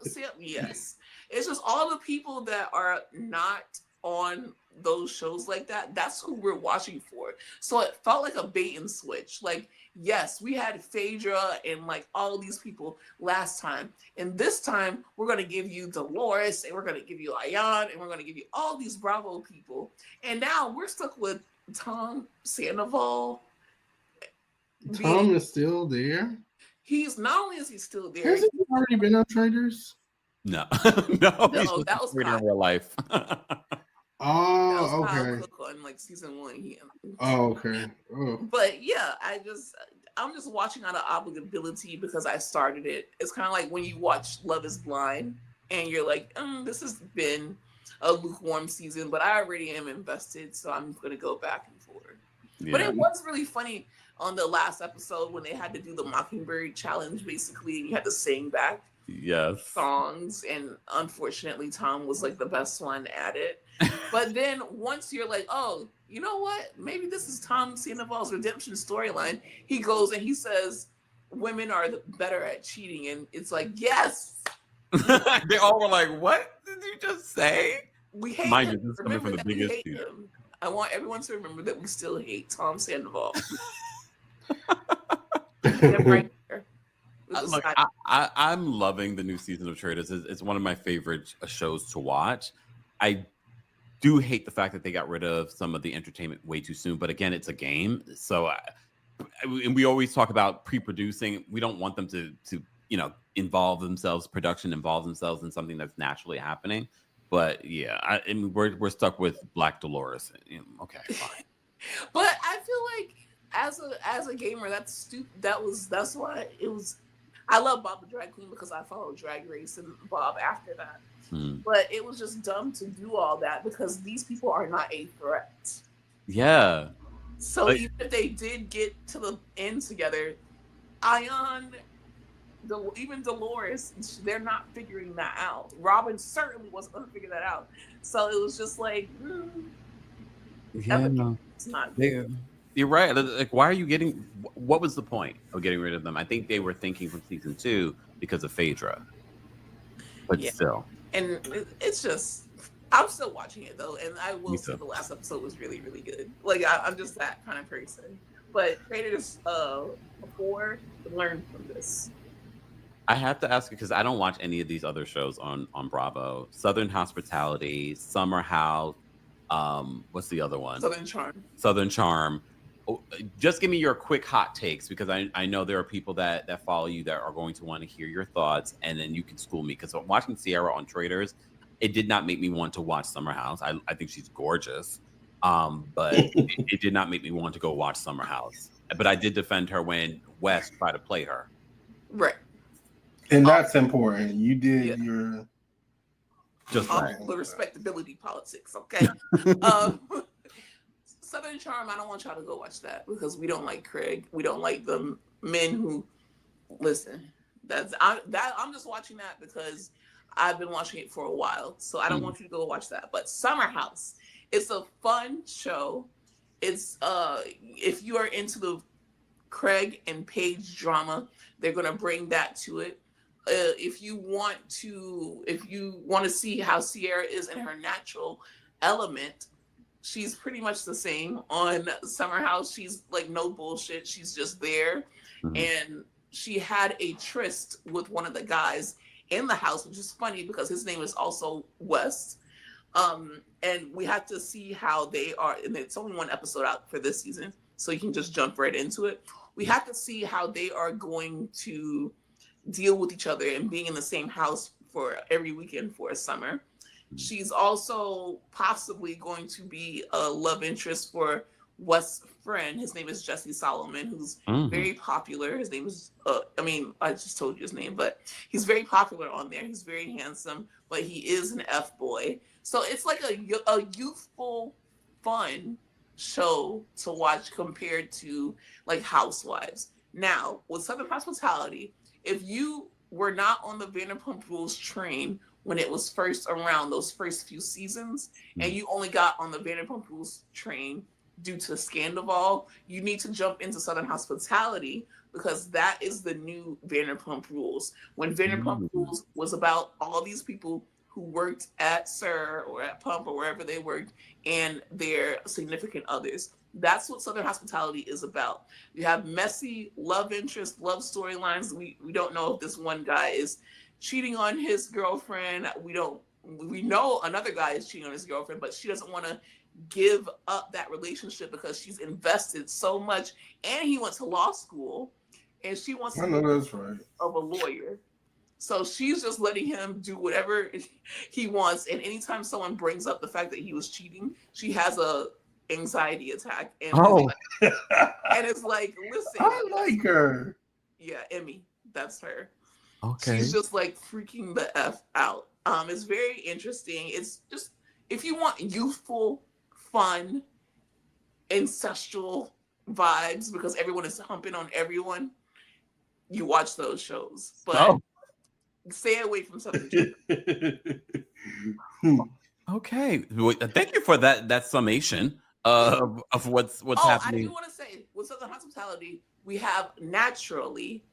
D: Sam, yes. It's just all the people that are not on those shows like that. That's who we're watching for. So it felt like a bait and switch. Like, yes, we had Phaedra and like all these people last time. And this time we're going to give you Dolores and we're going to give you Ayan and we're going to give you all these Bravo people. And now we're stuck with Tom Sandoval.
C: Tom is still there?
D: He's not only is he still there.
C: Has he already been on Traitors?
B: No,
D: that was
B: in real life.
C: Oh, okay.
D: On like season 1.
C: Okay. Oh.
D: But yeah, I'm just watching out of obligability because I started it. It's kind of like when you watch Love Is Blind and you're like, this has been a lukewarm season, but I already am invested, so I'm going to go back and forth. Yeah. But it was really funny on the last episode when they had to do the Mockingbird challenge, basically, and you had to sing back songs, and unfortunately Tom was like the best one at it. But then once you're like, oh, you know what, maybe this is Tom Sandoval's redemption storyline, he goes and he says women are better at cheating, and it's like, yes.
B: They all were like, what did you just say?
D: We hate
B: him.
D: This is coming from the biggest him. I want everyone to remember that we still hate Tom Sandoval. Right there.
B: Look, I'm loving the new season of Traitors. It's one of my favorite shows to watch. I do hate the fact that they got rid of some of the entertainment way too soon. But again, it's a game. So, and we always talk about pre-producing. We don't want them to involve themselves in something that's naturally happening. But yeah, I mean, we're stuck with Black Dolores. Okay, fine.
D: But I feel like as a gamer, that's stupid. That's why it was. I love Bob the Drag Queen because I followed Drag Race and Bob after that. But it was just dumb to do all that because these people are not a threat.
B: Yeah.
D: So even if they did get to the end together, Ayan, even Dolores, they're not figuring that out. Robin certainly wasn't going to figure that out. So it was just like, it's not good.
B: You're right. Like, why are you getting? What was the point of getting rid of them? I think they were thinking from season 2 because of Phaedra, but still.
D: And it's just, I'm still watching it though, and I will say the last episode was really, really good. Like I'm just that kind of person. But Traitors 4 learned from this.
B: I have to ask you because I don't watch any of these other shows on Bravo. Southern Hospitality, Summer House. What's the other one? Southern Charm. Just give me your quick hot takes because I know there are people that follow you that are going to want to hear your thoughts, and then you can school me because watching Sierra on Traitors, it did not make me want to watch Summer House. I think she's gorgeous, but it did not make me want to go watch Summer House. But I did defend her when West tried to play her.
D: Right.
C: And that's important. You did your
B: just
D: the respectability politics, okay? Southern Charm, I don't want y'all to go watch that because we don't like Craig. We don't like the men who listen. I'm just watching that because I've been watching it for a while, so I don't want you to go watch that. But Summer House, it's a fun show. It's if you are into the Craig and Paige drama, they're gonna bring that to it. if you want to see how Sierra is in her natural element, she's pretty much the same on Summer House. She's like no bullshit. She's just there.
B: Mhm.
D: And she had a tryst with one of the guys in the house, which is funny because his name is also West. And we have to see how they are, and it's only one episode out for this season, so you can just jump right into it. We have to see how they are going to deal with each other and being in the same house for every weekend for a summer. She's also possibly going to be a love interest for West's friend. His name is Jesse Solomon, who's very popular. His name is, I just told you his name, but he's very popular on there. He's very handsome, but he is an F-boy. So it's like a youthful, fun show to watch compared to like Housewives. Now, with Southern Hospitality, if you were not on the Vanderpump Rules train when it was first around those first few seasons, and you only got on the Vanderpump Rules train due to Sandoval, you need to jump into Southern Hospitality because that is the new Vanderpump Rules. When Vanderpump Rules was about all these people who worked at SUR or at Pump or wherever they worked and their significant others. That's what Southern Hospitality is about. You have messy love interest, love storylines. We don't know if this one guy is cheating on his girlfriend. We know another guy is cheating on his girlfriend, but she doesn't want to give up that relationship because she's invested so much. And he went to law school, and she wants to be
C: that's right.
D: of a lawyer. So she's just letting him do whatever he wants. And anytime someone brings up the fact that he was cheating, she has a anxiety attack. And it's like, listen,
C: I like her.
D: Yeah, Emmy, that's her.
B: Okay.
D: She's just like freaking the F out. It's very interesting. It's just, if you want youthful, fun, ancestral vibes because everyone is humping on everyone, you watch those shows. But stay away from something.
B: Okay. Thank you for that summation of what's happening.
D: I do want to say, with Southern Hospitality, we have naturally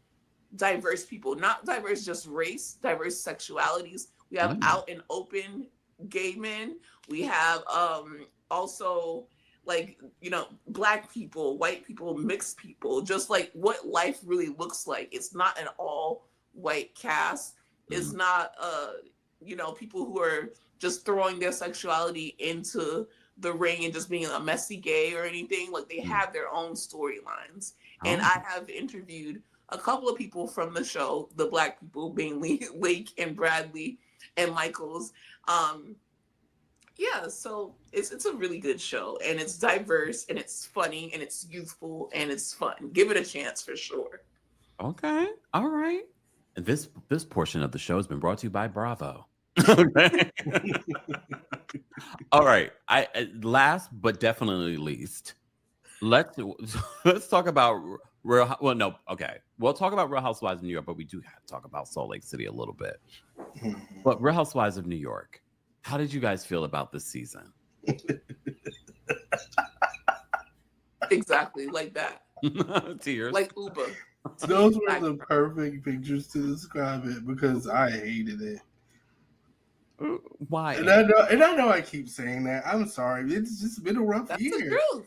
D: diverse people, not diverse just race, diverse sexualities. We have out and open gay men. We have also like, Black people, white people, mixed people, just like what life really looks like. It's not an all white cast. It's not people who are just throwing their sexuality into the ring and just being a messy gay or anything. Like, they have their own storylines. And I have interviewed a couple of people from the show, the Black people being Lake and Bradley and Michaels. So it's a really good show, and it's diverse, and it's funny, and it's youthful, and it's fun. Give it a chance for sure.
B: Okay. All right. And this portion of the show has been brought to you by Bravo. Okay. All right. Last but definitely least, let's talk about We'll talk about Real Housewives of New York, but we do have to talk about Salt Lake City a little bit. But Real Housewives of New York, how did you guys feel about this season?
D: Exactly like that.
B: Tears.
D: Like Uber.
C: Those were the perfect pictures to describe it because I hated it.
B: Why?
C: And I know I keep saying that. I'm sorry. It's just been a rough year.
D: That's the truth.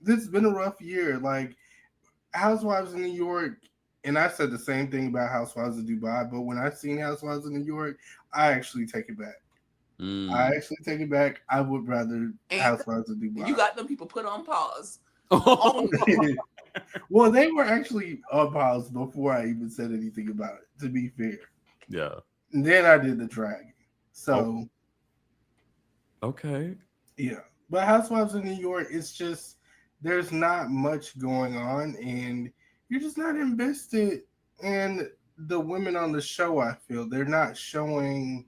C: It's been a rough year. Like, Housewives of New York, and I said the same thing about Housewives of Dubai, but when I seen Housewives of New York, I actually take it back. I would rather Housewives of Dubai.
D: You got them people put on pause.
C: Well, they were actually on pause before I even said anything about it, to be fair.
B: Yeah.
C: And then I did the dragon. So.
B: Okay.
C: Yeah. But Housewives of New York, it's just, there's not much going on, and you're just not invested in the women on the show. I feel they're not showing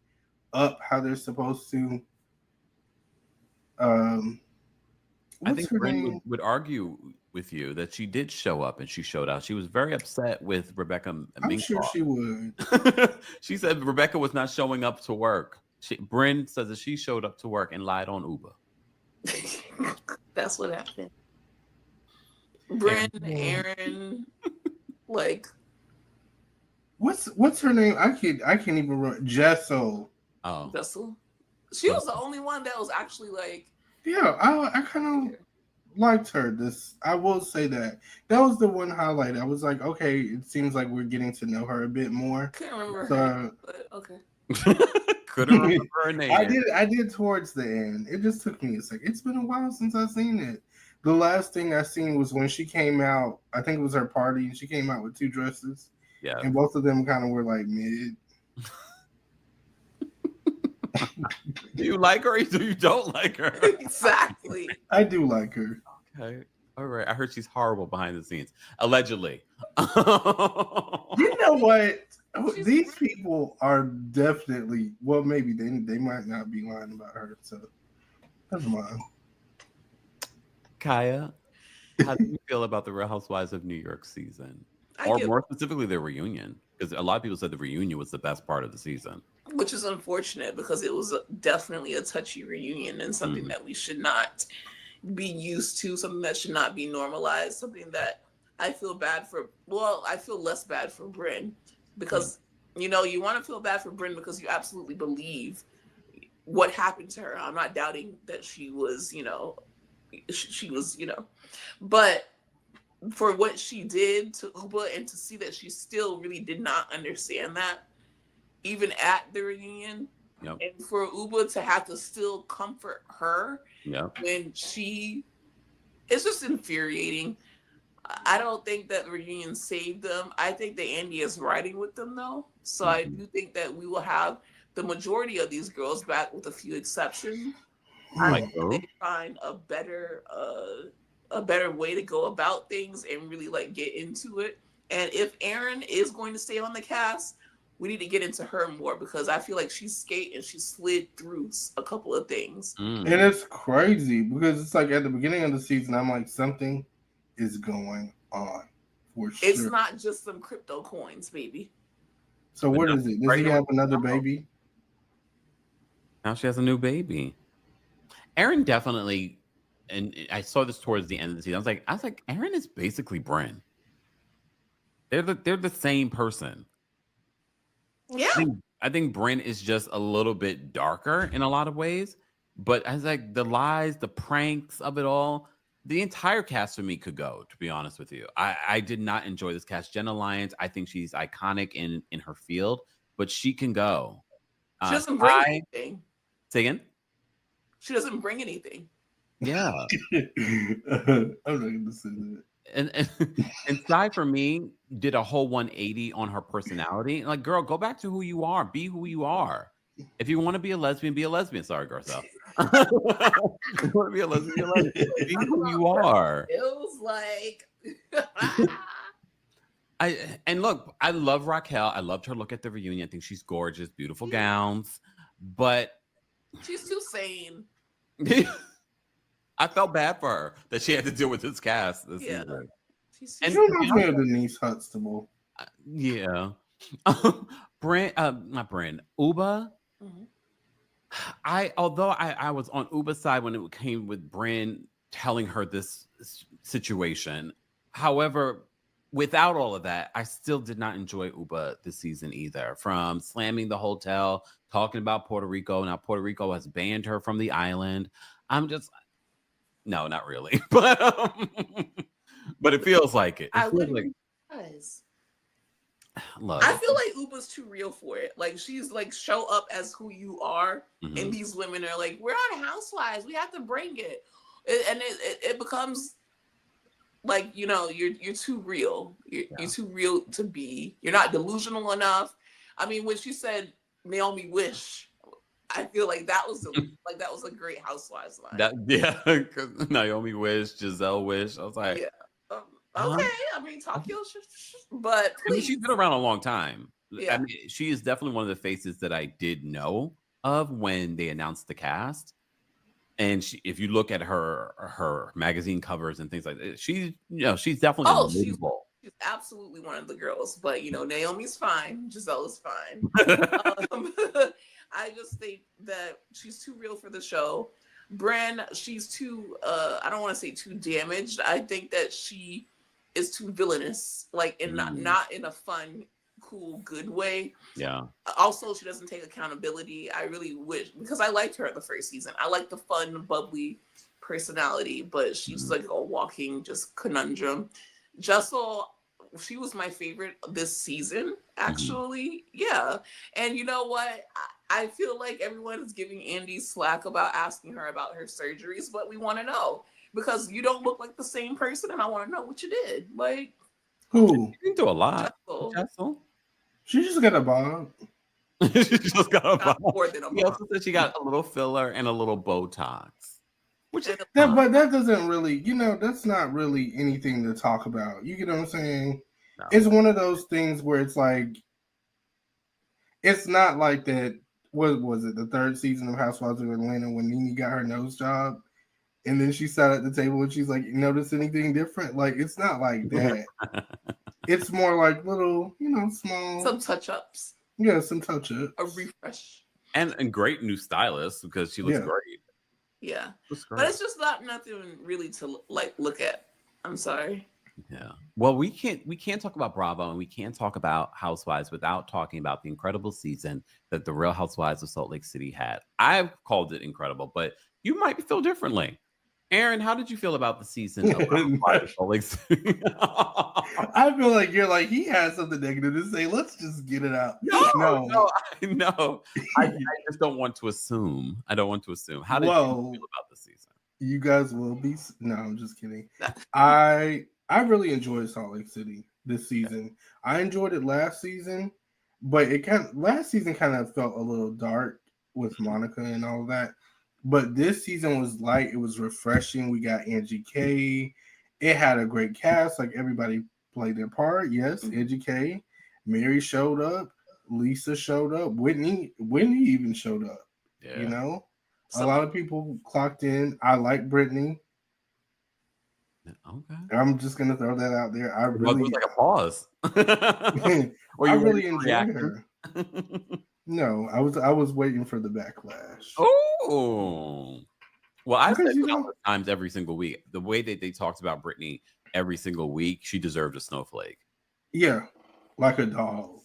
C: up how they're supposed to.
B: I think Bryn would argue with you that she did show up and she showed out. She was very upset with Rebecca.
C: I'm sure she would.
B: She said Rebecca was not showing up to work. Bryn says that she showed up to work and lied on Uber.
D: That's what happened. Bryn, Aaron, like,
C: What's her name? I can't even remember. Jessel.
B: Oh,
D: Jessel. She was the only one that was actually like.
C: Yeah, I kind of liked her. I will say that was the one highlight. I was like, okay, it seems like we're getting to know her a bit more.
D: Can't remember her name, but okay.
B: couldn't remember her name.
C: I did towards the end. It just took me a second. It's been a while since I've seen it. The last thing I seen was when she came out. I think it was her party, and she came out with 2 dresses.
B: Yeah,
C: and both of them kind of were like mid.
B: Do you like her or you don't like her?
D: Exactly.
C: I do like her.
B: Okay. All right. I heard she's horrible behind the scenes. Allegedly.
C: You know what? These people are definitely, well, maybe they might not be lying about her. So never mind.
B: Kaya, how do you feel about the Real Housewives of New York season? Or more specifically, their reunion? Because a lot of people said the reunion was the best part of the season.
D: Which is unfortunate because it was definitely a touchy reunion and something that we should not be used to, something that should not be normalized, something that I feel bad for. Well, I feel less bad for Brynn because, you know, you want to feel bad for Brynn because you absolutely believe what happened to her. I'm not doubting that she was, you know, but for what she did to Uba and to see that she still really did not understand that, even at the reunion, and for Uba to have to still comfort her when it's just infuriating. I don't think that the reunion saved them. I think that Andy is riding with them though. So I do think that we will have the majority of these girls back with a few exceptions. I think they find a better way to go about things and really like get into it. And if Erin is going to stay on the cast, we need to get into her more because I feel like she's skate and she slid through a couple of things.
C: And it's crazy because it's like at the beginning of the season, I'm like, something is going on for sure.
D: It's not just some crypto coins, baby.
C: So what is it? Does he have another baby?
B: Now she has a new baby. Erin definitely, and I saw this towards the end of the season. I was like, Erin is basically Brynn. They're the same person.
D: Yeah.
B: I think Brynn is just a little bit darker in a lot of ways, but I was like the lies, the pranks of it all, the entire cast for me could go, to be honest with you. I did not enjoy this cast. Jenna Lyons, I think she's iconic in her field, but she can go.
D: She doesn't bring anything.
B: Say again?
D: She doesn't bring anything.
B: Yeah.
C: I'm not going to say that.
B: And Sai for me did a whole 180 on her personality. Like, girl, go back to who you are. Be who you are. If you want to be a lesbian, be a lesbian. Sorry, Garcelle. You want to be a lesbian, be a lesbian. Be who you are.
D: It was like
B: and look, I love Raquel. I loved her look at the reunion. I think she's gorgeous, beautiful gowns, but
D: she's too sane.
B: I felt bad for her that she had to deal with this cast this season.
C: And Denise Huxtable.
B: Yeah. Not Brynn. Uba. Although I was on Uba's side when it came with Brynn telling her this situation. However, without all of that, I still did not enjoy Uba this season either. From slamming the hotel, talking about Puerto Rico. Now Puerto Rico has banned her from the island. No, not really. But it feels like it. It feels like
D: Look, I feel like Uba's too real for it. Like she's like show up as who you are, and these women are like, we're on Housewives, we have to bring it, and it becomes like, you know, you're too real. You're too real to be. You're not delusional enough. I mean, when she said Naomi Wish, I feel like that was a great Housewives line.
B: Because Naomi Wish, Giselle Wish. I was like,
D: okay. I mean, Takeo, but
B: I mean, she's been around a long time.
D: Yeah.
B: I mean, she is definitely one of the faces that I did know of when they announced the cast. And if you look at her magazine covers and things like that, she's definitely
D: she's absolutely one of the girls. But Naomi's fine, Giselle is fine. I just think that she's too real for the show. Brynn, she's too I don't want to say too damaged. I think that she is too villainous, like not in a fun cool, good way.
B: Yeah.
D: Also, she doesn't take accountability. I really wish, because I liked her at the first season. I like the fun, bubbly personality, but she's like a walking just conundrum. Jessel, she was my favorite this season, actually. Yeah. And you know what? I feel like everyone is giving Andy slack about asking her about her surgeries, but we want to know because you don't look like the same person, and I want to know what you did. Like,
C: who?
B: You didn't do a lot.
D: Jessel.
C: She just got a bob.
B: She just got a bob.
D: More than a
B: He also said she got a little filler and a little Botox. Which is
C: but that doesn't really, that's not really anything to talk about. You get what I'm saying? No. It's one of those things where it's like, it's not like that. What was it? The third season of Housewives of Atlanta when NeNe got her nose job, and then she sat at the table and she's like, "You notice anything different?" Like, it's not like that. It's more like little, small,
D: some touch-ups.
C: Yeah, some touch-ups,
D: a refresh,
B: and great new stylist because she looks great.
D: Yeah, but it's just nothing really to look at. I'm sorry.
B: Yeah. Well, we can't talk about Bravo and we can't talk about Housewives without talking about the incredible season that the Real Housewives of Salt Lake City had. I've called it incredible, but you might feel differently. Aaron, how did you feel about the season of Housewives of Salt Lake City?
C: I feel like you're like, he has something negative to say. Let's just get it out.
B: No. I just don't want to assume. I don't want to assume. How did you feel about the season?
C: You guys will be. No, I'm just kidding. I really enjoyed Salt Lake City this season. I enjoyed it last season, but last season kind of felt a little dark with Monica and all of that. But this season was light. It was refreshing. We got Angie K. It had a great cast. Like, everybody played their part. Yes, Angie K. Mary showed up. Lisa showed up. Whitney even showed up. Yeah. A lot of people clocked in. I like Brittany.
B: Okay.
C: I'm just gonna throw that out there. I really
B: was like a pause.
C: I really enjoyed her. No, I was waiting for the backlash.
B: Oh, well, I said times every single week. The way that they talked about Brittany every single week, she deserved a snowflake.
C: Yeah, like a dog.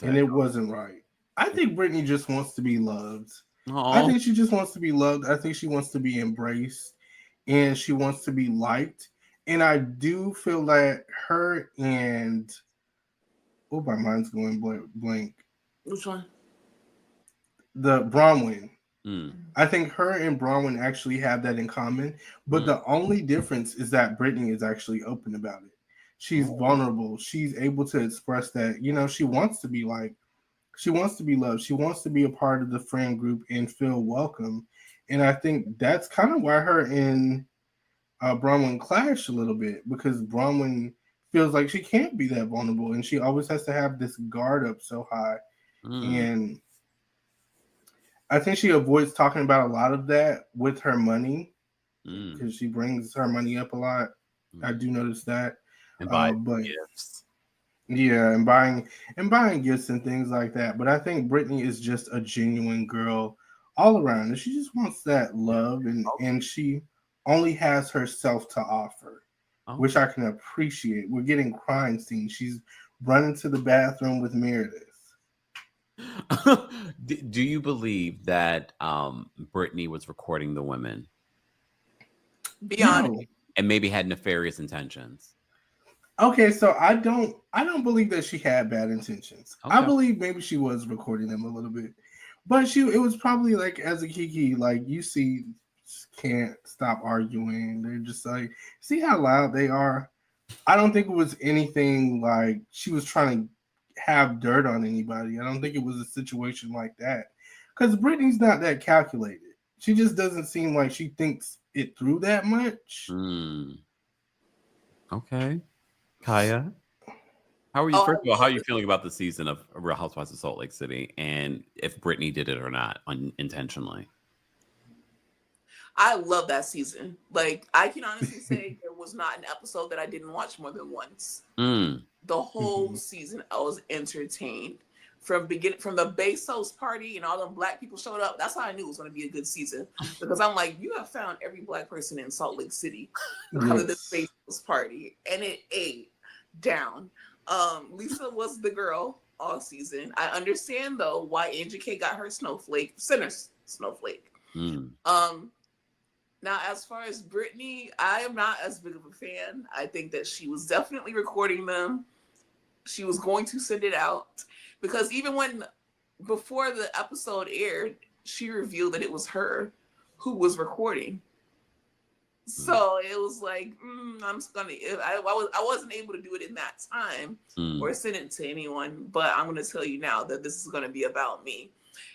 C: And it wasn't right. I think Brittany just wants to be loved. Aww. I think she just wants to be loved. I think she wants to be embraced. And she wants to be liked. And I do feel that her and... Oh, my mind's going blank.
D: Which one?
C: The Bronwyn. I think her and Bronwyn actually have that in common. But the only difference is that Brittany is actually open about it. She's vulnerable. She's able to express that, she wants to be liked. She wants to be loved. She wants to be a part of the friend group and feel welcome. And I think that's kind of why her and Bronwyn clash a little bit, because Bronwyn feels like she can't be that vulnerable and she always has to have this guard up so high. And I think she avoids talking about a lot of that with her money because she brings her money up a lot. I do notice that.
B: And buying gifts.
C: Yeah, and buying gifts and things like that. But I think Brittany is just a genuine girl all around, and she just wants that love, and she only has herself to offer, which I can appreciate. We're getting crime scenes. She's running to the bathroom with Meredith.
B: Do you believe that Brittany was recording the women?
D: Beyond,
B: and maybe had nefarious intentions?
C: Okay, so I don't believe that she had bad intentions. Okay. I believe maybe she was recording them a little bit. But it was probably like, as a Kiki, like, you see, can't stop arguing. They're just like, see how loud they are? I don't think it was anything like she was trying to have dirt on anybody. I don't think it was a situation like that. Because Brittany's not that calculated. She just doesn't seem like she thinks it through that much.
B: Okay. Kaya? How are you? First of all, how are you feeling about the season of Real Housewives of Salt Lake City, and if Brittany did it or not unintentionally?
D: I love that season. Like, I can honestly say there was not an episode that I didn't watch more than once. The whole season, I was entertained from the Bezos party and all them black people showed up. That's how I knew it was going to be a good season, because I'm like, you have found every black person in Salt Lake City to come to this Bezos party, and it ate down. Lisa was the girl all season. I understand though why Angie K got her snowflake. Now, as far as Brittany, I am not as big of a fan. I think that she was definitely recording them. She was going to send it out because even before the episode aired, she revealed that it was her who was recording. So it was like, I wasn't able to do it in that time or send it to anyone, but I'm going to tell you now that this is going to be about me.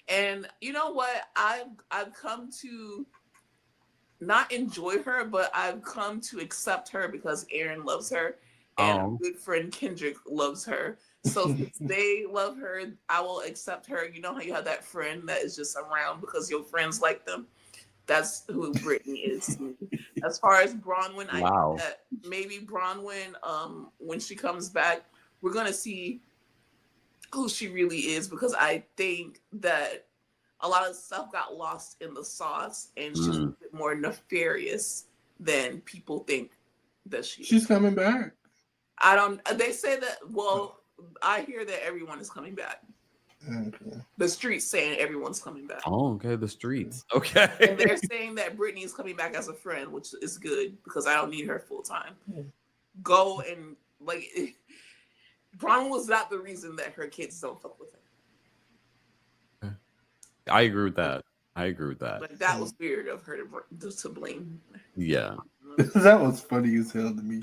D: And you know what? I've come to not enjoy her, but I've come to accept her because Aaron loves her and our good friend Kendrick loves her. So since they love her, I will accept her. You know how you have that friend that is just around because your friends like them? That's who Brittany is. As far as Bronwyn, I think that maybe Bronwyn, when she comes back, we're going to see who she really is because I think that a lot of stuff got lost in the sauce and she's a bit more nefarious than people think that
C: she's coming back.
D: They say that, well, I hear that everyone is coming back. Okay. The streets saying everyone's coming back.
B: Oh, okay. The streets. Okay.
D: And they're saying that Brittany is coming back as a friend, which is good because I don't need her full time. Go and Bronwyn was not the reason that her kids don't fuck with her.
B: I agree with that.
D: But that was weird of her to blame.
B: Yeah.
C: That was funny as hell to me.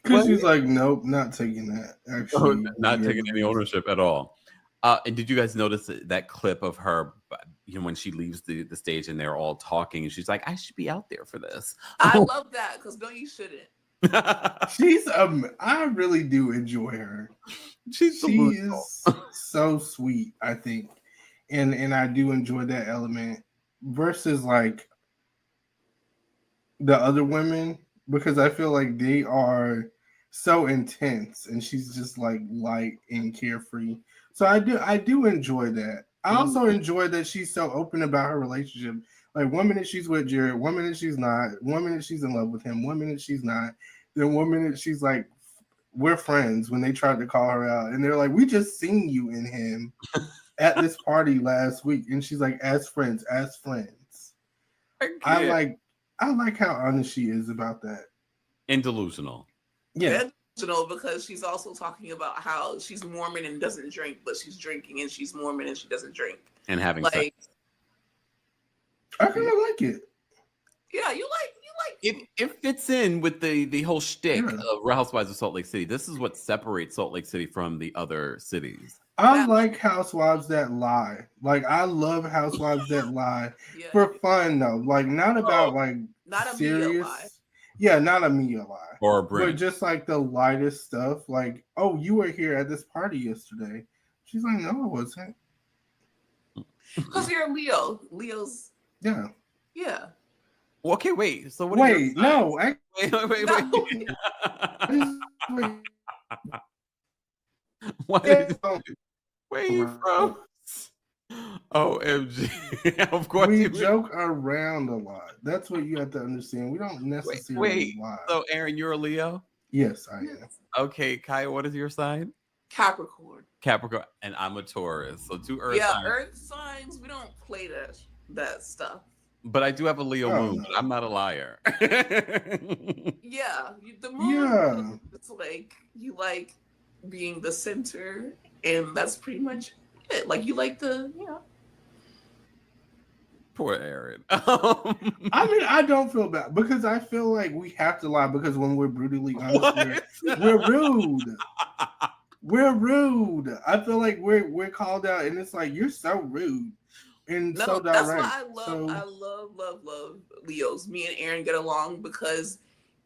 C: Because she's like, nope, not taking that. Actually,
B: not taking any ownership at all. And did you guys notice that clip of her, when she leaves the stage and they're all talking and she's like, I should be out there for this.
D: I love that because no, you shouldn't.
C: I really do enjoy her. She is so sweet, I think. And I do enjoy that element versus like the other women because I feel like they are so intense and she's just like light and carefree. So I do enjoy that. I also enjoy that she's so open about her relationship. Like 1 minute she's with Jared, 1 minute she's not, 1 minute she's in love with him, 1 minute she's not. Then 1 minute she's like, we're friends when they tried to call her out. And they're like, we just seen you and him at this party last week. And she's like, as friends. I like how honest she is about that.
B: And delusional.
C: Yeah.
D: Delusional because she's also talking about how she's Mormon and doesn't drink, but she's drinking and she's Mormon and she doesn't drink.
B: And having sex.
C: I kind of like it.
D: Yeah, you like
B: it fits in with the whole shtick of Real Housewives of Salt Lake City. This is what separates Salt Lake City from the other cities.
C: I like housewives that lie. Like I love housewives that lie for fun though. Like not about
D: not
C: serious.
D: A Mia lie.
C: Yeah, not a Mia lie.
B: Or a Brit.
C: But just like the lightest stuff. Like, oh, you were here at this party yesterday. She's like, no, I wasn't.
D: Because you're a Leo. Leo's.
C: Yeah.
D: Yeah.
B: Well, okay, wait. So what?
C: Wait, no.
B: Wait. What? Where you from? OMG. Of course.
C: We joke around a lot. That's what you have to understand. We don't necessarily lie.
B: So, Aaron, you're a Leo?
C: Yes, I am.
B: Okay, Kaya, what is your sign?
D: Capricorn.
B: And I'm a Taurus. So 2 Earth signs.
D: Yeah, Earth signs, we don't play that stuff.
B: But I do have a Leo moon. But I'm not a liar.
D: Yeah, the moon. It's like you like being the center, and that's pretty much it. Like you like
B: Poor Aaron.
C: I mean, I don't feel bad because I feel like we have to lie because when we're brutally honest, we're rude. We're rude. I feel like we're called out, and it's like you're so rude. And so direct.
D: That's why I love Leos. Me and Aaron get along because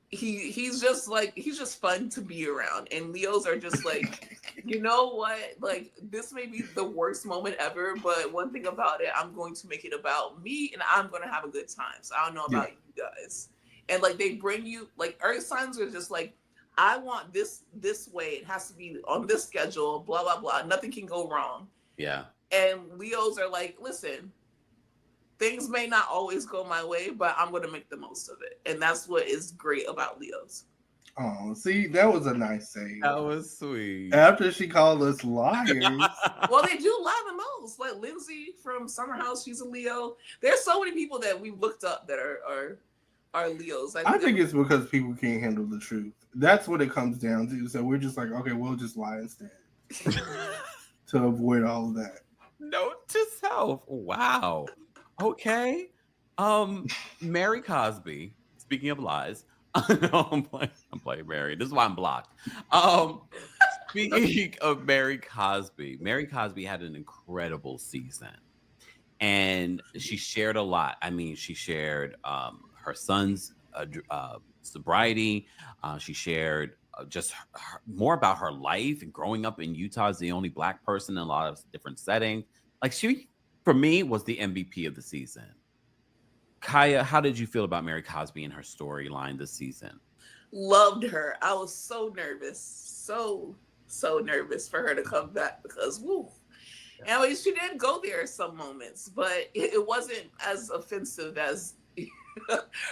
D: he's just fun to be around. And Leos are just like, you know what? Like this may be the worst moment ever, but one thing about it, I'm going to make it about me and I'm gonna have a good time. So I don't know about you guys. And like they bring you like Earth signs are just like, I want this way. It has to be on this schedule, blah, blah, blah. Nothing can go wrong.
B: Yeah.
D: And Leos are like, listen, things may not always go my way, but I'm going to make the most of it. And that's what is great about Leos.
C: Oh, see, that was a nice save.
B: That was sweet.
C: After she called us liars.
D: Well, they do lie the most. Like Lindsay from Summer House, she's a Leo. There's so many people that we've looked up that are Leos.
C: I think it's because people can't handle the truth. That's what it comes down to. So we're just like, okay, we'll just lie instead to avoid all of that.
B: Note to self. Wow. Okay. Mary Cosby. Speaking of lies, no, I'm playing Mary. This is why I'm blocked. Speaking of Mary Cosby had an incredible season, and she shared a lot. I mean, she shared her son's sobriety. She shared just more about her life and growing up in Utah as the only Black person in a lot of different settings. Like, she, for me, was the MVP of the season. Kaya, how did you feel about Mary Cosby and her storyline this season?
D: Loved her. I was so nervous. So nervous for her to come back because, woo. And I mean, she did go there at some moments, but it wasn't as offensive as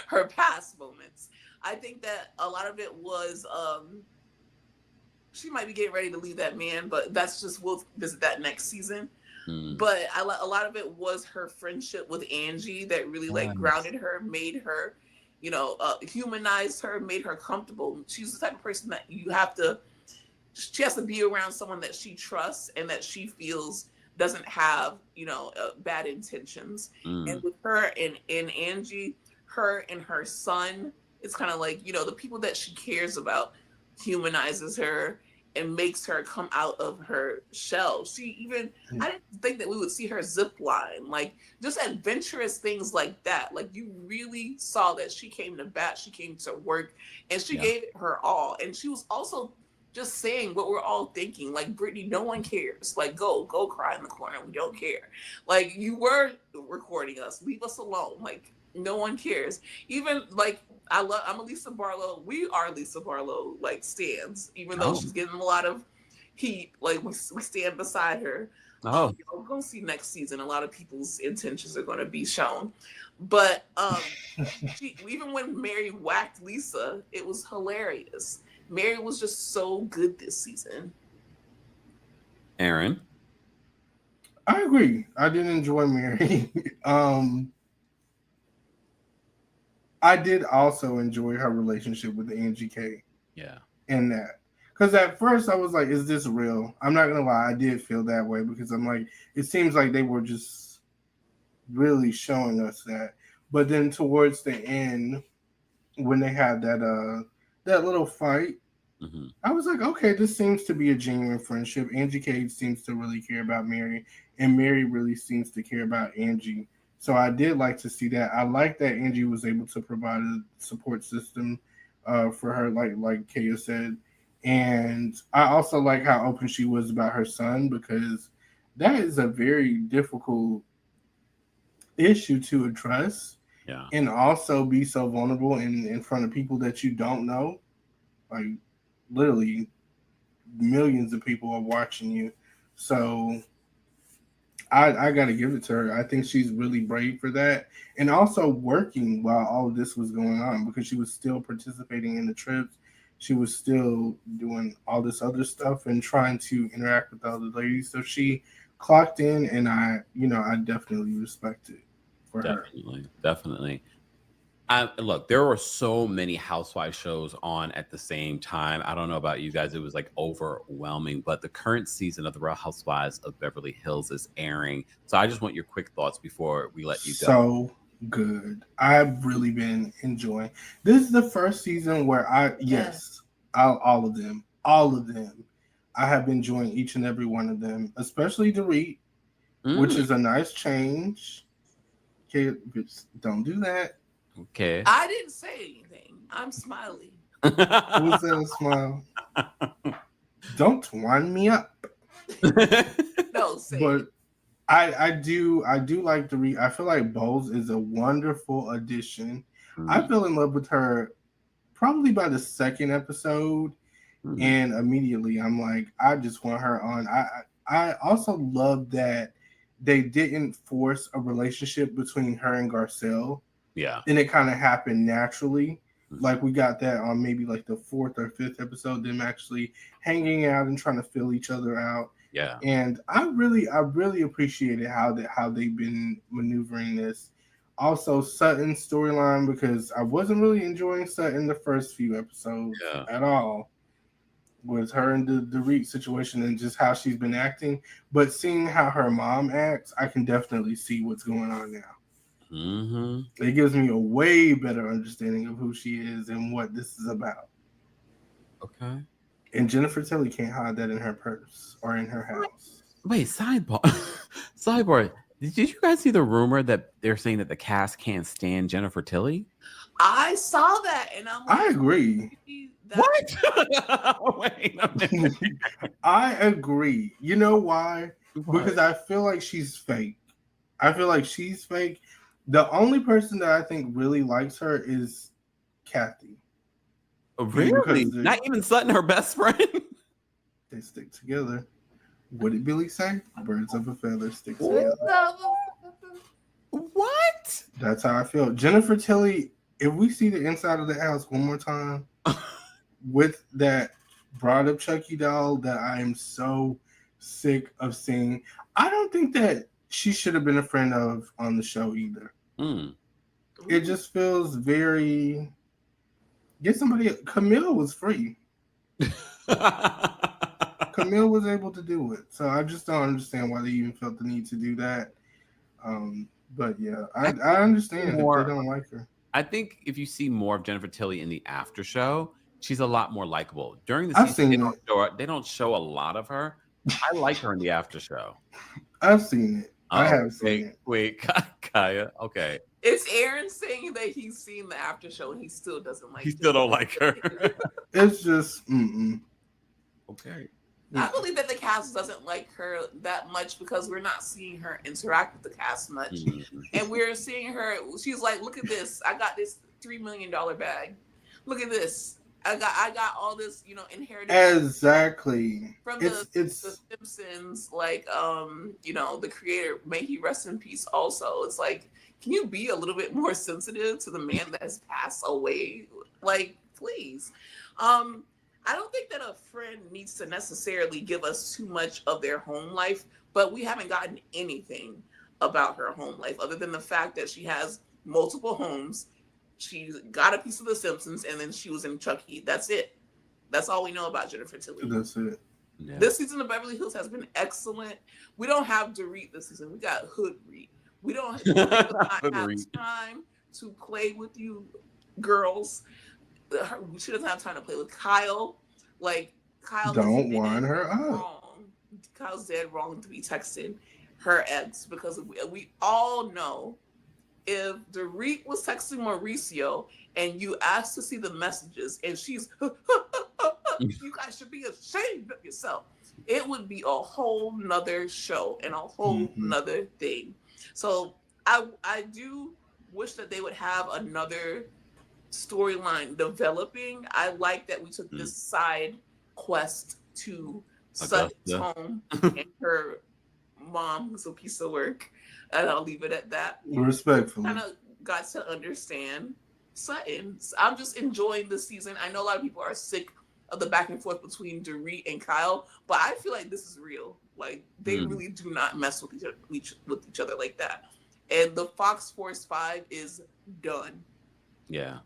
D: her past moments. I think that a lot of it was she might be getting ready to leave that man, but that's just, we'll visit that next season. But a lot of it was her friendship with Angie that really like grounded her, made her, you know, humanized her, made her comfortable. She's the type of person that she has to be around someone that she trusts and that she feels doesn't have, you know, bad intentions. And with her and Angie, her and her son, it's kind of like, you know, the people that she cares about humanizes her and makes her come out of her shell. I didn't think that we would see her zip line, like just adventurous things like that. Like, you really saw that she came to bat, she came to work, and she gave it her all. And she was also just saying what we're all thinking. Like, Brittany, no one cares. Like, go cry in the corner. We don't care. Like, you were recording us. Leave us alone. Like, no one cares. Even like, I'm a Lisa Barlow. We are Lisa Barlow like stands, even though she's getting a lot of heat. Like, we stand beside her. We're gonna see next season. A lot of people's intentions are going to be shown, but even when Mary whacked Lisa, it was hilarious. Mary was just so good this season.
B: Aaron,
C: I agree. I did enjoy Mary. I did also enjoy her relationship with Angie K.
B: Yeah.
C: In that. Because at first I was like, is this real? I'm not going to lie. I did feel that way because I'm like, it seems like they were just really showing us that. But then towards the end, when they had that little fight, I was like, okay, this seems to be a genuine friendship. Angie K seems to really care about Mary, and Mary really seems to care about Angie. So I did like to see that. I like that Angie was able to provide a support system for her, like Kaya said. And I also like how open she was about her son, because that is a very difficult issue to address.
B: Yeah. And
C: also be so vulnerable in front of people that you don't know. Like, literally millions of people are watching you. So I got to give it to her. I think she's really brave for that. And also working while all of this was going on, because she was still participating in the trips. She was still doing all this other stuff and trying to interact with the other ladies. So she clocked in, and I definitely respect it for her.
B: Definitely. Look, there were so many Housewives shows on at the same time. I don't know about you guys. It was like overwhelming, but the current season of The Real Housewives of Beverly Hills is airing. So I just want your quick thoughts before we let you go.
C: So good. I've really been enjoying. This is the first season where all of them. I have been enjoying each and every one of them, especially Dorit, which is a nice change. Okay, don't do that.
B: Okay.
D: I didn't say anything. I'm smiling.
C: Who's that a smile? Don't wind me up.
D: No, say
C: but
D: it.
C: I do like Dorit. I feel like Boz is a wonderful addition. I fell in love with her probably by the second episode, and immediately I'm like, I just want her on. I also love that they didn't force a relationship between her and Garcelle.
B: Yeah.
C: And it kind of happened naturally. Like we got that on maybe like the 4th or 5th episode, them actually hanging out and trying to fill each other out.
B: Yeah.
C: And I really appreciated how they've been maneuvering this. Also, Sutton's storyline, because I wasn't really enjoying Sutton the first few episodes at all, with her and the Dorit situation and just how she's been acting. But seeing how her mom acts, I can definitely see what's going on now.
B: Mm-hmm.
C: It gives me a way better understanding of who she is and what this is about.
B: Okay.
C: And Jennifer Tilly can't hide that in her purse or in her house.
B: Wait, sidebar. Sidebar. Did you guys see the rumor that they're saying that the cast can't stand Jennifer Tilly?
D: I saw that, and I'm like,
C: I agree.
B: What? Wait a minute.
C: I agree. You know why? Because I feel like she's fake. The only person that I think really likes her is Kathy.
B: Really? Not even Sutton, her best friend?
C: They stick together. What did Billy say? Birds of a feather stick together.
B: What?
C: That's how I feel. Jennifer Tilly, if we see the inside of the house one more time with that brought up Chucky doll that I am so sick of seeing, I don't think that she should have been a friend of on the show either. It just feels very... Get somebody... Camille was free. Camille was able to do it. So I just don't understand why they even felt the need to do that. But yeah, I understand if they don't like her.
B: I think if you see more of Jennifer Tilly in the after show, she's a lot more likable. During the season, they don't show a lot of her. I like her in the after show.
C: I've seen it. I have seen it.
B: Wait, Kaya. Okay.
D: It's Aaron saying that he's seen the after show and he still doesn't like her.
B: He still don't like her.
C: It's just,
B: Okay.
D: I believe that the cast doesn't like her that much because we're not seeing her interact with the cast much. And we're seeing her, she's like, look at this. I got this $3 million bag. Look at this. I got all this, inherited.
C: Exactly.
D: From the Simpsons, like, the creator, may he rest in peace also. It's like, can you be a little bit more sensitive to the man that has passed away? Like, please. I don't think that a friend needs to necessarily give us too much of their home life, but we haven't gotten anything about her home life other than the fact that she has multiple homes. She got a piece of The Simpsons, and then she was in Chucky. That's it. That's all we know about Jennifer Tilly.
C: That's it.
B: Yeah.
D: This season of Beverly Hills has been excellent. We don't have Dorit this season. We got Hoodreet. We don't have time to play with you girls. She doesn't have time to play with Kyle. Like, Kyle
C: don't wind her up.
D: Wrong. Kyle's dead wrong to be texting her ex because we all know if Dorit was texting Mauricio and you asked to see the messages and she's you guys should be ashamed of yourself, it would be a whole nother show and a whole nother thing. So I do wish that they would have another storyline developing. I like that we took this side quest to Sutton's home and her mom, who's a piece of work, and I'll leave it at that.
C: Respectfully,
D: kind of got to understand Sutton. I'm just enjoying this season. I know a lot of people are sick of the back and forth between Dorit and Kyle, but I feel like this is real. Like, they really do not mess with each other like that. And the Fox Force 5 is done.
B: Yeah.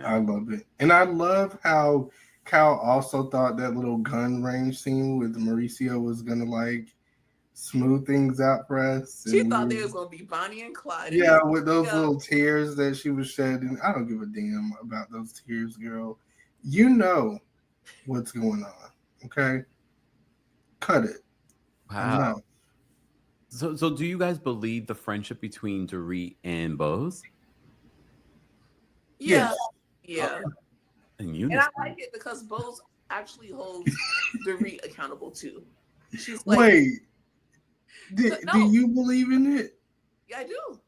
C: I love it. And I love how Kyle also thought that little gun range scene with Mauricio was going to, like, smooth things out for us.
D: She thought there was going to be Bonnie and Clyde.
C: Yeah, with those little tears that she was shedding. I don't give a damn about those tears, girl. You know what's going on, okay? Cut it.
B: Wow. So do you guys believe the friendship between Dorit and Boz?
D: Yeah. Yeah.
B: And
D: I like it because Boz actually holds Dorit accountable too. She's like,
C: wait, do you believe in it?
D: Yeah, I do.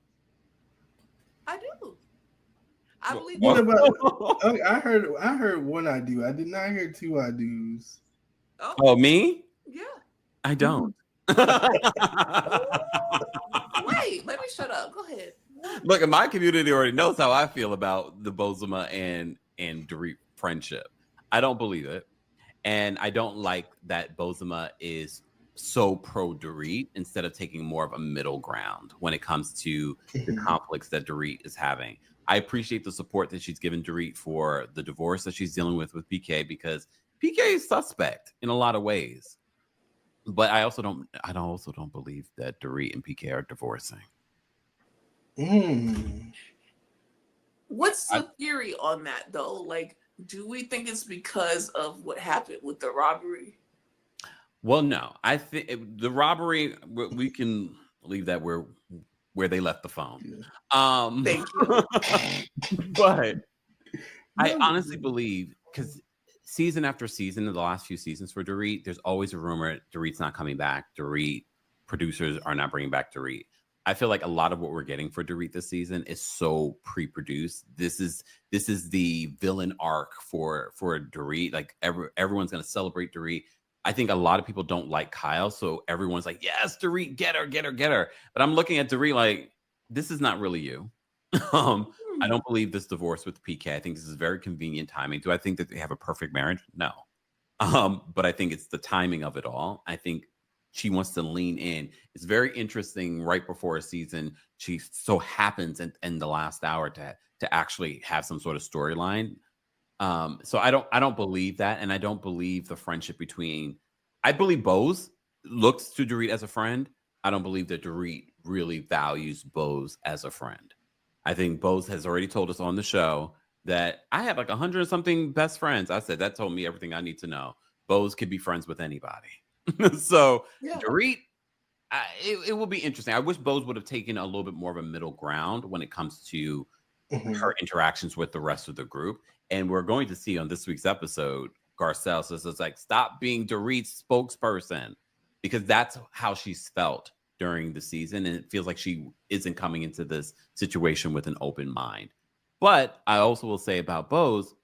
D: I believe.
C: What about? I heard one I do. I did not hear two I do's.
B: Oh, me?
D: Yeah.
B: I don't.
D: Wait, let me shut up. Go ahead.
B: Look, my community already knows how I feel about the Bozema and Dorit friendship. I don't believe it. And I don't like that Bozema is so pro Dorit instead of taking more of a middle ground when it comes to the conflicts that Dorit is having. I appreciate the support that she's given Dorit for the divorce that she's dealing with PK, because PK is suspect in a lot of ways. But I also don't believe that Dorit and PK are divorcing.
D: What's the theory on that though? Like, do we think it's because of what happened with the robbery?
B: Well, no. I think the robbery, we can leave that where they left the phone.
D: Thank you.
B: But I honestly believe, because season after season, in the last few seasons for Dorit, there's always a rumor Dorit's not coming back. Dorit producers are not bringing back Dorit. I feel like a lot of what we're getting for Dorit this season is so pre-produced. This is the villain arc for Dorit. Like everyone's gonna celebrate Dorit. I think a lot of people don't like Kyle, so everyone's like, yes, Dorit, get her, get her, get her. But I'm looking at Dorit like, this is not really you. I don't believe this divorce with PK. I think this is very convenient timing. Do I think that they have a perfect marriage? No. But I think it's the timing of it all. I think she wants to lean in. It's very interesting. Right before a season, she so happens in the last hour to actually have some sort of storyline. So I don't believe that, and I don't believe the friendship between. I believe Boz looks to Dorit as a friend. I don't believe that Dorit really values Boz as a friend. I think Boz has already told us on the show that I have like 100 something best friends. I said that told me everything I need to know. Boz could be friends with anybody. So Dorit, it will be interesting. I wish Boz would have taken a little bit more of a middle ground when it comes to her interactions with the rest of the group. And we're going to see on this week's episode, Garcelle says it's like, stop being Dorit's spokesperson, because that's how she's felt during the season. And it feels like she isn't coming into this situation with an open mind. But I also will say about Boz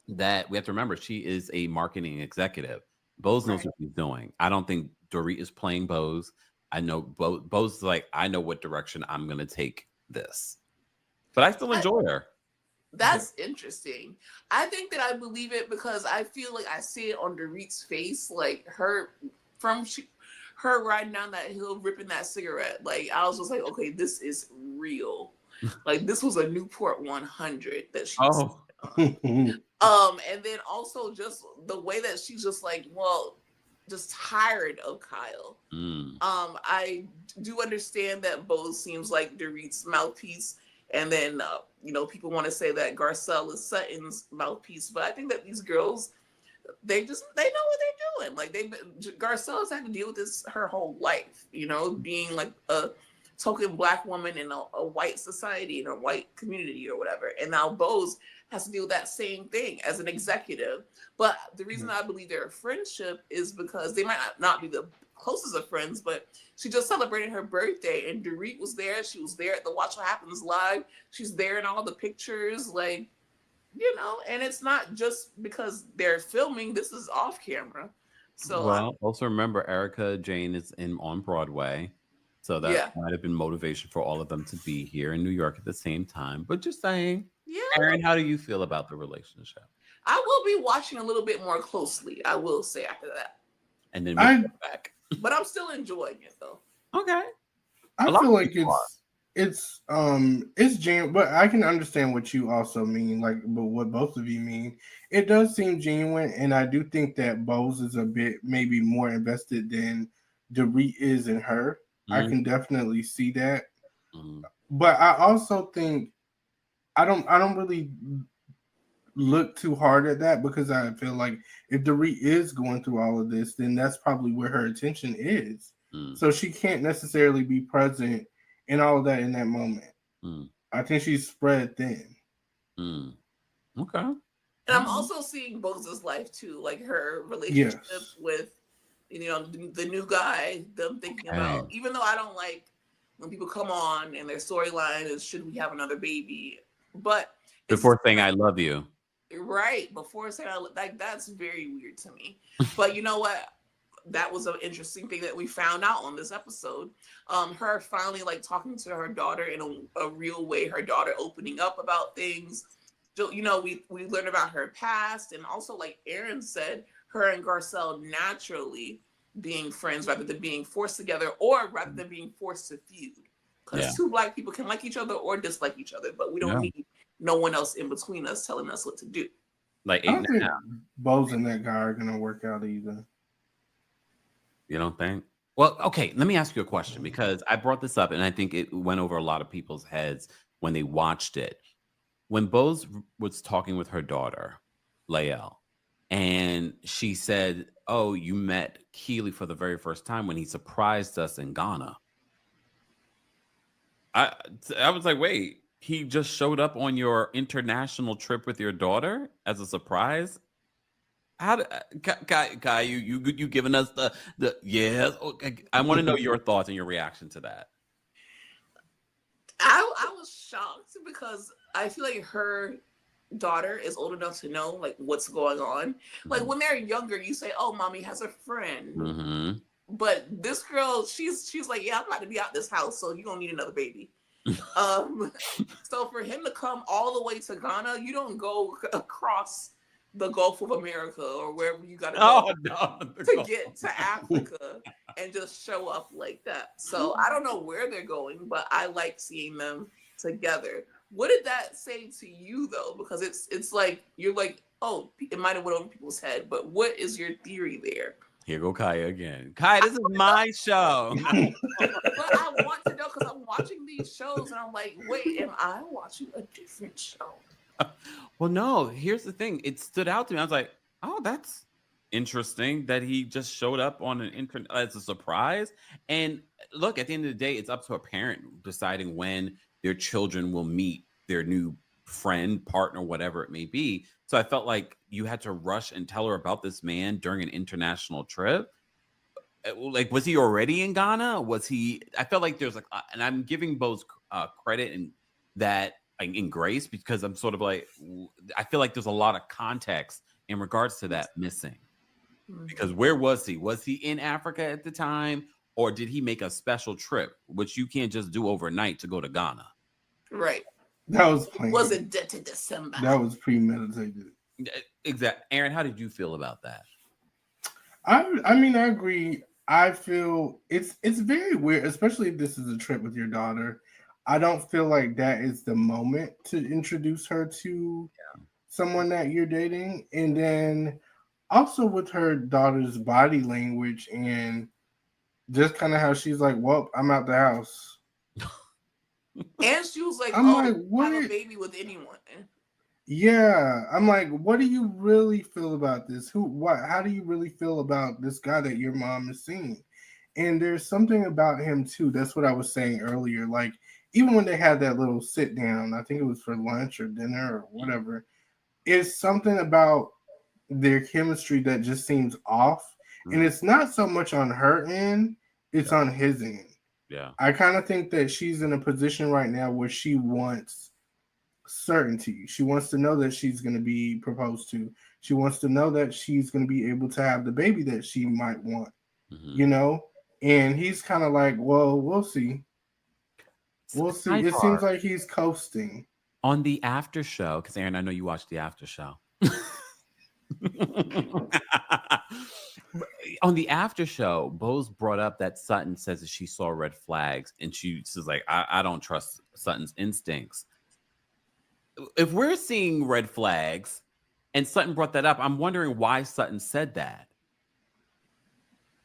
B: that we have to remember she is a marketing executive. Boz knows what he's doing. I don't think Dorit is playing Boz. I know Boz is like, I know what direction I'm going to take this. But I still enjoy her.
D: That's interesting. I think that I believe it because I feel like I see it on Dorit's face, like her riding down that hill, ripping that cigarette. Like I was just like, okay, this is real. Like this was a Newport 100 that she was on. And then also just the way that she's just like, well, just tired of Kyle. I do understand that Boz seems like Dorit's mouthpiece. And then, people want to say that Garcelle is Sutton's mouthpiece. But I think that these girls, they know what they're doing. Like Garcelle has had to deal with this her whole life, being like a token Black woman in a white society, in a white community or whatever. And now Boz has to deal with that same thing as an executive. But the reason I believe they're a friendship is because they might not be the closest of friends, but she just celebrated her birthday and Dorit was there. She was there at the Watch What Happens Live. She's there in all the pictures, and it's not just because they're filming. This is off camera. So
B: also remember Erica Jane is on Broadway. So that might have been motivation for all of them to be here in New York at the same time. But just saying, Erin, how do you feel about the relationship?
D: I will be watching a little bit more closely, I will say, after that.
B: And then we'll go back.
D: But I'm still enjoying it though.
B: Okay.
C: I feel like it's genuine, but I can understand what you also mean, but what both of you mean. It does seem genuine, and I do think that Boz is a bit maybe more invested than Dorit is in her. I can definitely see that. But I also think I don't really look too hard at that, because I feel like if Dorit is going through all of this, then that's probably where her attention is. So she can't necessarily be present in all of that in that moment. I think she's spread thin.
B: Okay.
D: And I'm also seeing Boz's life too, like her relationship with the new guy, them thinking about, even though I don't like when people come on and their storyline is, should we have another baby? But
B: before saying I love you.
D: Right. Before saying that's very weird to me. But you know what? that was an interesting thing that we found out on this episode. Her finally like talking to her daughter in a real way, her daughter opening up about things. So, you know, we learned about her past, and also like Aaron said, her and Garcelle naturally being friends rather than being forced together, or rather than being forced to feud. Because two Black people can like each other or dislike each other, but we don't need no one else in between us telling us what to do.
B: Like
C: I don't think Boz and that guy are gonna work out either.
B: You don't think? Well, okay, let me ask you a question, because I brought this up and I think it went over a lot of people's heads when they watched it. When Boz was talking with her daughter, Lael, and she said, "Oh, you met Keely for the very first time when he surprised us in Ghana." I was like, wait, he just showed up on your international trip with your daughter as a surprise? How Kai, you giving us the yes? Okay. I want to know your thoughts and your reaction to that.
D: I was shocked because I feel like her daughter is old enough to know like what's going on. Like when they're younger, you say, "Oh, mommy has a friend," but this girl, she's like, "Yeah, I'm about to be out this house, so you're gonna need another baby." So for him to come all the way to Ghana, you don't go across the Gulf of America or wherever you gotta go to get to Africa and just show up like that. So I don't know where they're going, but I like seeing them together. What did that say to you though? Because it's like you're like, oh, it might have went over people's head, but what is your theory there?
B: Here go Kaya again. Kaya, this is my show.
D: But I want to know because I'm watching these shows and I'm like, wait, am I watching a different show?
B: Well, no, here's the thing. It stood out to me. I was like, oh, that's interesting that he just showed up on an internet as a surprise. And look, at the end of the day, it's up to a parent deciding when their children will meet their new friend, partner, whatever it may be. So I felt like you had to rush and tell her about this man during an international trip. Like, was he already in Ghana? Was he? I felt like there's like, and I'm giving Boz credit and that in grace, because I'm sort of like, I feel like there's a lot of context in regards to that missing. Because where was he? Was he in Africa at the time, or did he make a special trip, which you can't just do overnight to go to Ghana?
D: Right.
C: That was planned.
D: Was it to December?
C: That was premeditated.
B: Exactly. Aaron, how did you feel about that?
C: I mean, I agree. I feel it's very weird, especially if this is a trip with your daughter. I don't feel like that is the moment to introduce her to someone that you're dating. And then also with her daughter's body language and just kind of how she's like, well, I'm out the house.
D: And she was like,
C: I'm like, what?
D: Have a baby with anyone.
C: Yeah. I'm like, what do you really feel about this? How do you really feel about this guy that your mom is seeing? And there's something about him too. That's what I was saying earlier. Like, even when they had that little sit down, I think it was for lunch or dinner or whatever, it's something about their chemistry that just seems off. And it's not so much on her end, it's on his end.
B: Yeah.
C: I kind of think that she's in a position right now where she wants certainty. She wants to know that she's going to be proposed to. She wants to know that she's going to be able to have the baby that she might want, you know? And he's kind of like, well, we'll see. We'll see. It seems like he's coasting.
B: On the after show, because Aaron, I know you watched the after show. On the after show, Boz brought up that Sutton says that she saw red flags, and she says like, I don't trust Sutton's instincts. If we're seeing red flags, and Sutton brought that up, I'm wondering why Sutton said that.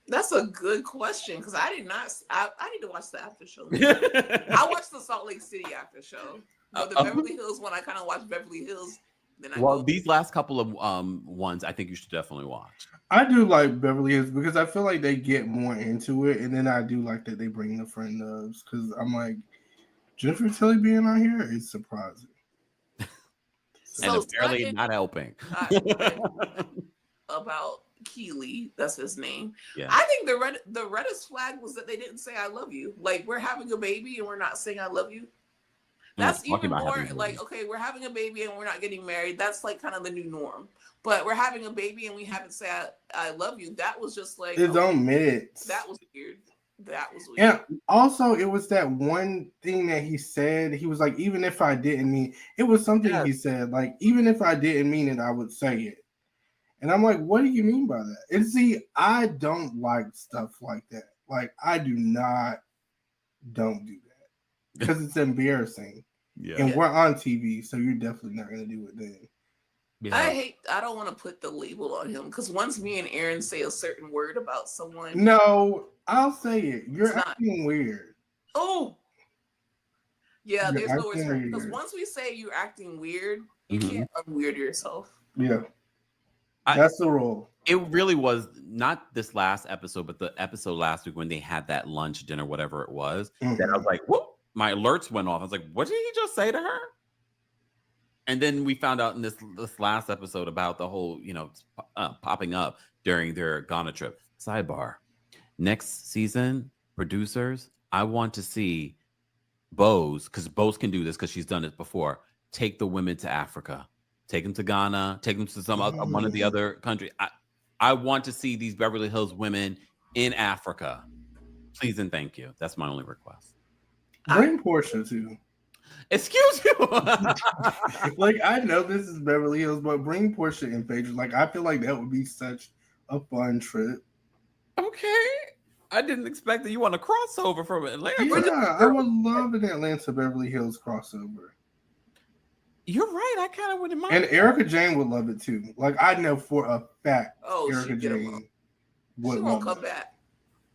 D: That's a good question, because I did not. I need to watch the after show. I watched the Salt Lake City after show. But the Beverly Hills one, I kind of watched Beverly Hills. Then
B: these last couple of ones, I think you should definitely watch.
C: I do like Beverly Hills because I feel like they get more into it, and then I do like that they bring the friend loves, because I'm like, Jennifer Tilly being on here is surprising.
B: And apparently not helping.
D: About Keely, that's his name.
B: Yeah.
D: I think the reddest flag was that they didn't say I love you. Like, we're having a baby and we're not saying I love you. That's even more like, okay, we're having a baby and we're not getting married. That's like kind of the new norm. But we're having a baby and we haven't said I love you. That was just like
C: his own minutes.
D: That was weird. That was weird.
C: And also, it was that one thing that he said. He was like, even if I didn't mean it, was something he said, like, even if I didn't mean it, I would say it. And I'm like, what do you mean by that? And see, I don't like stuff like that. Like, I don't do that because it's embarrassing. Yeah. And we're on TV, so you're definitely not going to do it then.
D: Yeah. I don't want to put the label on him because once me and Aaron say a certain word about someone.
C: No, I'll say it. You're acting weird.
D: Oh. Yeah, there's no words for it. Because once we say you're acting weird, you can't unweird yourself.
C: Yeah. That's the rule.
B: It really was not this last episode, but the episode last week when they had that lunch, dinner, whatever it was. That I was like, whoop, my alerts went off. I was like, what did he just say to her? And then we found out in this last episode about the whole, popping up during their Ghana trip. Sidebar. Next season, producers, I want to see Boz, because Boz can do this because she's done it before, take the women to Africa. Take them to Ghana. Take them to one of the other countries. I want to see these Beverly Hills women in Africa. Please and thank you. That's my only request.
C: Bring Porsha too.
B: Excuse you.
C: Like, I know this is Beverly Hills, but bring Porsha and Phaedra. Like, I feel like that would be such a fun trip.
B: Okay. I didn't expect that you want a crossover from Atlanta.
C: Yeah, I would love an Atlanta Beverly Hills crossover.
B: You're right. I kind of wouldn't mind.
C: And Erica Jane would love it too. Like, I know for a fact Erica
D: Jane would love come back.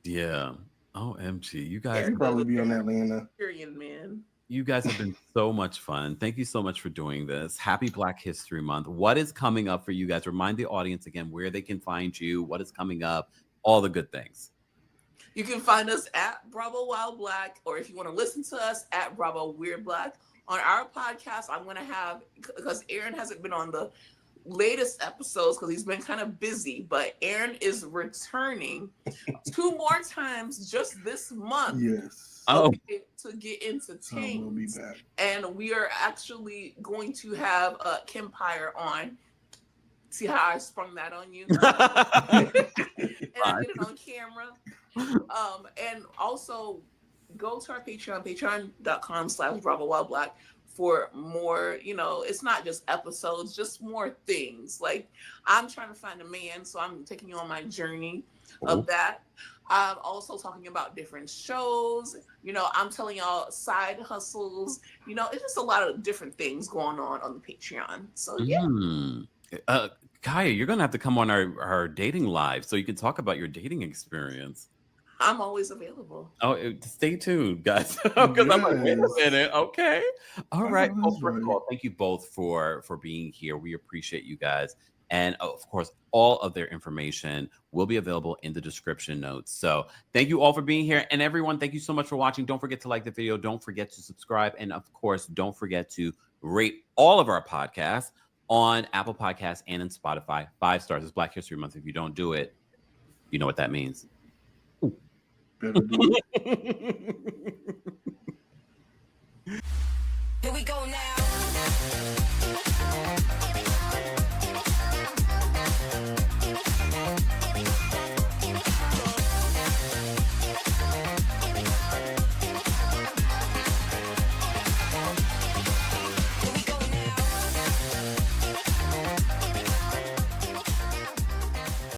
B: Yeah. OMG. You guys
C: would probably be on Atlanta.
D: Period, man.
B: You guys have been so much fun. Thank you so much for doing this. Happy Black History Month. What is coming up for you guys? Remind the audience again where they can find you, what is coming up, all the good things.
D: You can find us at Bravo Wild Black, or if you want to listen to us at Bravo Weird Black. On our podcast, I'm going to have, because Aaron hasn't been on the latest episodes because he's been kind of busy, but Aaron is returning 2 more times just this month.
C: Yes.
D: To get entertained.
C: We'll be back.
D: And we are actually going to have Kempire on. See how I sprung that on you? And I did it on camera. And also go to our Patreon, patreon.com/BravoWildBlack for more, it's not just episodes, just more things. Like, I'm trying to find a man, so I'm taking you on my journey of that. I'm also talking about different shows. I'm telling y'all side hustles. It's just a lot of different things going on the Patreon. So, yeah.
B: Kaya, you're going to have to come on our dating live so you can talk about your dating experience.
D: I'm always available.
B: Oh, stay tuned, guys. Because I'm like, wait a minute. Okay. All right. Well, first of all, thank you both for being here. We appreciate you guys. And of course, all of their information will be available in the description notes. So thank you all for being here. And everyone, thank you so much for watching. Don't forget to like the video. Don't forget to subscribe. And of course, don't forget to rate all of our podcasts on Apple Podcasts and in Spotify. 5 stars. It's Black History Month. If you don't do it, you know what that means.
C: Better do it.
A: Here we go now.